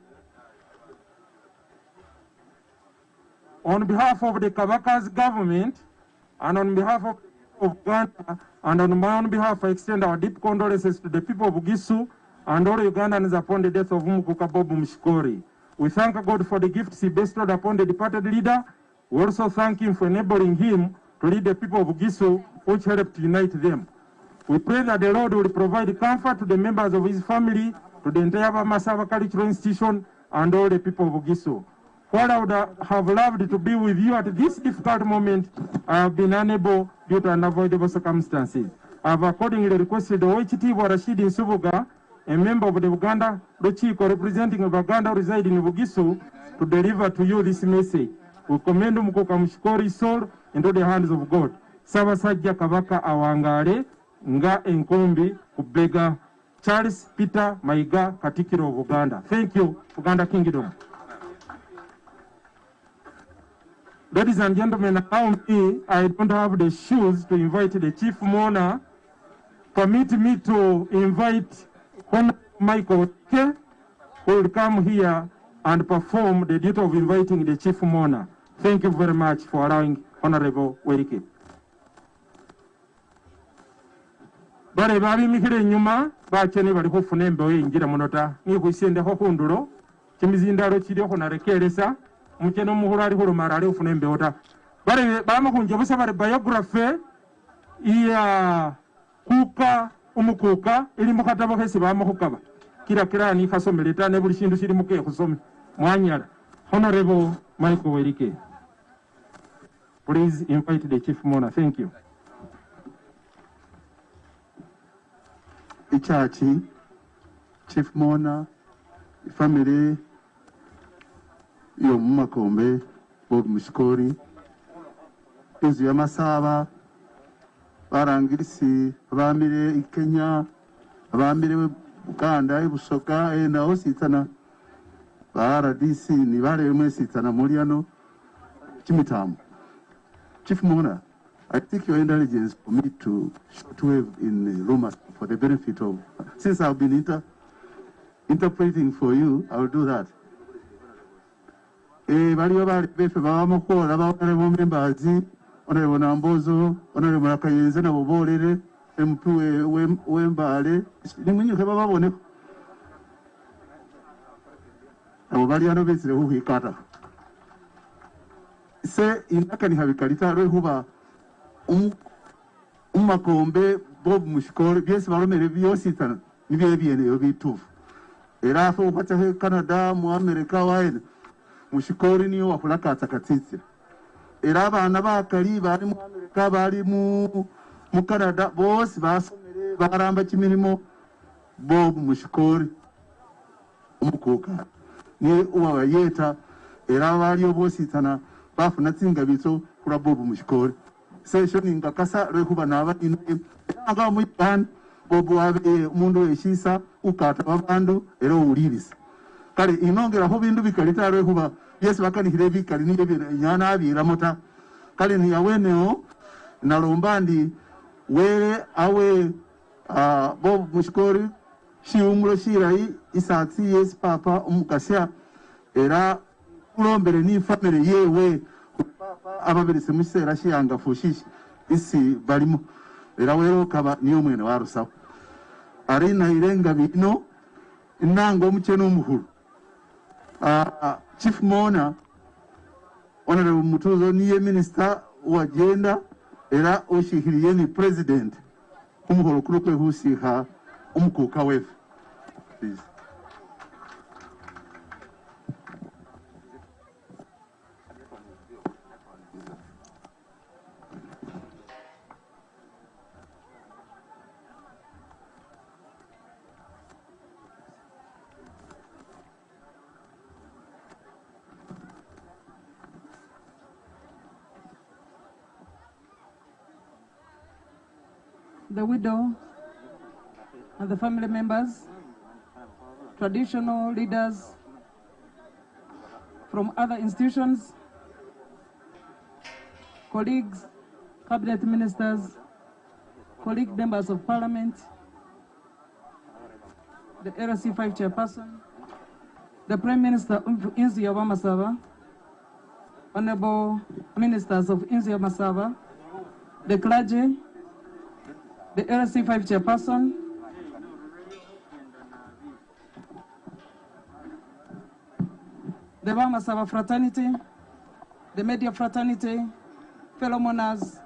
On behalf of the Kabaka's government and on behalf of Uganda and on my own behalf, I extend our deep condolences to the people of Bugisu and all Ugandans upon the death of Umukhuka Bob Mushikori. We thank God for the gifts he bestowed upon the departed leader. We also thank him for enabling him to lead the people of Bugisu, which helped unite them. We pray that the Lord will provide comfort to the members of his family, to the entire Masaba Cultural Institution, and all the people of Bugisu. While I would have loved to be with you at this difficult moment, I have been unable due to unavoidable circumstances. I have accordingly requested the Oichitivo Rashid Nsubuga, a member of the Uganda Luchiko representing Uganda residing in Bugisu, to deliver to you this message. We commend Umukhuka Mushikori's soul into the hands of God. Sabasajja Kabaka Awangale, Nga Enkombi, Kubega, Charles Peter Maiga, Katikiro of Uganda. Thank you, Uganda Kingdom. Ladies and gentlemen, allow me, I don't have the shoes to invite the chief mourner. Permit me to invite Honorable Michael K, who will come here and perform the duty of inviting the chief mourner. Thank you very much for allowing Honorable Werike. Bare babi mikire nyuma bachene bali kufuna embewo injira munota ni kuisende ho kundulo kimizindalo kiri ho narekeresa mukeno muhulu ali hulumara ali ufuna embewo ta bare bama kunje busa bare biography iya kuka Umukhuka ili mukatabo kesi bama kukaba kila ni kasomeleta ne buli shindu shiri muke kusome mwanyala. Honorable Michael Werike, please invite the chief mourner. Thank you. Ichachi, chief mourner, family, yo Mumakombe, Bob Mushikori, Inzia Masaba, barangirisi abambire Kenya, abambire Uganda, Busoga, na ositana RDC ni bare mwesitana Muriano, Chimitamu. Chief Mourner, I think your intelligence for me to shortwave in Roma for the benefit of, since I've been interpreting for you, I will do that. Bali bali befe baba mukora baba members, Honorable Nambozo, Honorable Akayenze na bobolere, MP wembale, nimwenye kaba babone. Abo bali ano bezire huhikata. Se inaka ni habikalita rehuba Umakombe Bob Mushikori byese baromere byositana nibiye byene yo bitufu era fo kwacha Canada mu America waene Mushikori niyo wakulakatsa katsitsi era abana bakali bari mu America bari mu Canada bose basomere baramba kimirimo Bob Mushikori Umukhuka ni uwa yeta era bali obositana bafuna tsingabitso kula Bob Mushikori session ingakasa rekuba naba anga mu ban Bob wabe umundu weshisa ukata babandu ero ulirisa kale inongera ho bindu bikalita rekuba yes bakanihire bikali niye nyana abira mota kale ni yaweneo nalombandi were awe Bob Mushikori shiumulo shirai isatsi yes papa umukasya era ulombere ni family yewe ababiri semusera shiyanga fushishi isi balimo era wero kaba niyo mwene warusawo arina irenga bino inango mcheno muhuru Chief Mona Honorable Mutuzo niye minister wa gender era oshihiriye ni president umuhoro kuri kwe husiha Umukhuka wefu please. The widow and the family members, traditional leaders from other institutions, colleagues, cabinet ministers, colleague members of parliament, the RC5 chairperson, the Prime Minister Inzia Wamasaba, honorable ministers of Inzia Masaba, the clergy, the RC5 chairperson, the Wamasaba fraternity, the media fraternity, fellow mourners,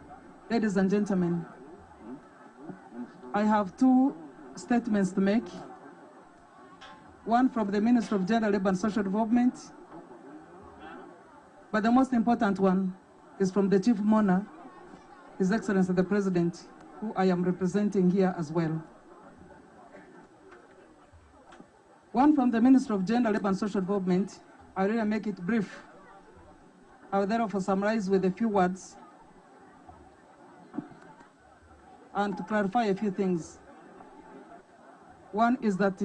ladies and gentlemen. I have two statements to make. One from the Minister of Gender, Labour and Social Development, but the most important one is from the Chief Mourner, His Excellency the President, who I am representing here as well. One from the Minister of Gender, Labour and Social Development. I will make it brief. I will therefore summarize with a few words and to clarify a few things. One is that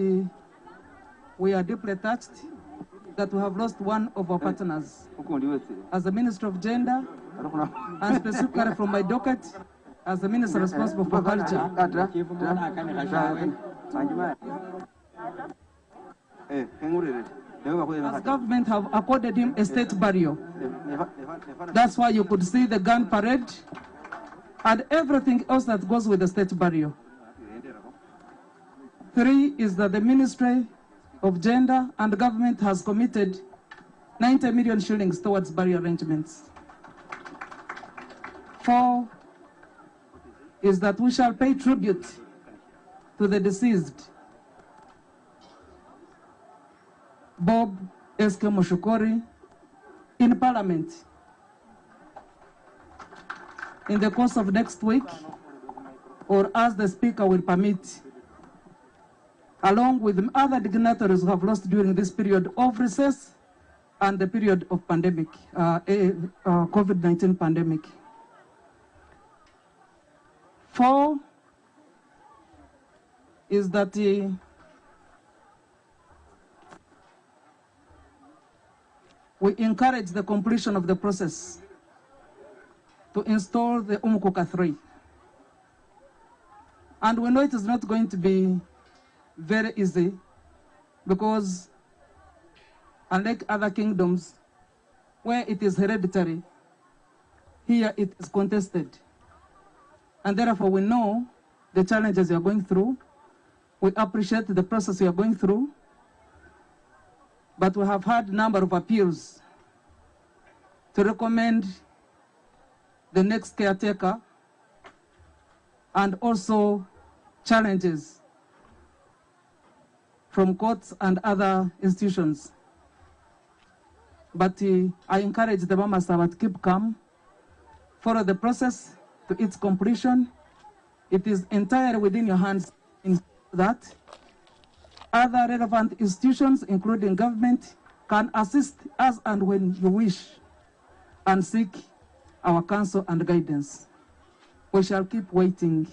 we are deeply touched that we have lost one of our partners. As the Minister of Gender, and specifically from my docket, as the Minister responsible for culture. As government have accorded him a state burial. That's why you could see the gun parade and everything else that goes with the state burial. Three is that the Ministry of Gender and government has committed 90 million shillings towards burial arrangements. 4 is that we shall pay tribute to the deceased Bob S.K. Mushikori in Parliament in the course of next week, or as the Speaker will permit, along with other dignitaries who have lost during this period of recess and the period of pandemic, COVID-19 pandemic. 4 is that we encourage the completion of the process to install the Umukhuka 3. And we know it is not going to be very easy because unlike other kingdoms where it is hereditary, here it is contested. And therefore we know the challenges you are going through. We appreciate the process you are going through. But we have had a number of appeals to recommend the next caretaker and also challenges from courts and other institutions. But I encourage the Mama Saba to keep calm, follow the process to its completion. It is entirely within your hands in that. Other relevant institutions, including government, can assist us and when you wish and seek our counsel and guidance. We shall keep waiting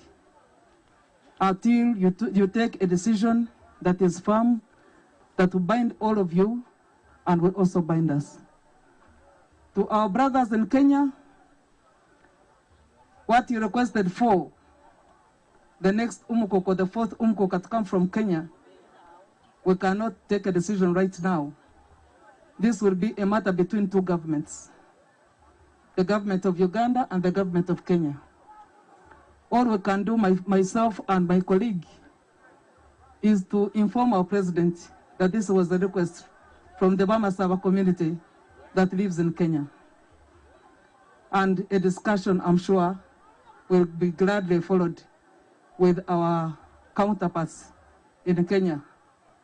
until you take a decision that is firm, that will bind all of you and will also bind us. To our brothers in Kenya, what you requested for, the next Umukhuka, the 4th Umukhuka to come from Kenya, we cannot take a decision right now. This will be a matter between two governments, the government of Uganda and the government of Kenya. all we can do, myself and my colleague, is to inform our president that this was a request from the Bamasaba community that lives in Kenya. And a discussion, I'm sure, will be gladly followed with our counterparts in Kenya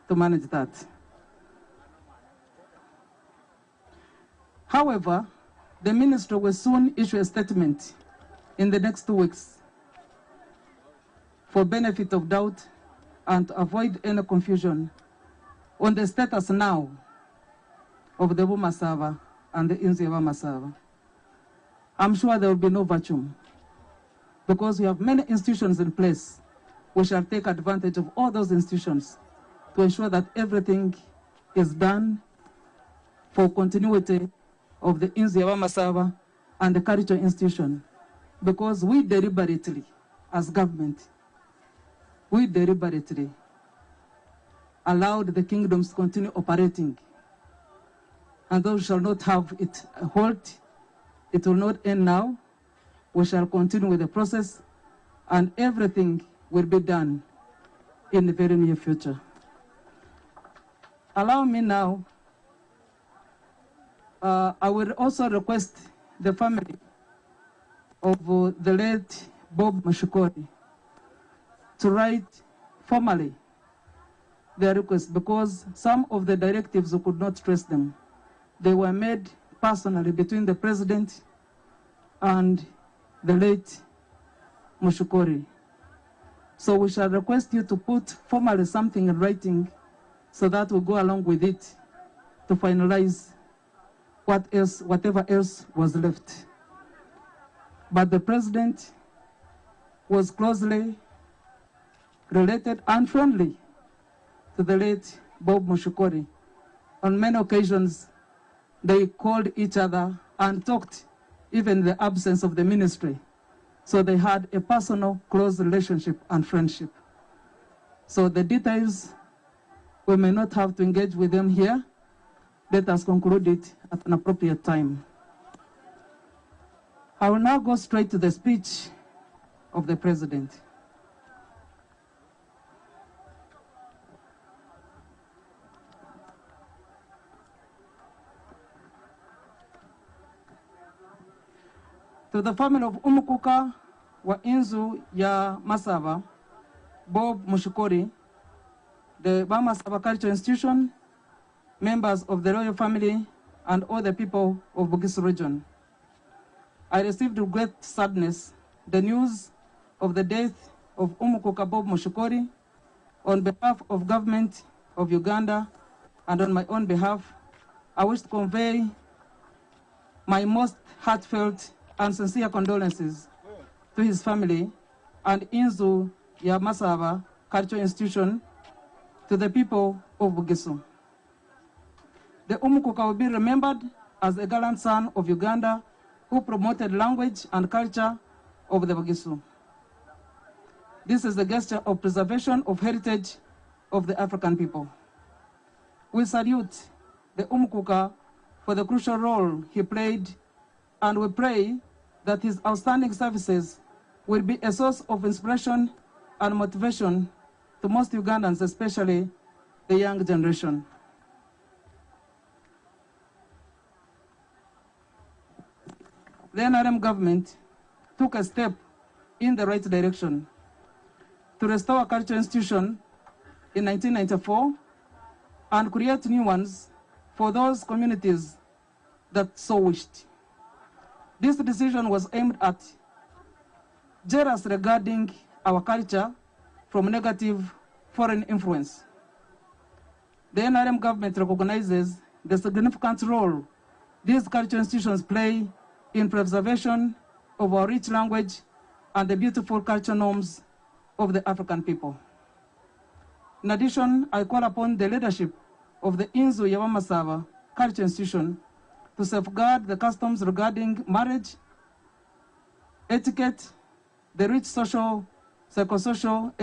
to manage that. However, the ministry will soon issue a statement in the next 2 weeks for benefit of doubt and to avoid any confusion on the status now of the Bamasaba and the Inzi Bamasaba. I'm sure there will be no vacuum because we have many institutions in place. We shall take advantage of all those institutions to ensure that everything is done for continuity of the Inzi Bamasaba and the cultural institution, because we deliberately, as government, we deliberately allowed the kingdoms to continue operating, and those shall not have it halt. It will not end now. We shall continue with the process, and everything will be done in the very near future. Allow me now, I will also request the family of the late Bob Mushikori to write formally their request, because some of the directives we could not trace them. They were made personally between the president and the late Mushikori. So we shall request you to put formally something in writing so that we go along with it to finalize whatever else was left. But the president was closely related and friendly to the late Bob Mushikori. On many occasions, they called each other and talked, even in the absence of the ministry. So they had a personal, close relationship and friendship. So the details, we may not have to engage with them here. Let us conclude it at an appropriate time. I will now go straight to the speech of the president. To the family of Umukhuka wa Inzu ya Masaba, Bob Mushikori, the Bamasaba Cultural Institution, members of the royal family, and all the people of Bugisu region. I received with great sadness the news of the death of Umukhuka Bob Mushikori. On behalf of government of Uganda and on my own behalf, I wish to convey my most heartfelt and sincere condolences to his family and Inzu ya Masaba Cultural Institution, to the people of Bugisu. The Umukhuka will be remembered as a gallant son of Uganda who promoted language and culture of the Bugisu. This is a gesture of preservation of heritage of the African people. We salute the Umukhuka for the crucial role he played, and we pray that his outstanding services will be a source of inspiration and motivation to most Ugandans, especially the young generation. The NRM government took a step in the right direction to restore a cultural institution in 1994 and create new ones for those communities that so wished. This decision was aimed at jealous regarding our culture from negative foreign influence. The NRM government recognizes the significant role these cultural institutions play in preservation of our rich language and the beautiful cultural norms of the African people. In addition, I call upon the leadership of the Inzu ya Masaba Cultural Institution to safeguard the customs regarding marriage, etiquette, the rich social, psychosocial,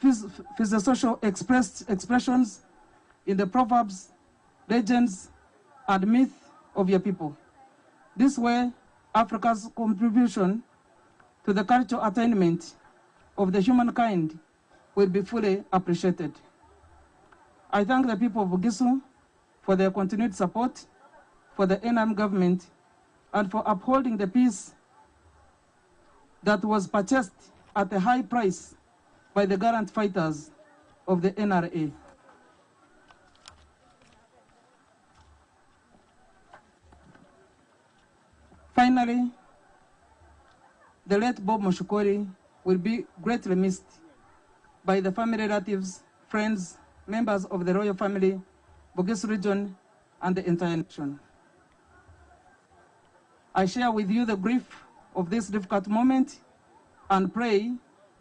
physiosocial expressions in the proverbs, legends, and myth of your people. This way, Africa's contribution to the cultural attainment of the humankind will be fully appreciated. I thank the people of Bugisu for their continued support for the NRM government and for upholding the peace that was purchased at a high price by the gallant fighters of the NRA. Finally, the late Bob Mushikori will be greatly missed by the family, relatives, friends, members of the royal family, Bugisu region, and the entire nation. I share with you the grief of this difficult moment and pray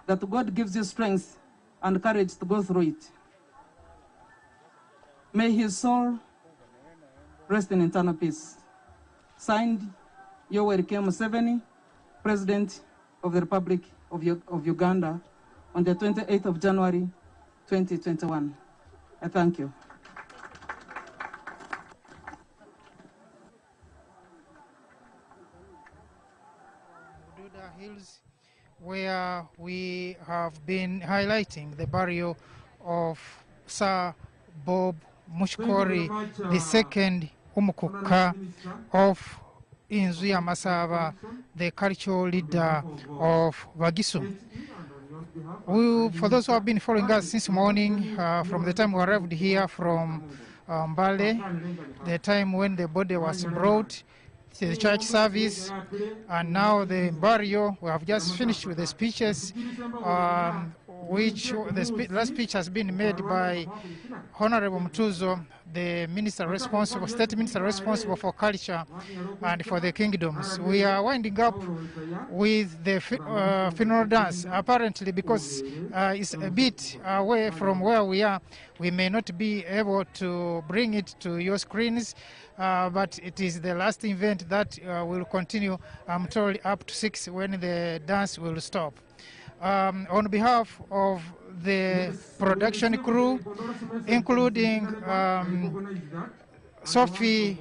that God gives you strength and courage to go through it. May his soul rest in eternal peace. Signed, Yoweri K. Museveni, President of the Republic of Uganda, on the 28th of January, 2021. I thank you. Hills, where we have been highlighting the burial of Sir Bob Mushikori, the second Umukhuka of Inzuya Masaba, the cultural leader of Bugisu. For those who have been following us since morning, from the time we arrived here from Mbale, the time when the body was brought to the church service, and now the burial, we have just finished with the speeches, which the last speech has been made by Honorable Mutuzo, the minister responsible, state minister responsible for culture and for the kingdoms. We are winding up with the funeral dance. Apparently, because it's a bit away from where we are, we may not be able to bring it to your screens, but it is the last event that will continue, I'm told, up to 6 when the dance will stop. On behalf of the production crew, including Sophie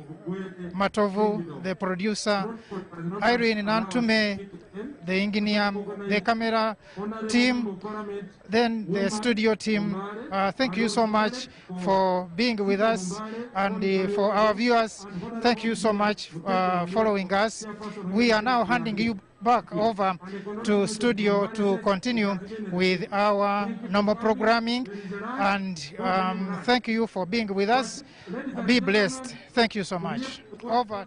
Matovu, the producer, Irene Nantume, the engineer, the camera team, then the studio team. Thank you so much for being with us, and for our viewers, thank you so much for following us. We are now handing you back over to studio to continue with our normal programming, and thank you for being with us. Be blessed. Thank you so much. Over.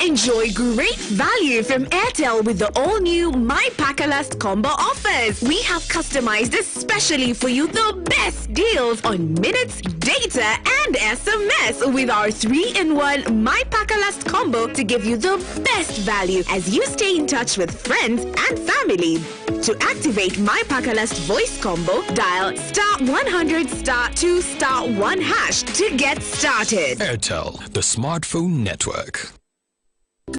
Enjoy great value from Airtel with the all-new My Pakalast combo offers. We have customized especially for you the best deals on minutes, data, and SMS with our 3-in-1 My Pakalast combo to give you the best value as you stay in touch with friends and family. To activate My Pakalast voice combo, dial *100 *2 *1# to get started. Airtel, the smartphone network.